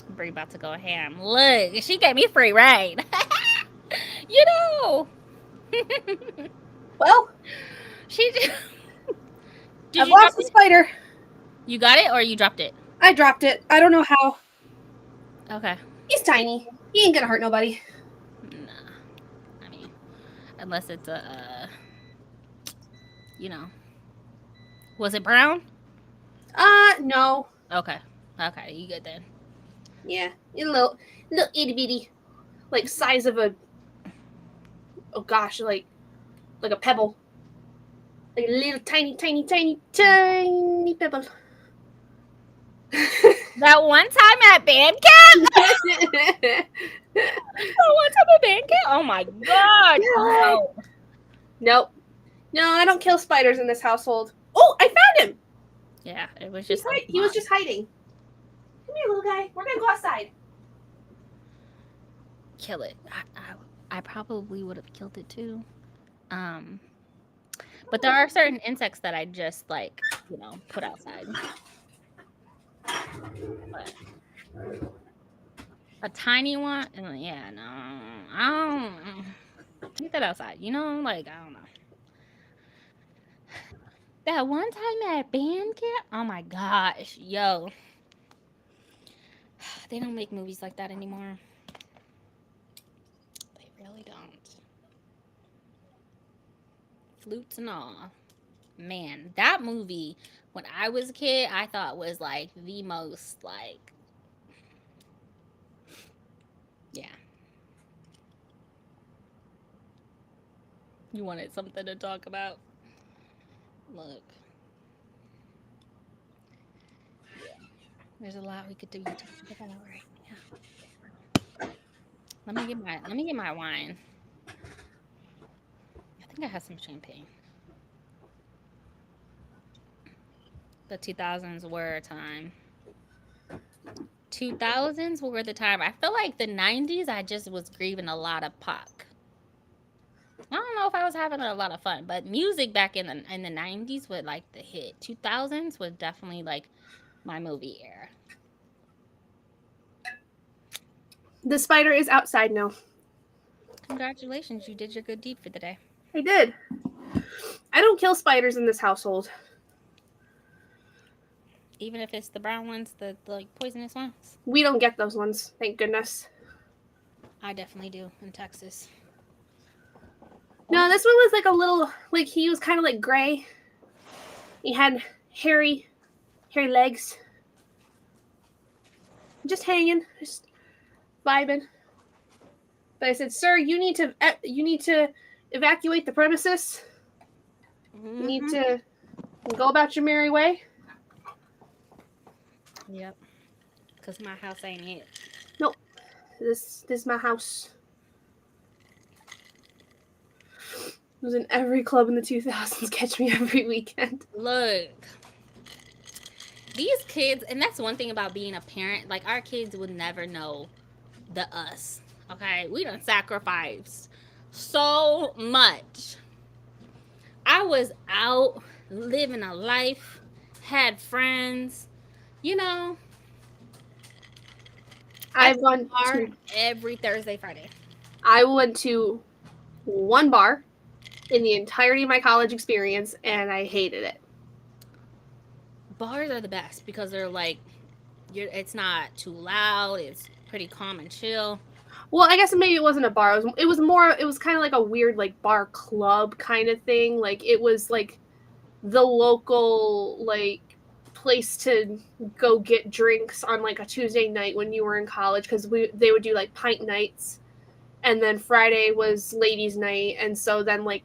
Bree about to go ham. Look, she gave me free reign. You know. Well, she did. I've lost the spider. You got it or you dropped it? I dropped it. I don't know how. Okay. He's tiny. He ain't gonna hurt nobody. Unless it's you know, was it brown? No. Okay, okay, you good then? Yeah, a little itty bitty, like size of a, oh gosh, like a pebble, like a little tiny pebble. That one time at band camp. That one time at band camp. Oh my god. No. Nope. No, I don't kill spiders in this household. Oh, I found him. Yeah, it was just like He was just hiding. Come here, little guy. We're gonna go outside. kill it. I probably would have killed it too. Um, but there are certain insects that I just like, put outside. But a tiny one, yeah, no, I don't keep that outside. Like I don't know. That one time at band camp, oh my gosh, yo, they don't make movies like that anymore. They really don't. Flutes and all. Man, that movie when I was a kid, I thought was like the most like, yeah. You wanted something to talk about? Look. Yeah. There's a lot we could do talk about right now. Let me get my wine. I think I have some champagne. The 2000s were a time. 2000s were the time. I feel like the 90s I just was grieving a lot of Pac. I don't know if I was having a lot of fun, but music back in the 90s was like the hit. 2000s was definitely like my movie era. The spider is outside now. Congratulations, you did your good deed for the day. I did. I don't kill spiders in this household. Even if it's the brown ones, the like poisonous ones. We don't get those ones, thank goodness. I definitely do in Texas. No, this one was like a little, like he was kind of like gray. He had hairy legs. Just hanging, just vibing. But I said, "Sir, you need to evacuate the premises. Mm-hmm. You need to go about your merry way." Yep. Cause my house ain't it. Nope. This is my house. It was in every club in the 2000s. Catch me every weekend. Look. These kids, and that's one thing about being a parent, like our kids would never know the us. Okay? We done sacrificed so much. I was out living a life, had friends, you know. I've gone bar every Thursday, Friday. I went to one bar in the entirety of my college experience, and I hated it. Bars are the best because they're like, it's not too loud. It's pretty calm and chill. Well, I guess maybe it wasn't a bar. It was kind of like a weird like bar club kind of thing. Like it was like the local like place to go get drinks on like a Tuesday night when you were in college, because they would do like pint nights, and then Friday was ladies' night, and so then like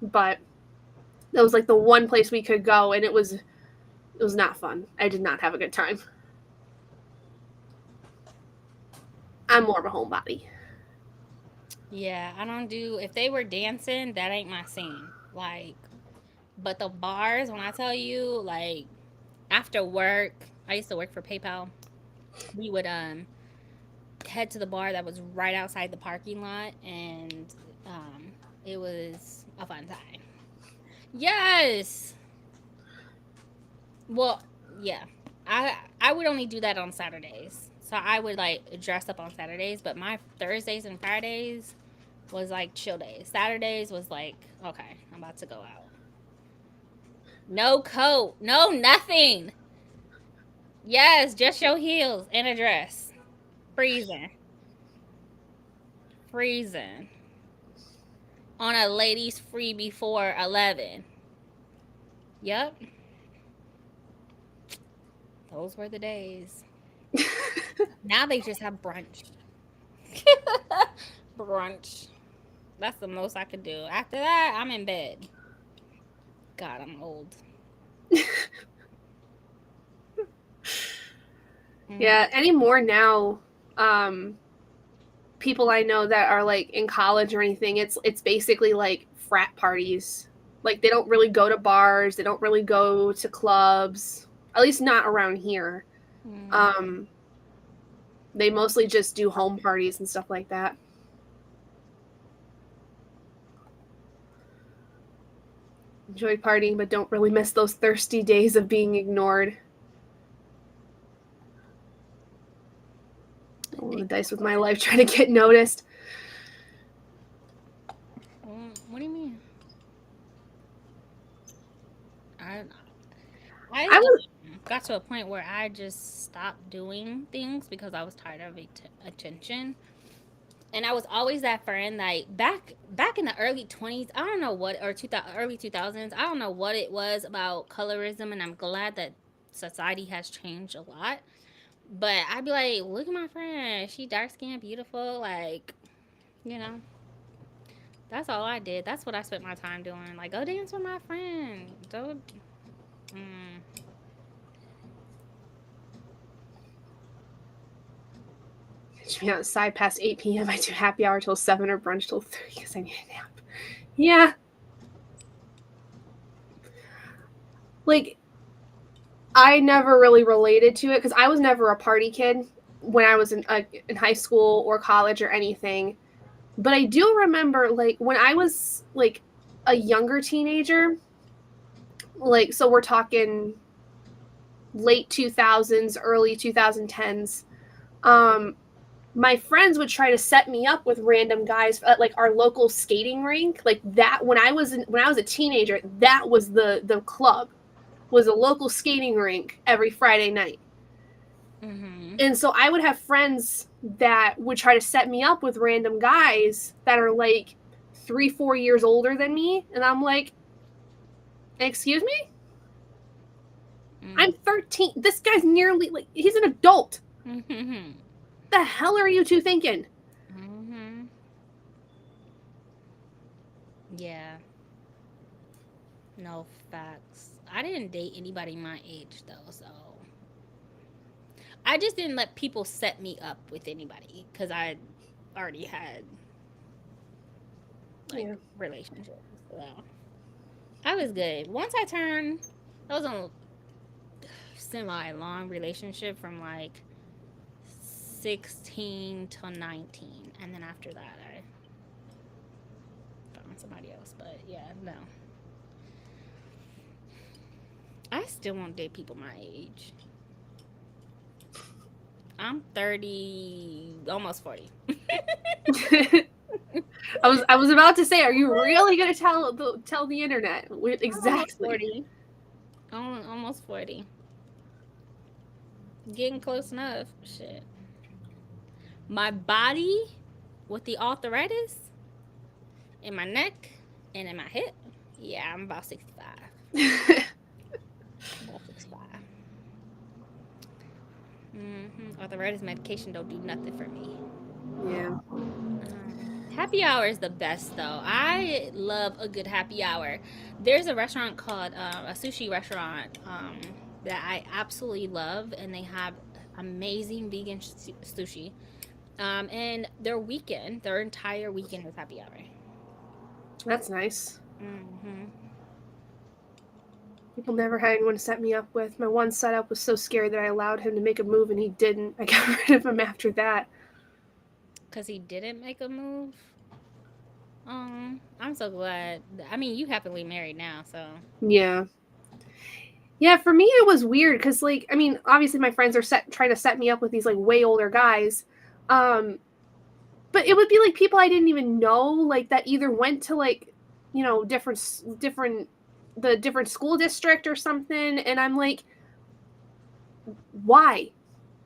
but that was like the one place we could go, and it was not fun. I did not have a good time. I'm more of a homebody. Yeah, I don't do. If they were dancing, that ain't my scene. Like, but the bars, when I tell you, like, after work, I used to work for PayPal. We would head to the bar that was right outside the parking lot, and it was a fun time. Yes. Well, yeah. I would only do that on Saturdays. So I would like dress up on Saturdays, but my Thursdays and Fridays was like chill days. Saturdays was like, okay, I'm about to go out. No coat, no nothing. Yes, just your heels and a dress. Freezing. Freezing. on a ladies free before 11. Yep. Those were the days. Now they just have brunch. Brunch. That's the most I could do. After that, I'm in bed. God, I'm old. Yeah, anymore now, people I know that are like in college or anything, it's basically like frat parties. Like they don't really go to bars, they don't really go to clubs, at least not around here. They mostly just do home parties and stuff like that. Enjoy partying, but don't really miss those thirsty days of being ignored. Rolling the dice with my life, trying to get noticed. What do you mean? I I was got to a point where I just stopped doing things because I was tired of attention. And I was always that friend like back in the early 20s, I don't know what, or early 2000s, I don't know what it was about colorism, and I'm glad that society has changed a lot. But I'd be like, look at my friend, she dark skinned, beautiful, like, you know. That's all I did. That's what I spent my time doing. Like, go dance with my friend. Don't. Mm. should be outside past 8 p.m. I do happy hour till 7 or brunch till 3 because I need a nap. Yeah. Like, I never really related to it because I was never a party kid when I was in high school or college or anything. But I do remember, like, when I was, like, a younger teenager, like, so we're talking late 2000s, early 2010s, my friends would try to set me up with random guys at like our local skating rink. Like that when I was a teenager, that was the club, was a local skating rink every Friday night. Mm-hmm. And so I would have friends that would try to set me up with random guys that are like 3-4 years older than me, and I'm like, excuse me, I'm 13. This guy's nearly like he's an adult. Mm-hmm. The hell are you two thinking? Mm-hmm. Yeah. No facts. I didn't date anybody my age though, so I just didn't let people set me up with anybody because I already had like relationships. So I was good. Once I turned, that was a semi long relationship from like 16 to 19, and then after that I found somebody else. But yeah, no. I still won't date people my age. I'm 30, almost 40. I was about to say, are you really gonna tell the internet exactly? Almost 40. Getting close enough. Shit. My body with the arthritis in my neck and in my hip. Yeah, I'm about 65. About 65. Arthritis medication don't do nothing for me. Yeah. Happy hour is the best though. I love a good happy hour. There's a restaurant called a sushi restaurant that I absolutely love, and they have amazing vegan sushi. And their entire weekend is happy hour. That's nice. Mm-hmm. People never had anyone to set me up with. My one setup was so scary that I allowed him to make a move and he didn't. I got rid of him after that. Because he didn't make a move? I'm so glad. I mean, you happily married now, so. Yeah. Yeah, for me it was weird because, like, I mean, obviously my friends are trying to set me up with these, like, way older guys. But it would be, like, people I didn't even know, like, that either went to, like, you know, different school district or something, and I'm like, why?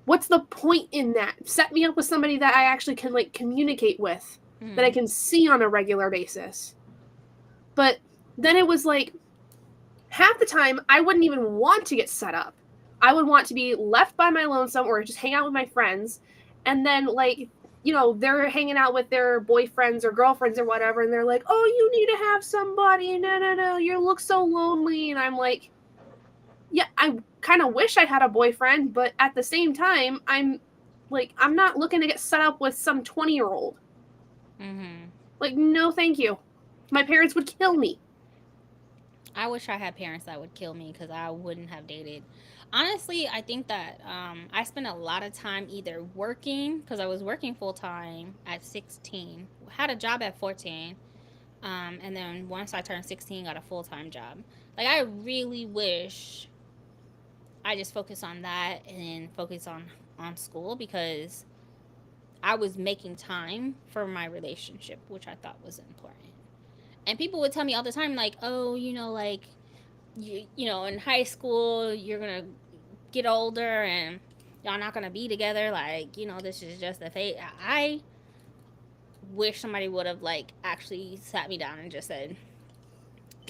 What's the point in that? Set me up with somebody that I actually can like communicate with, that I can see on a regular basis. But then it was like, half the time, I wouldn't even want to get set up. I would want to be left by my lonesome or just hang out with my friends. And then, like, they're hanging out with their boyfriends or girlfriends or whatever, and they're like, oh, you need to have somebody. No, you look so lonely. And I'm like, yeah, I kind of wish I had a boyfriend, but at the same time, I'm not looking to get set up with some 20-year-old. Mm-hmm. Like, no, thank you. My parents would kill me. I wish I had parents that would kill me because I wouldn't have dated. Honestly, I think that I spent a lot of time either working, because I was working full time at 16, had a job at 14, and then once I turned 16, got a full time job. Like, I really wish I just focused on that and focused on school, because I was making time for my relationship, which I thought was important. And people would tell me all the time, like, oh, like, in high school, you're going to get older and y'all not going to be together. Like, this is just a phase. I wish somebody would have, like, actually sat me down and just said,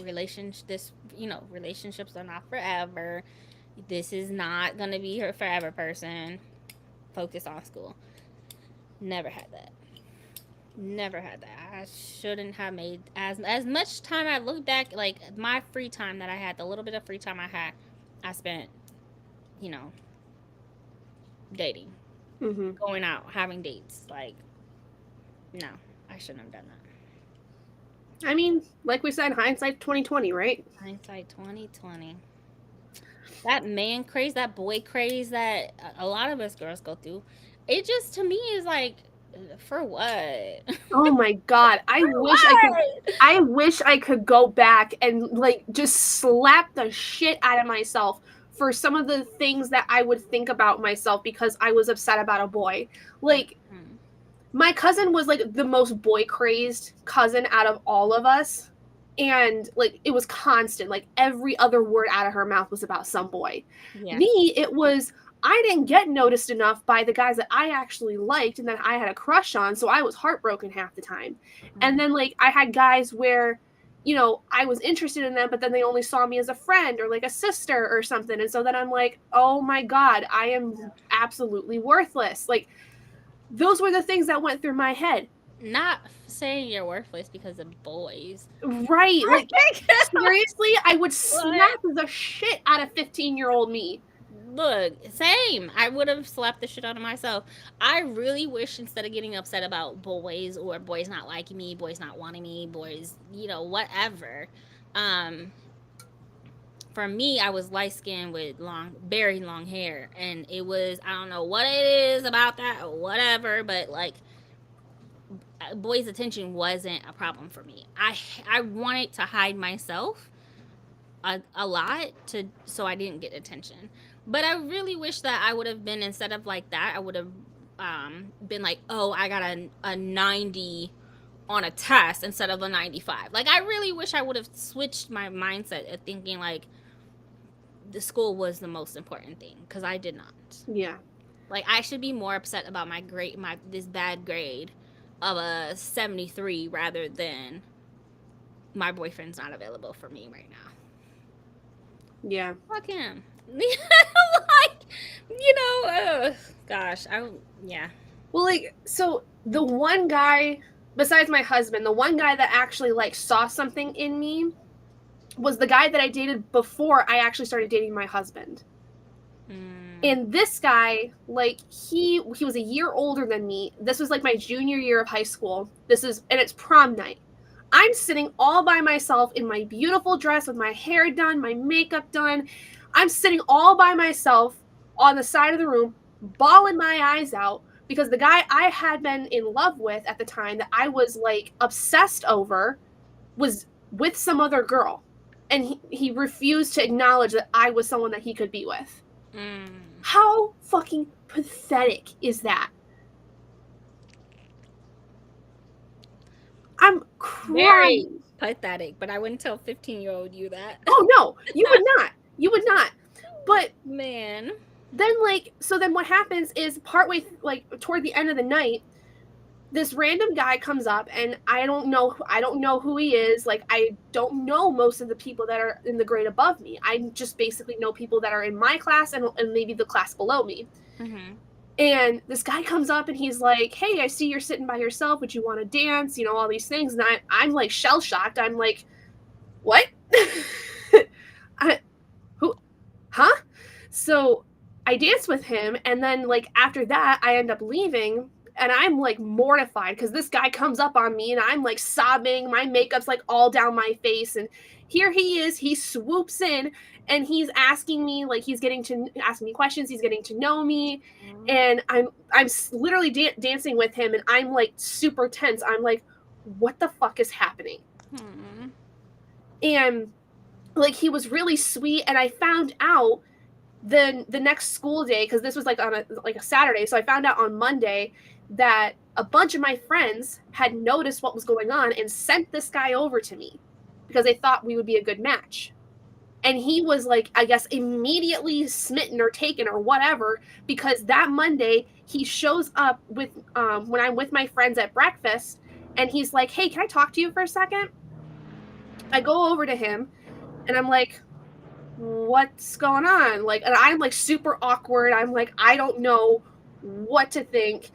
relationships are not forever. This is not going to be her forever person. Focus on school. Never had that. Never had that. I shouldn't have made as much time. I look back, like, my free time that I had, the little bit of free time I had, I spent, dating, going out, having dates. Like, no, I shouldn't have done that. I mean, like we said, hindsight 2020, right? Hindsight 2020. That man craze, that boy craze that a lot of us girls go through, it just, to me, is like, for what? Oh my god, I wish I could go back and, like, just slap the shit out of myself for some of the things that I would think about myself because I was upset about a boy. Like, my cousin was, like, the most boy crazed cousin out of all of us. And, like, it was constant. Like, every other word out of her mouth was about some boy. Yeah. Me, it was, I didn't get noticed enough by the guys that I actually liked and that I had a crush on, so I was heartbroken half the time. And then, like, I had guys where, I was interested in them, but then they only saw me as a friend or, like, a sister or something. And so then I'm like, oh my god, I am absolutely worthless. Like, those were the things that went through my head. Not saying you're worthless because of boys. Right. Like, seriously, I would slap the shit out of 15-year-old me. Look, same. I would have slapped the shit out of myself. I really wish, instead of getting upset about boys or boys not liking me, boys not wanting me, boys, whatever. For me, I was light skinned with very long hair, and it was, I don't know what it is about that or whatever, but, like, boys' attention wasn't a problem for me. I wanted to hide myself a lot so I didn't get attention. But I really wish that I would have been, instead of like that, I would have been like, oh, I got a 90 on a test instead of a 95. Like, I really wish I would have switched my mindset of thinking, like, the school was the most important thing, because I did not. Yeah. Like, I should be more upset about this bad grade of a 73 rather than my boyfriend's not available for me right now. Yeah. Fuck him. Gosh, yeah. Well, like, so the one guy, besides my husband, the one guy that actually, like, saw something in me was the guy that I dated before I actually started dating my husband. And this guy, like, he was a year older than me. This was, like, my junior year of high school. And it's prom night. I'm sitting all by myself in my beautiful dress with my hair done, my makeup done. I'm sitting all by myself on the side of the room, bawling my eyes out, because the guy I had been in love with at the time, that I was, like, obsessed over, was with some other girl. And he refused to acknowledge that I was someone that he could be with. How fucking pathetic is that? I'm crying. Very pathetic, but I wouldn't tell 15-year-old you that. Oh, no. You would not. You would not. But, man. Then, like, so then what happens is partway, like, toward the end of the night, this random guy comes up, and I don't know who he is. Like, I don't know most of the people that are in the grade above me. I just basically know people that are in my class and maybe the class below me. Mm-hmm. And this guy comes up and he's like, "Hey, I see you're sitting by yourself. Would you want to dance?" You know, all these things. And I'm like shell shocked. I'm like, "What? Who? Huh?" So I danced with him, and then like after that, I end up leaving, and I'm like mortified because this guy comes up on me, and I'm like sobbing. My makeup's like all down my face, and here he is. He swoops in, and he's asking me, like, he's getting to asking me questions. He's getting to know me, and I'm literally dancing with him, and I'm like super tense. I'm like, what the fuck is happening? Mm-hmm. And like he was really sweet, and I found out the next school day, because this was like on a Saturday, so I found out on Monday that a bunch of my friends had noticed what was going on and sent this guy over to me because they thought we would be a good match. And he was like, I guess, immediately smitten or taken or whatever, because that Monday he shows up with when I'm with my friends at breakfast, and he's like, "Hey, can I talk to you for a second?" I go over to him and I'm like, "What's going on?" Like, and I'm like super awkward. I'm like, I don't know what to think.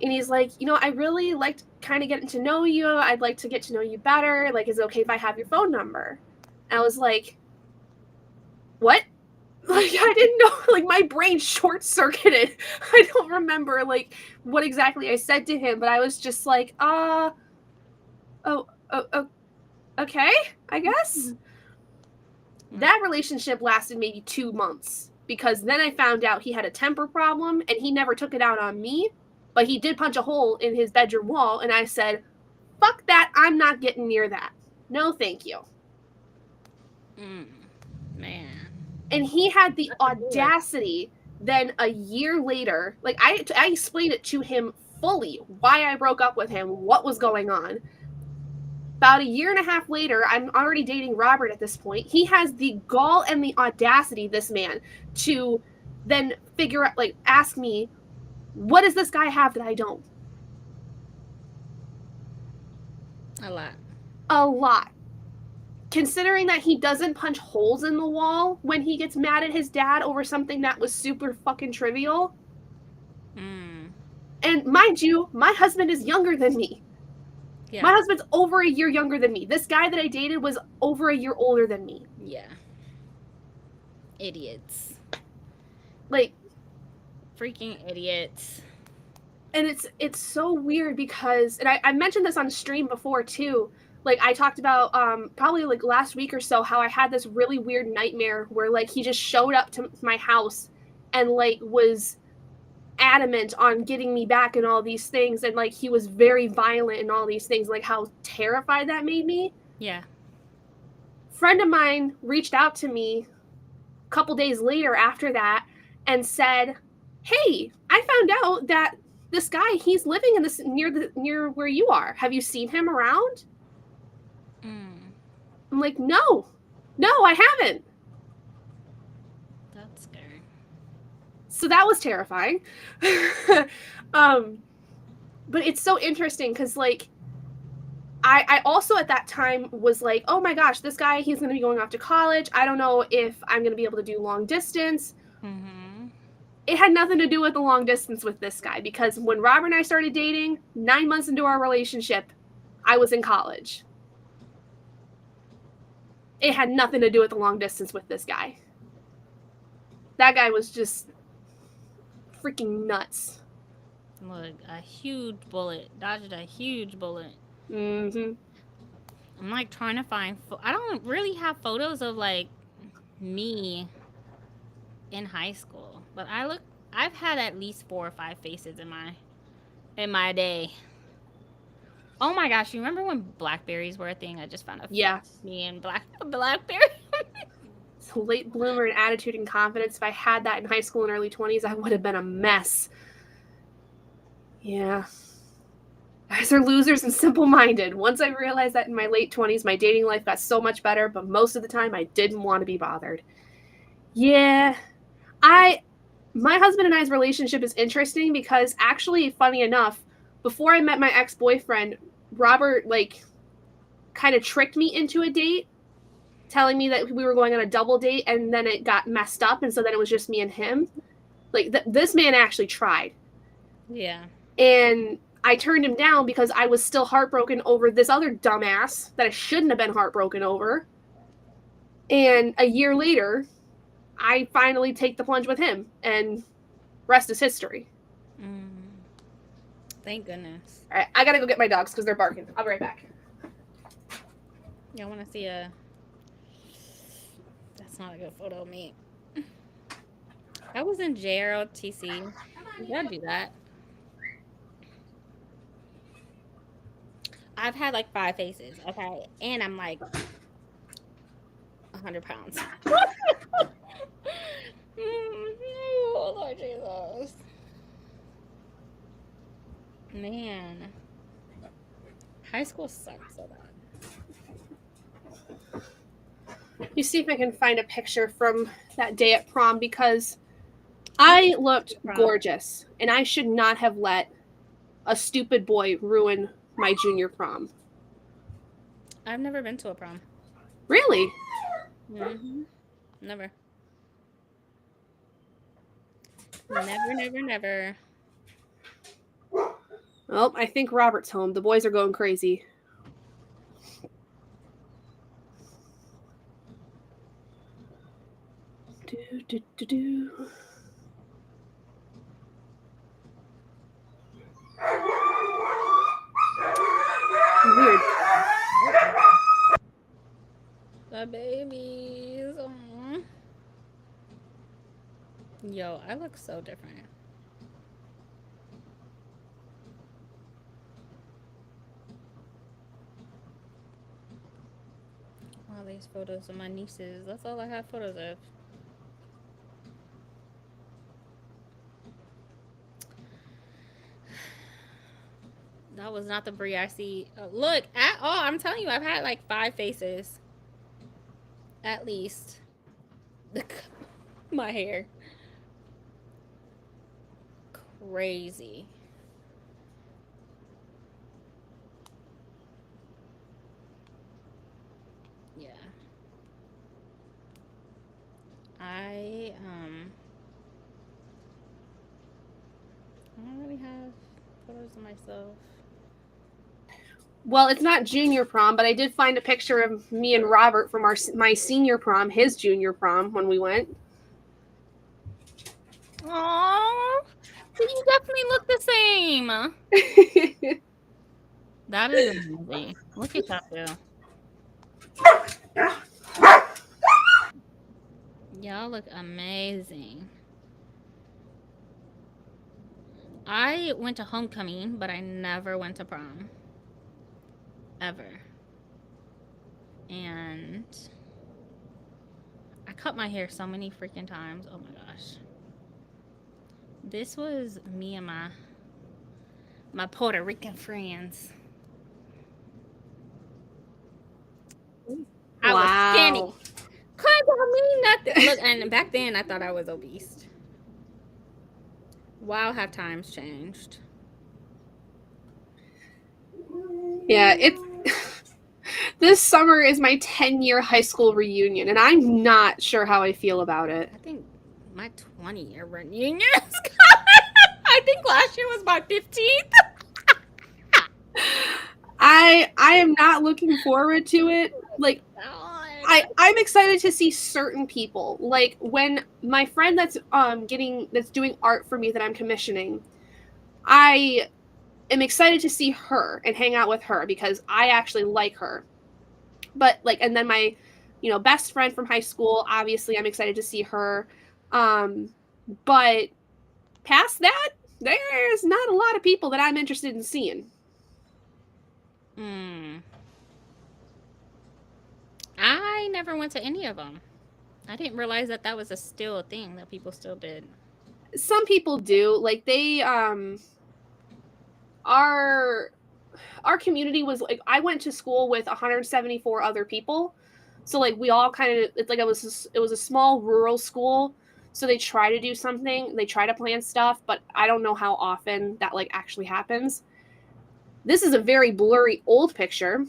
And he's like, "I really liked kind of getting to know you. I'd like to get to know you better. Like, is it okay if I have your phone number?" And I was like, "What?" Like, I didn't know. Like, my brain short circuited. I don't remember like what exactly I said to him, but I was just like, oh, okay, I guess. That relationship lasted maybe 2 months, because then I found out he had a temper problem, and he never took it out on me, but he did punch a hole in his bedroom wall, and I said, "Fuck that, I'm not getting near that. No, thank you." Man. And he had the audacity then a year later, like I explained it to him fully why I broke up with him, what was going on. About a year and a half later, I'm already dating Robert at this point. He has the gall and the audacity, this man, to then figure out, like, ask me, what does this guy have that I don't? A lot. A lot. Considering that he doesn't punch holes in the wall when he gets mad at his dad over something that was super fucking trivial. And mind you, my husband is younger than me. Yeah. My husband's over a year younger than me. This guy that I dated was over a year older than me. Yeah. Idiots. Like, freaking idiots. And it's so weird because, and I mentioned this on stream before too. Like, I talked about probably like last week or so how I had this really weird nightmare where like he just showed up to my house and like was adamant on getting me back and all these things, and like he was very violent and all these things, like how terrified that made me. Yeah. Friend of mine reached out to me a couple days later after that and said, "Hey, I found out that this guy, he's living in this near where you are. Have you seen him around?" I'm like, no, I haven't. That's scary. So that was terrifying. But it's so interesting because like I also at that time was like, oh my gosh, this guy, he's going to be going off to college. I don't know if I'm going to be able to do long distance. It had nothing to do with the long distance with this guy, because when Robert and I started dating, 9 months into our relationship, I was in college. It had nothing to do with the long distance with this guy. That guy was just freaking nuts. Look, a huge bullet. Dodged a huge bullet. Mm-hmm. I'm like trying to find. I don't really have photos of like me in high school, but I've had at least 4 or 5 faces in my day. Oh my gosh, you remember when Blackberries were a thing? I just found a Yeah. me and Blackberry. So late bloomer in attitude and confidence. If I had that in high school and early 20s, I would have been a mess. Yeah. Guys are losers and simple-minded. Once I realized that in my late 20s, my dating life got so much better, but most of the time I didn't want to be bothered. Yeah. My husband and I's relationship is interesting because, actually, funny enough, before I met my ex-boyfriend, Robert like kind of tricked me into a date, telling me that we were going on a double date, and then it got messed up, and so then it was just me and him. Like this man actually tried. Yeah. And I turned him down because I was still heartbroken over this other dumbass that I shouldn't have been heartbroken over. And a year later, I finally take the plunge with him, and rest is history. Thank goodness. All right, I gotta go get my dogs because they're barking. I'll be right back. Y'all want to see a... That's not a good photo of me. I was in JROTC. Y'all do that. I've had like 5 faces, okay? And I'm like 100 pounds. Oh, Lord Jesus. Man. High school sucks so bad. You see if I can find a picture from that day at prom, because I looked gorgeous, and I should not have let a stupid boy ruin my junior prom. I've never been to a prom. Really? Mm-hmm. Never. Never. Well, I think Robert's home. The boys are going crazy. Do. Weird. The babies. Aww. Yo, I look so different. All these photos of my nieces. That's all I have photos of. That was not the Brie I see. Look, at all. I'm telling you, I've had like 5 faces. At least. My hair. Crazy. Yeah. I don't really have photos of myself. Well, it's not junior prom, but I did find a picture of me and Robert from my senior prom, his junior prom when we went. Aww. You definitely look the same. That is amazing. Look at that, too. Y'all look amazing. I went to homecoming, but I never went to prom. Ever. And I cut my hair so many freaking times. Oh my gosh. This was me and my Puerto Rican friends. I was skinny. Couldn't mean nothing. Look, and back then I thought I was obese. Wow, have times changed. Yeah, it's this summer is my 10-year high school reunion, and I'm not sure how I feel about it. I think my 20-year reunion is coming. I think last year was my 15th. I am not looking forward to it. Like, I'm excited to see certain people. Like when my friend that's doing art for me that I'm commissioning, I am excited to see her and hang out with her because I actually like her. But like, and then my, best friend from high school, obviously I'm excited to see her. But past that, there's not a lot of people that I'm interested in seeing. I never went to any of them. I didn't realize that was still a thing that people still did. Some people do. Like they our community was like, I went to school with 174 other people. So like we all kind of, it's like it was a small rural school. So they try to do something, they try to plan stuff, but I don't know how often that like actually happens. This is a very blurry old picture,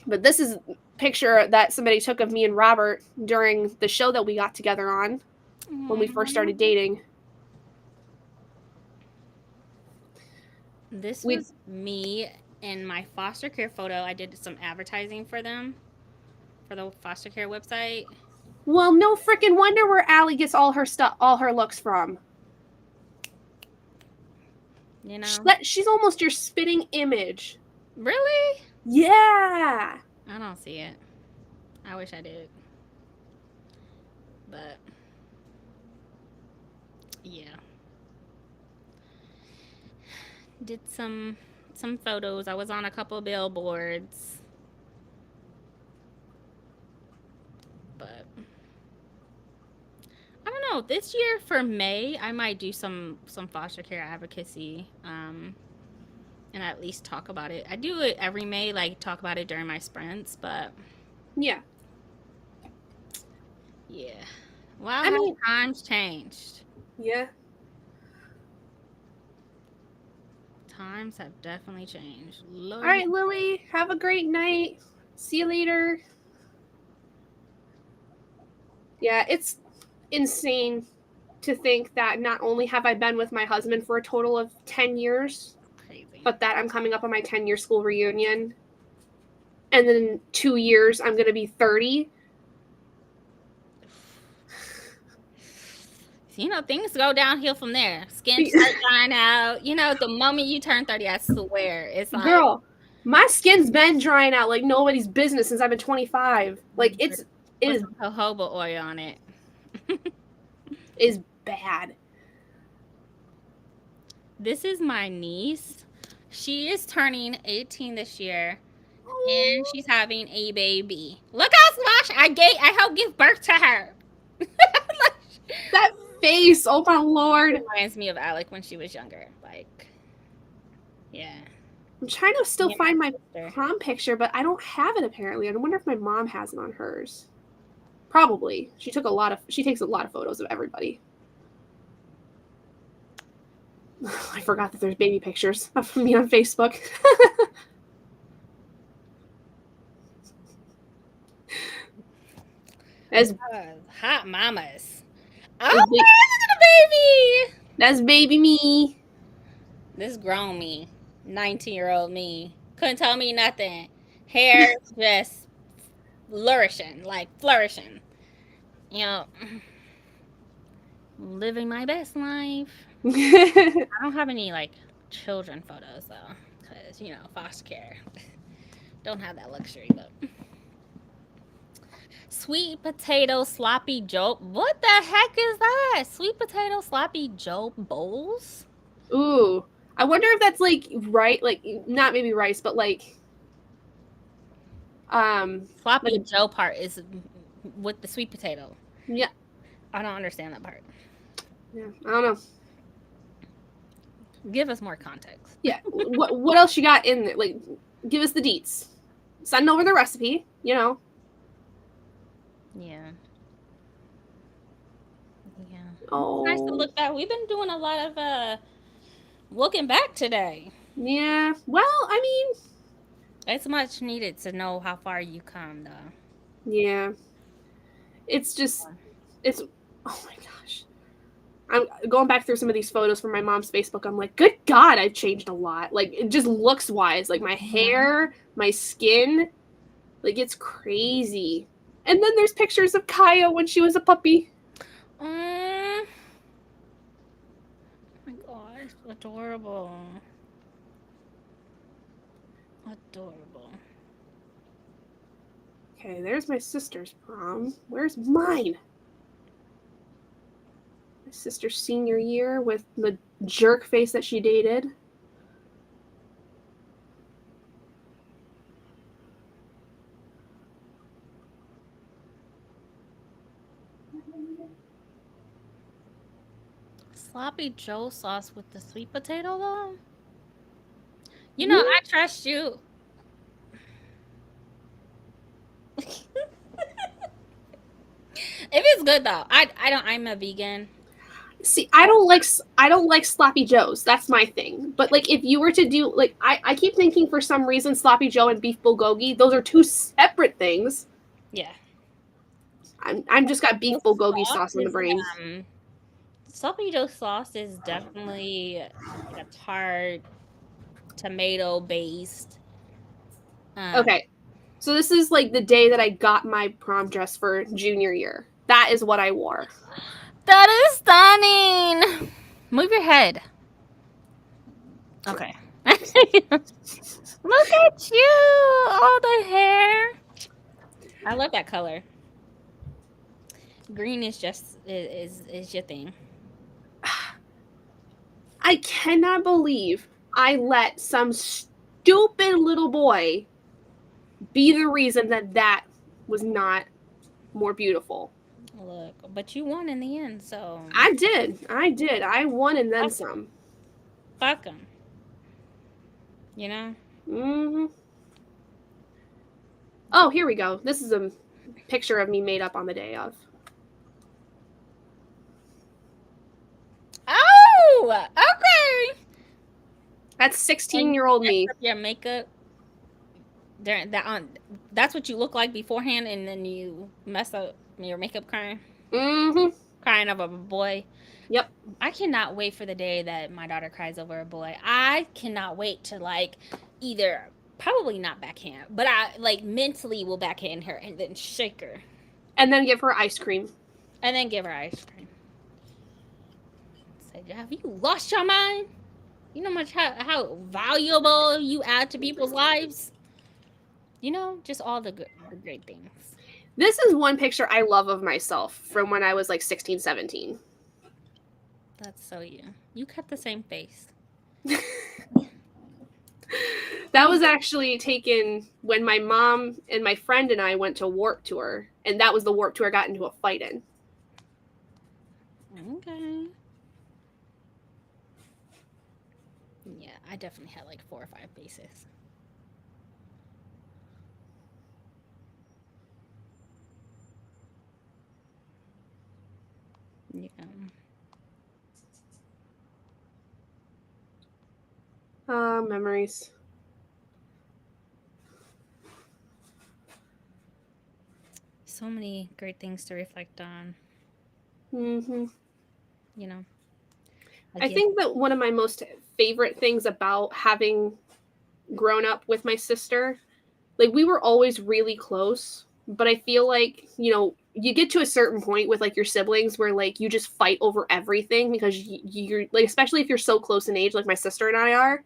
but this is a picture that somebody took of me and Robert during the show that we got together on when we first started dating. This was me in my foster care photo. I did some advertising for them, for the foster care website. Well, no freaking wonder where Allie gets all her stuff, all her looks from. You know? She's almost your spitting image. Really? Yeah. I don't see it. I wish I did. But yeah. Did some photos. I was on a couple billboards. But I don't know. This year for May, I might do some foster care advocacy. And at least talk about it. I do it every May, like talk about it during my sprints, but yeah. Yeah. Wow, I mean, times changed. Yeah. Times have definitely changed. All right, Lily, have a great night. See you later. Yeah, it's insane to think that not only have I been with my husband for a total of 10 years, Crazy. but that I'm coming up on my 10-year school reunion. And then in 2 years, I'm going to be 30. You know, things go downhill from there. Skin starts drying out. You know, the moment you turn 30, I swear, it's like... Girl, my skin's been drying out like nobody's business since I've been 25. Like, it is... jojoba oil on it. is bad. This is my niece. She is turning 18 this year, and she's having a baby. Look how small I helped give birth to her. That face, oh my lord. It reminds me of Alec when she was younger. Like, yeah. I'm trying to still find my prom picture, but I don't have it apparently. I wonder if my mom has it on hers. Probably. She takes a lot of photos of everybody. I forgot that there's baby pictures of me on Facebook. As hot mamas. Oh, look at the baby. That's baby me. This grown me. 19-year-old me. Couldn't tell me nothing. Hair just flourishing. You know, living my best life. I don't have any, like, children photos, though. Because, you know, foster care. Don't have that luxury, but... Sweet potato sloppy joe. What the heck is that? Sweet potato sloppy joe bowls? Ooh. I wonder if that's like like not maybe rice, but like sloppy like, joe part is with the sweet potato. Yeah. I don't understand that part. Yeah, I don't know. Give us more context. Yeah. what else you got in there? Like, give us the deets. Send over the recipe, you know. Yeah. Yeah. Oh. It's nice to look back. We've been doing a lot of looking back today. Yeah. Well, I mean, it's much needed to know how far you come, though. Yeah. It's just, it's, oh my gosh. I'm going back through some of these photos from my mom's Facebook. I'm like, good God, I've changed a lot. Like, it just looks wise. Like, my hair, my skin, like, it's crazy. And then there's pictures of Kaya when she was a puppy. Oh my gosh, adorable. Adorable. Okay, there's my sister's prom. Where's mine? My sister's senior year with the jerk face that she dated. Sloppy joe sauce with the sweet potato, though? You know, I trust you. If it's good, though. I'm a vegan. See, I don't like sloppy joes. That's my thing. But like, if you were to do like, I keep thinking for some reason sloppy joe and beef bulgogi, those are two separate things. Yeah. I'm just got beef The bulgogi sauce sauce in the is brain. sloppy Joe sauce is definitely like a tart tomato based. Um, Okay, so this is like the day that I got my prom dress for junior year. That is what I wore. that is stunning. Move your head. Okay. Look at you, all the hair. I love that color. Green is just is your thing. I cannot believe I let some stupid little boy be the reason that that was not more beautiful. Look, but you won in the end, so I did. I did. I won and then some. fuck them. You know. Hmm. Oh, here we go. This is a picture of me made up on the day of. Oh, okay. That's And 16-year-old mess me. up your makeup. That's what you look like beforehand, and then you mess up your makeup crying. Hmm. Crying over a boy. Yep. I cannot wait for the day that my daughter cries over a boy. I cannot wait to like either probably not backhand, but I like mentally will backhand her and then shake her And then give her ice cream. and then give her ice cream. Say, have you lost your mind? You know much how valuable you add to people's lives. You know, just all the great things. This is one picture I love of myself from when I was like 16, 17. That's so you. You kept the same face. That was actually taken when my mom and my friend and I went to Warp Tour, and that was the Warp Tour I got into a fight in. Okay. Yeah, I definitely had like 4 or 5 faces. Yeah. Memories. So many great things to reflect on. Hmm. You know, I again. think that one of my most favorite things about having grown up with my sister, like we were always really close, but I feel like, you get to a certain point with like your siblings where like you just fight over everything because you're like, especially if you're so close in age, like my sister and I are,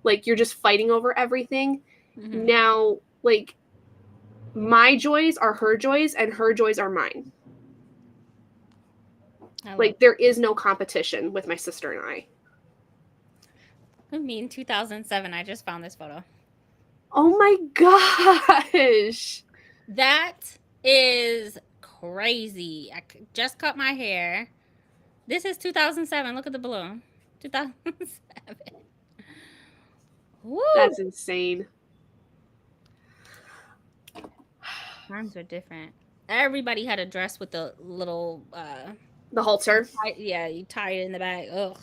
like you're just fighting over everything. Mm-hmm. Now, like my joys are her joys and her joys are mine. I love Like there is no competition with my sister and I. me in 2007. I just found this photo. Oh my gosh. That is crazy. Just cut my hair. This is 2007. Look at the balloon. 2007. Woo! That's insane. Times are different. Everybody had a dress with the little The halter. yeah, you tie it in the back. Ugh.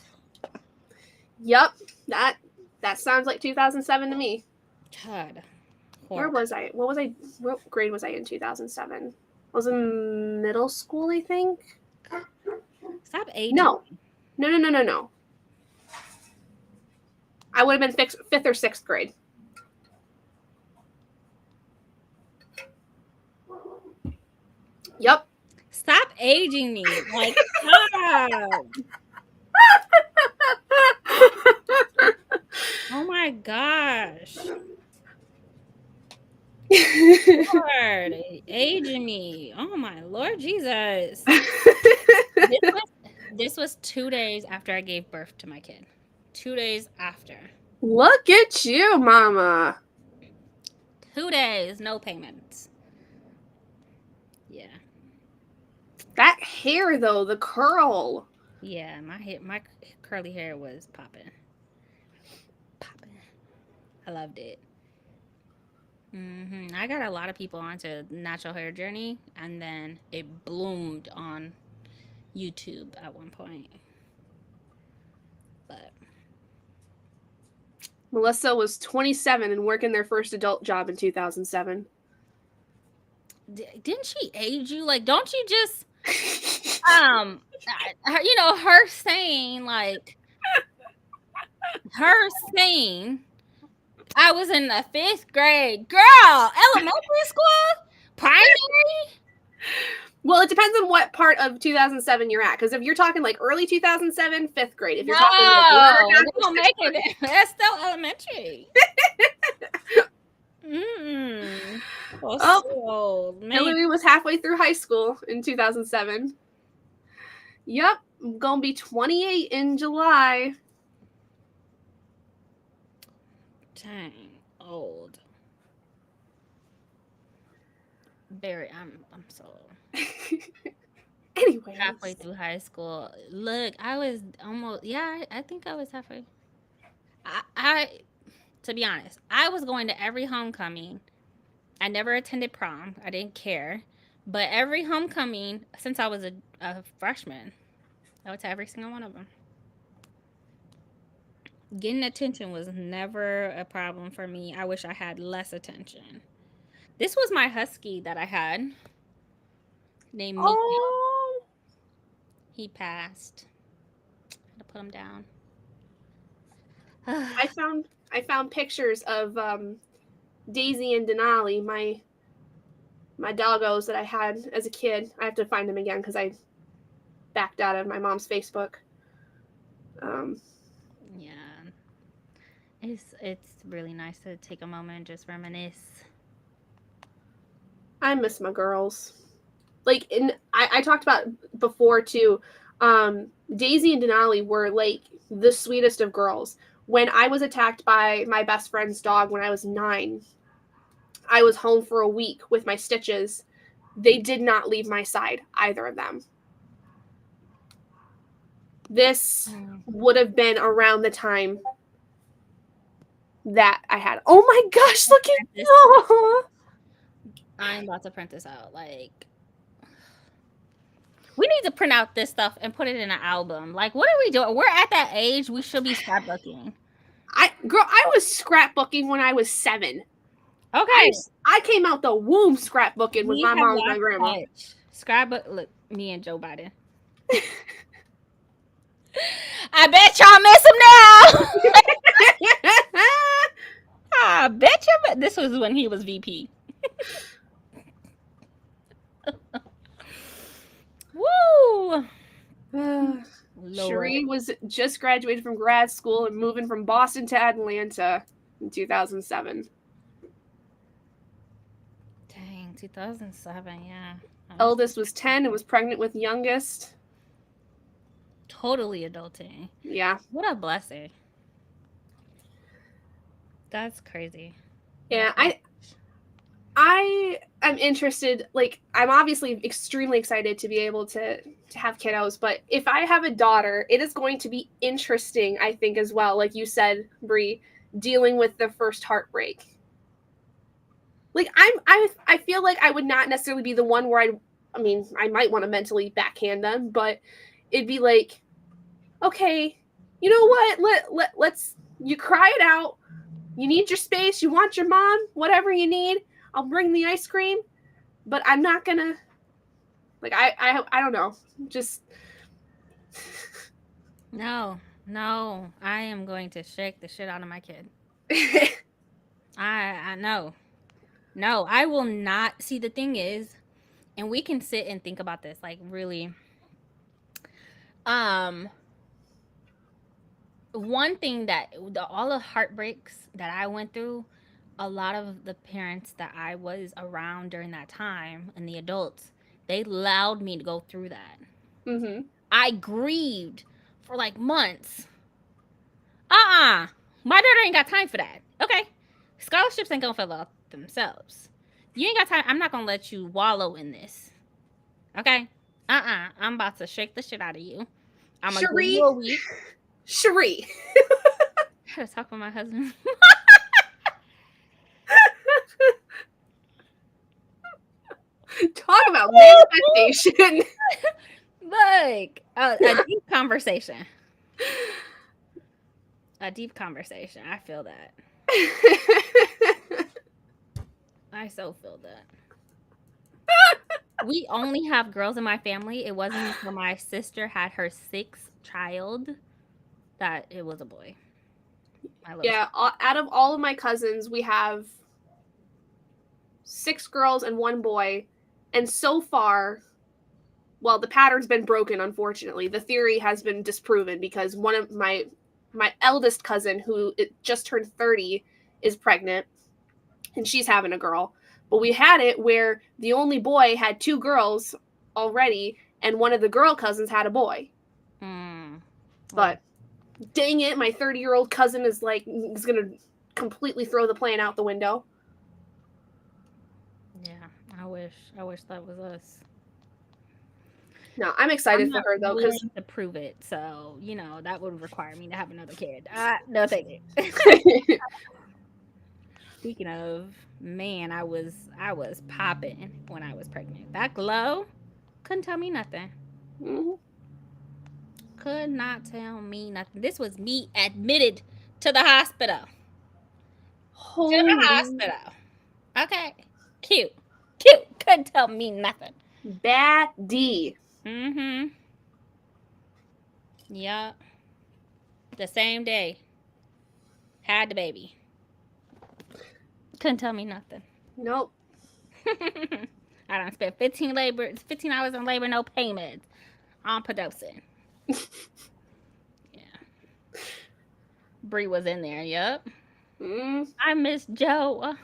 Yep. That sounds like 2007 to me. God. Where Horrible. was I? What grade was I in 2007? I was in middle school, I think. Stop aging. No. No, no, no, no, no. I would have been fifth or sixth grade. Yep. Stop aging me. Like, stop. Oh my gosh. Lord, aging me. Oh my Lord Jesus. This was 2 days after I gave birth to my kid. 2 days after. Look at you, mama. 2 days, no payments. Yeah. That hair though, the curl. Yeah, my curly hair was popping. Popping. I loved it. I got a lot of people onto natural hair journey, and then it bloomed on YouTube at one point. Melissa was 27 and working their first adult job in 2007. Didn't she age you? Like, don't you just her saying her saying I was in the 5th grade, girl, elementary school, primary. Well, it depends on what part of 2007 you're at. Because if you're talking like early 2007, 5th grade. If you're talking like latter No, half they of don't 6th make grade. it. That's still elementary. Mm. Oh, Oh, so old, man. Hillary was halfway through high school in 2007. Yep, I'm gonna be 28 in July. Dang, old. Very. I'm so old. Anyway, Halfway through high school. Look, I was almost. Yeah, I think I was halfway. I to be honest, I was going to every homecoming. I never attended prom. I didn't care. But every homecoming since I was a freshman, I went to every single one of them. Getting attention was never a problem for me. I wish I had less attention. This was my husky that I had named Meek. oh, He passed. Had to put him down. I found pictures of Daisy and Denali, my doggos that I had as a kid. I have to find them again because I backed out of my mom's Facebook. Yeah. It's really nice to take a moment and just reminisce. I miss my girls. Like, I talked about before too. Daisy and Denali were like the sweetest of girls. When I was attacked by my best friend's dog when I was 9, I was home for a week with my stitches. They did not leave my side, either of them. This would have been around the time that I had. Oh my gosh, look at this. Oh. I'm about to print this out. Like, we need to print out this stuff and put it in an album. Like, what are we doing? We're at that age we should be scrapbooking. I was scrapbooking when I was 7. Okay. I came out the womb scrapbooking with my mom and my grandma. Scrapbook. Look, me and Joe Biden. I bet y'all miss him now. I bet you. This was when he was VP. Woo! Cherie was just graduated from grad school and moving from Boston to Atlanta in 2007. Dang, 2007, yeah. Eldest was 10 and was pregnant with youngest. Totally adulting. Yeah. What a blessing. That's crazy. Yeah, I am interested, like, I'm obviously extremely excited to be able to have kiddos, but if I have a daughter, it is going to be interesting, I think, as well, like you said, Brie, dealing with the first heartbreak. Like, I feel like I would not necessarily be the one where I mean, I might want to mentally backhand them, but it'd be like, okay, you know what, let's, you cry it out, you need your space, you want your mom, whatever you need, I'll bring the ice cream, but I'm not gonna, like, I don't know, just. No, I am going to shake the shit out of my kid. I know. No, I will not. See, the thing is, and we can sit and think about this, like, really. One thing that all the heartbreaks that I went through, a lot of the parents that I was around during that time and the adults, they allowed me to go through that. Mm-hmm. I grieved for like months. My daughter ain't got time for that. Okay, scholarships ain't gonna fill out themselves. You ain't got time. I'm not gonna let you wallow in this. Okay. I'm about to shake the shit out of you. I'm gonna give you a week. Cherie. I had to talk with my husband. Talk about manifestation. Like a deep conversation. A deep conversation. I feel that. I so feel that. We only have girls in my family. It wasn't until my sister had her sixth child that it was a boy. My little Yeah, out of all of my cousins, we have 6 girls and 1 boy. And so far, well, the pattern's been broken, unfortunately. The theory has been disproven because one of my eldest cousin, who just turned 30, is pregnant, and she's having a girl. But we had it where the only boy had 2 girls already, and one of the girl cousins had a boy. But dang it, my 30-year-old cousin is gonna completely throw the plan out the window. Yeah, I wish that was us. No, I'm excited for her though, because to prove it. So that would require me to have another kid. No, thank you. Speaking of, man, I was popping when I was pregnant. That glow couldn't tell me nothing. mm-hmm. Could not tell me nothing. This was me admitted to the hospital. Holy. To the hospital. Okay. Cute. Couldn't tell me nothing. Bad D. Mm-hmm. Yup. The same day. Had the baby. Couldn't tell me nothing. Nope. I done spent 15 hours on labor, no payment on Pitocin. Yeah. Bree was in there, yep. I miss Joe.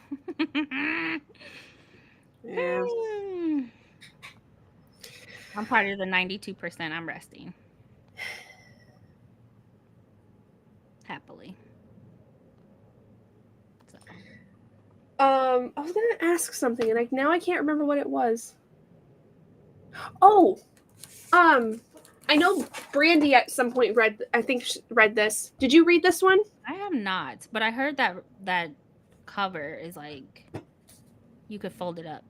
Yeah. I'm part of the 92%. I'm resting. Happily. So. I was gonna ask something, and now I can't remember what it was. Oh, I know Brandy at some point read this. Did you read this one? I have not, but I heard that cover is like you could fold it up.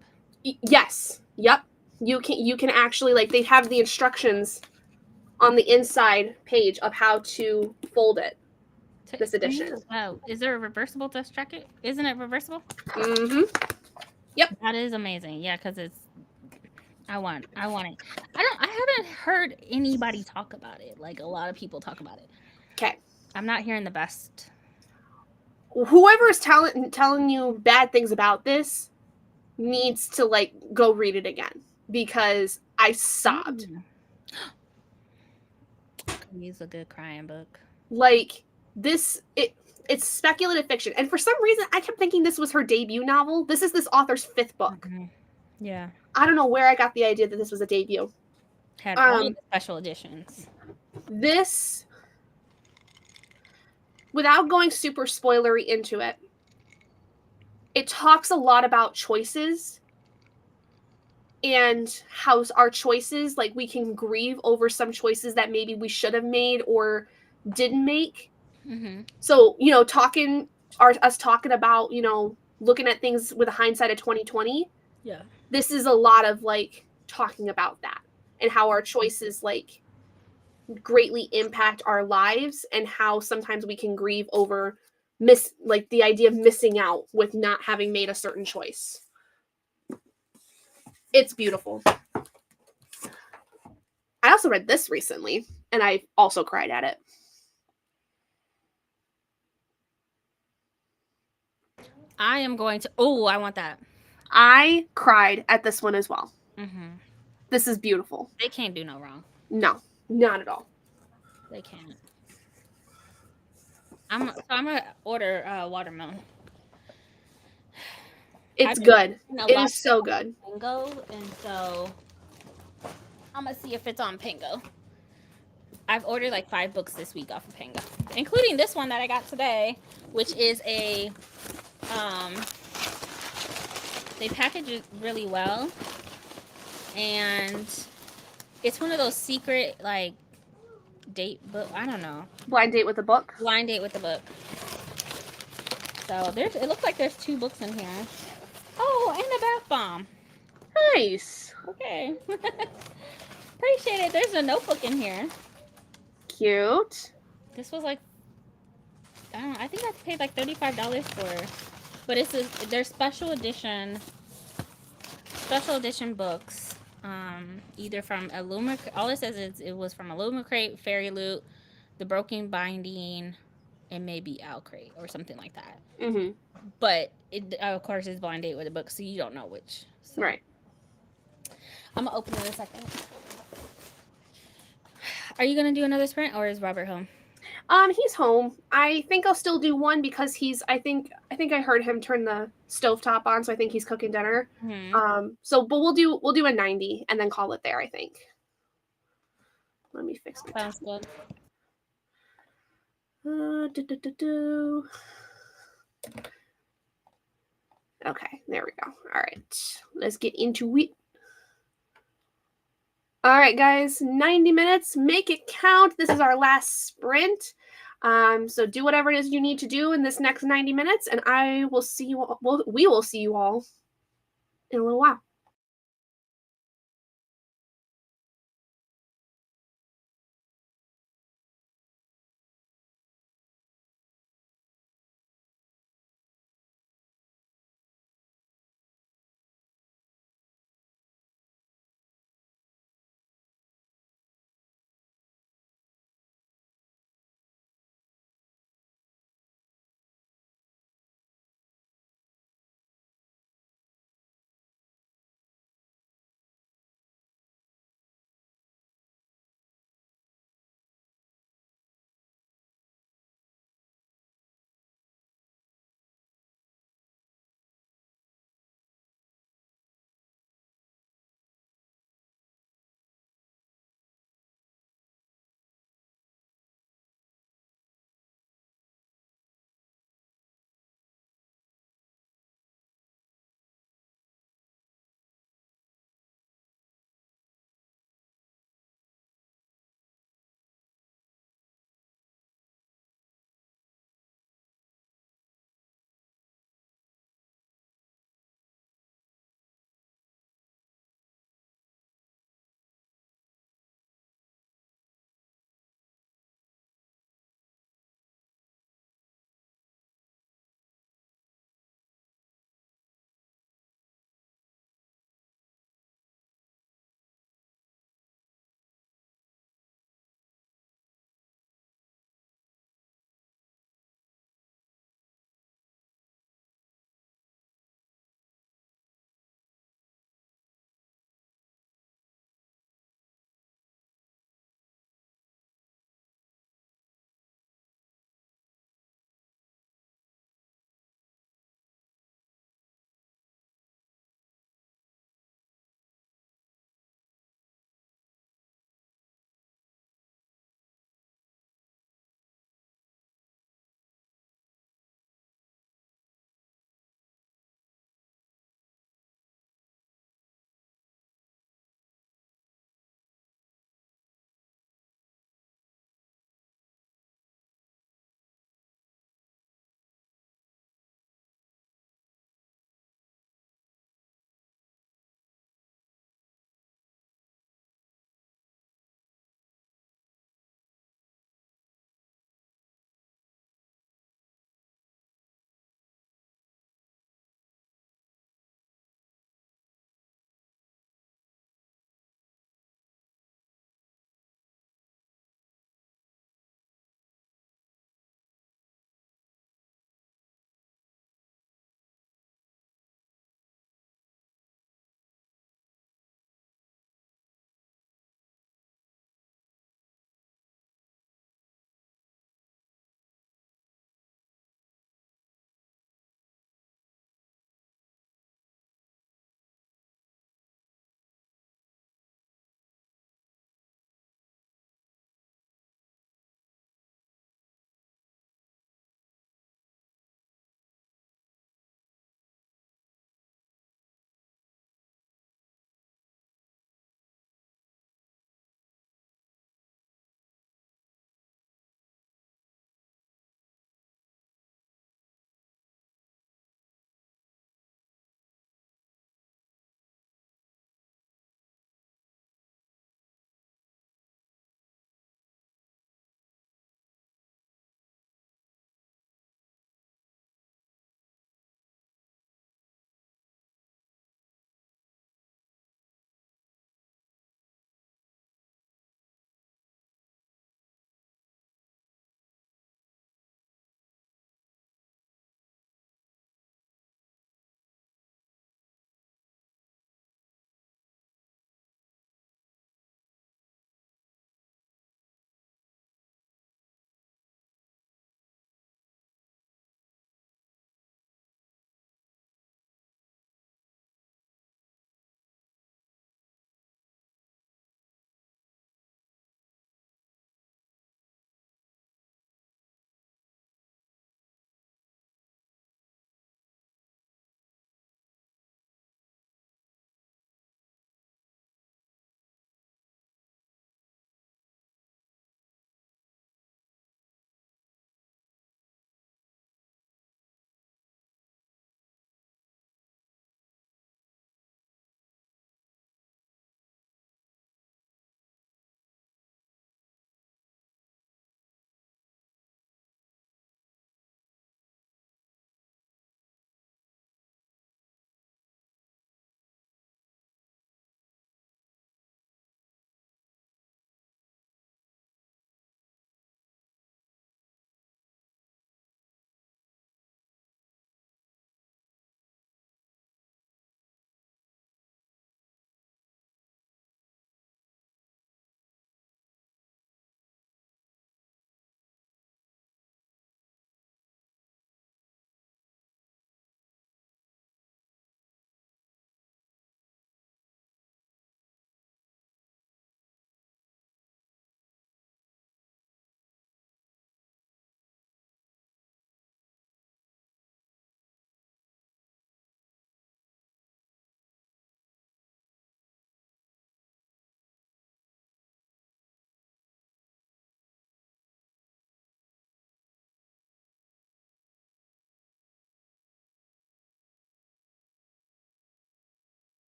Yes. Yep. You can actually, like, they have the instructions on the inside page of how to fold it. This edition. Oh, is there a reversible dust jacket? Isn't it reversible? Mm-hmm. Yep. That is amazing. Yeah, because it's. I want it. I haven't heard anybody talk about it. Like a lot of people talk about it. Okay. I'm not hearing the best. Whoever is telling you bad things about this needs to, like, go read it again, because I sobbed. It's a good crying book. Like, it's speculative fiction, and for some reason I kept thinking this was her debut novel. This is this author's 5th book. Mm-hmm. Yeah. I don't know where I got the idea that this was a debut. Had all the special editions. This, without going super spoilery into it, it talks a lot about choices and how our choices, like, we can grieve over some choices that maybe we should have made or didn't make. Mm-hmm. So, talking about, looking at things with a hindsight of 2020. Yeah. This is a lot of, like, talking about that and how our choices, like, greatly impact our lives, and how sometimes we can grieve over the idea of missing out with not having made a certain choice. It's beautiful. I also read this recently, and I also cried at it. I am going to. Oh, I want that. I cried at this one as well. Mm-hmm. This is beautiful. They can't do no wrong. No, not at all. They can't. I'm gonna order watermelon. It's good. It is so good. Pingo, and so I'm gonna see if it's on Pingo. I've ordered like 5 books this week off of Pingo, including this one that I got today, which is a they package it really well, and it's one of those secret, like, date book. I don't know. Blind date with the book. Blind date with the book. So it looks like there's 2 books in here. Oh, and a bath bomb. Nice. Okay. Appreciate it. There's a notebook in here. Cute. This was like I don't know, I think I paid like $35 for, but they're special edition books. Either from Illuma. All it says is it was from Illumicrate, Fairy Loot, The Broken Binding, and maybe Owlcrate or something like that. Mm-hmm. But it, of course, it's blind date with the book, so you don't know which. So. Right. I'm gonna open it in a second. Are you gonna do another sprint, or is Robert home? He's home. I think I'll still do one because I think I heard him turn the stovetop on, so I think he's cooking dinner. But we'll do a 90 and then call it there, I think. Let me fix my Sounds good. Okay, there we go. All right, let's get into it. All right, guys, 90 minutes. Make it count. This is our last sprint. So do whatever it is you need to do in this next 90 minutes, and I will see you. We will see you all in a little while.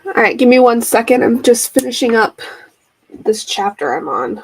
All right, give me 1 second. I'm just finishing up this chapter I'm on.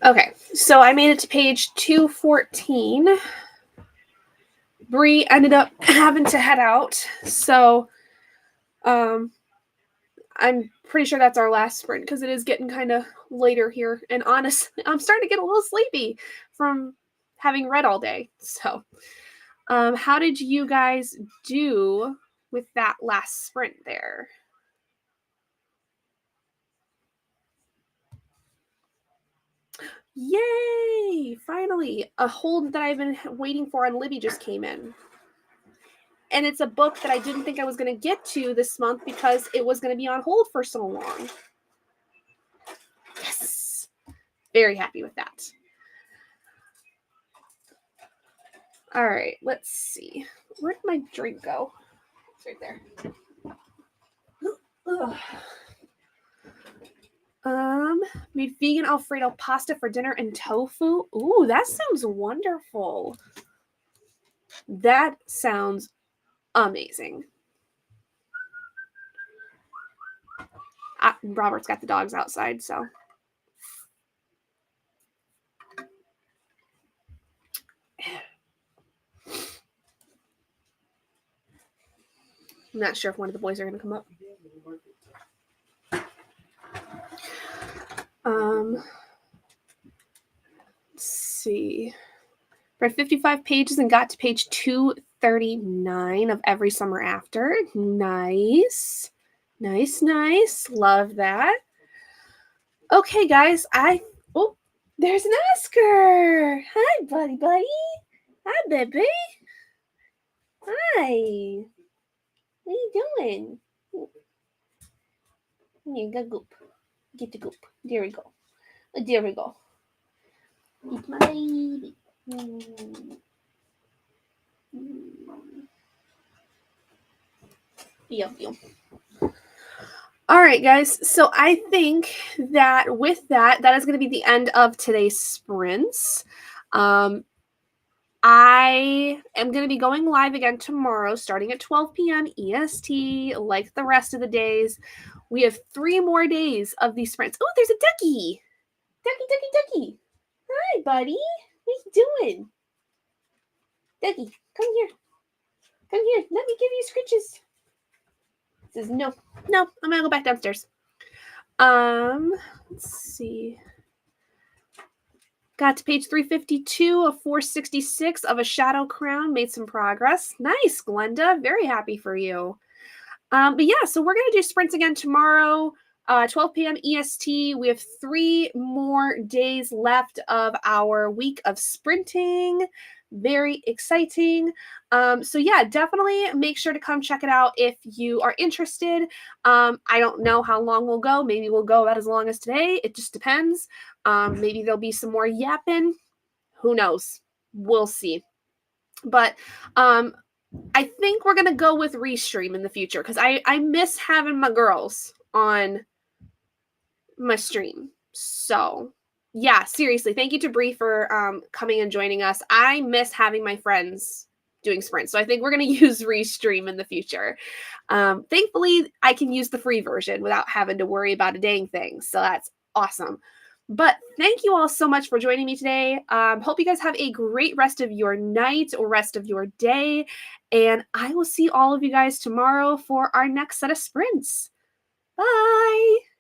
Okay, so I made it to page 214. Bree ended up having to head out, so I'm pretty sure that's our last sprint because it is getting kind of later here. And honestly, I'm starting to get a little sleepy from having read all day. So, how did you guys do with that last sprint there? Yay! Finally, a hold that I've been waiting for on Libby just came in. And it's a book that I didn't think I was going to get to this month because it was going to be on hold for so long. Yes! Very happy with that. All right, let's see. Where did my drink go? It's right there. Ugh. Made vegan Alfredo pasta for dinner and tofu. Ooh, that sounds wonderful. That sounds amazing. Robert's got the dogs outside, so. I'm not sure if one of the boys are going to come up. Let's see. Read 55 pages and got to page 239 of Every Summer After. Nice. Nice. Love that. Okay, guys. Oh, there's an Oscar. Hi, buddy. Hi, baby. Hi. What are you doing? Here, go goop. Get the goop. There we go. There we go. Eat my baby. Yum. All right, guys. So I think that with that is going to be the end of today's sprints. I am going to be going live again tomorrow, starting at 12 p.m. EST, like the rest of the days. We have 3 more days of these sprints. Oh, there's a ducky. Ducky. Hi, buddy. What are you doing? Ducky, come here. Let me give you scritches. Says no. I'm going to go back downstairs. Let's see. Got to page 352 of 466 of A Shadow Crown. Made some progress. Nice, Glenda. Very happy for you. But yeah, so we're going to do sprints again tomorrow, 12 p.m. EST. We have 3 more days left of our week of sprinting. Very exciting. So yeah, definitely make sure to come check it out if you are interested. I don't know how long we'll go. Maybe we'll go about as long as today. It just depends. Maybe there'll be some more yapping. Who knows? We'll see. But I think we're going to go with Restream in the future because I miss having my girls on my stream. So yeah, seriously, thank you to Bree for coming and joining us. I miss having my friends doing sprints. So I think we're going to use Restream in the future. Thankfully, I can use the free version without having to worry about a dang thing. So that's awesome. But thank you all so much for joining me today. Hope you guys have a great rest of your night or rest of your day. And I will see all of you guys tomorrow for our next set of sprints. Bye.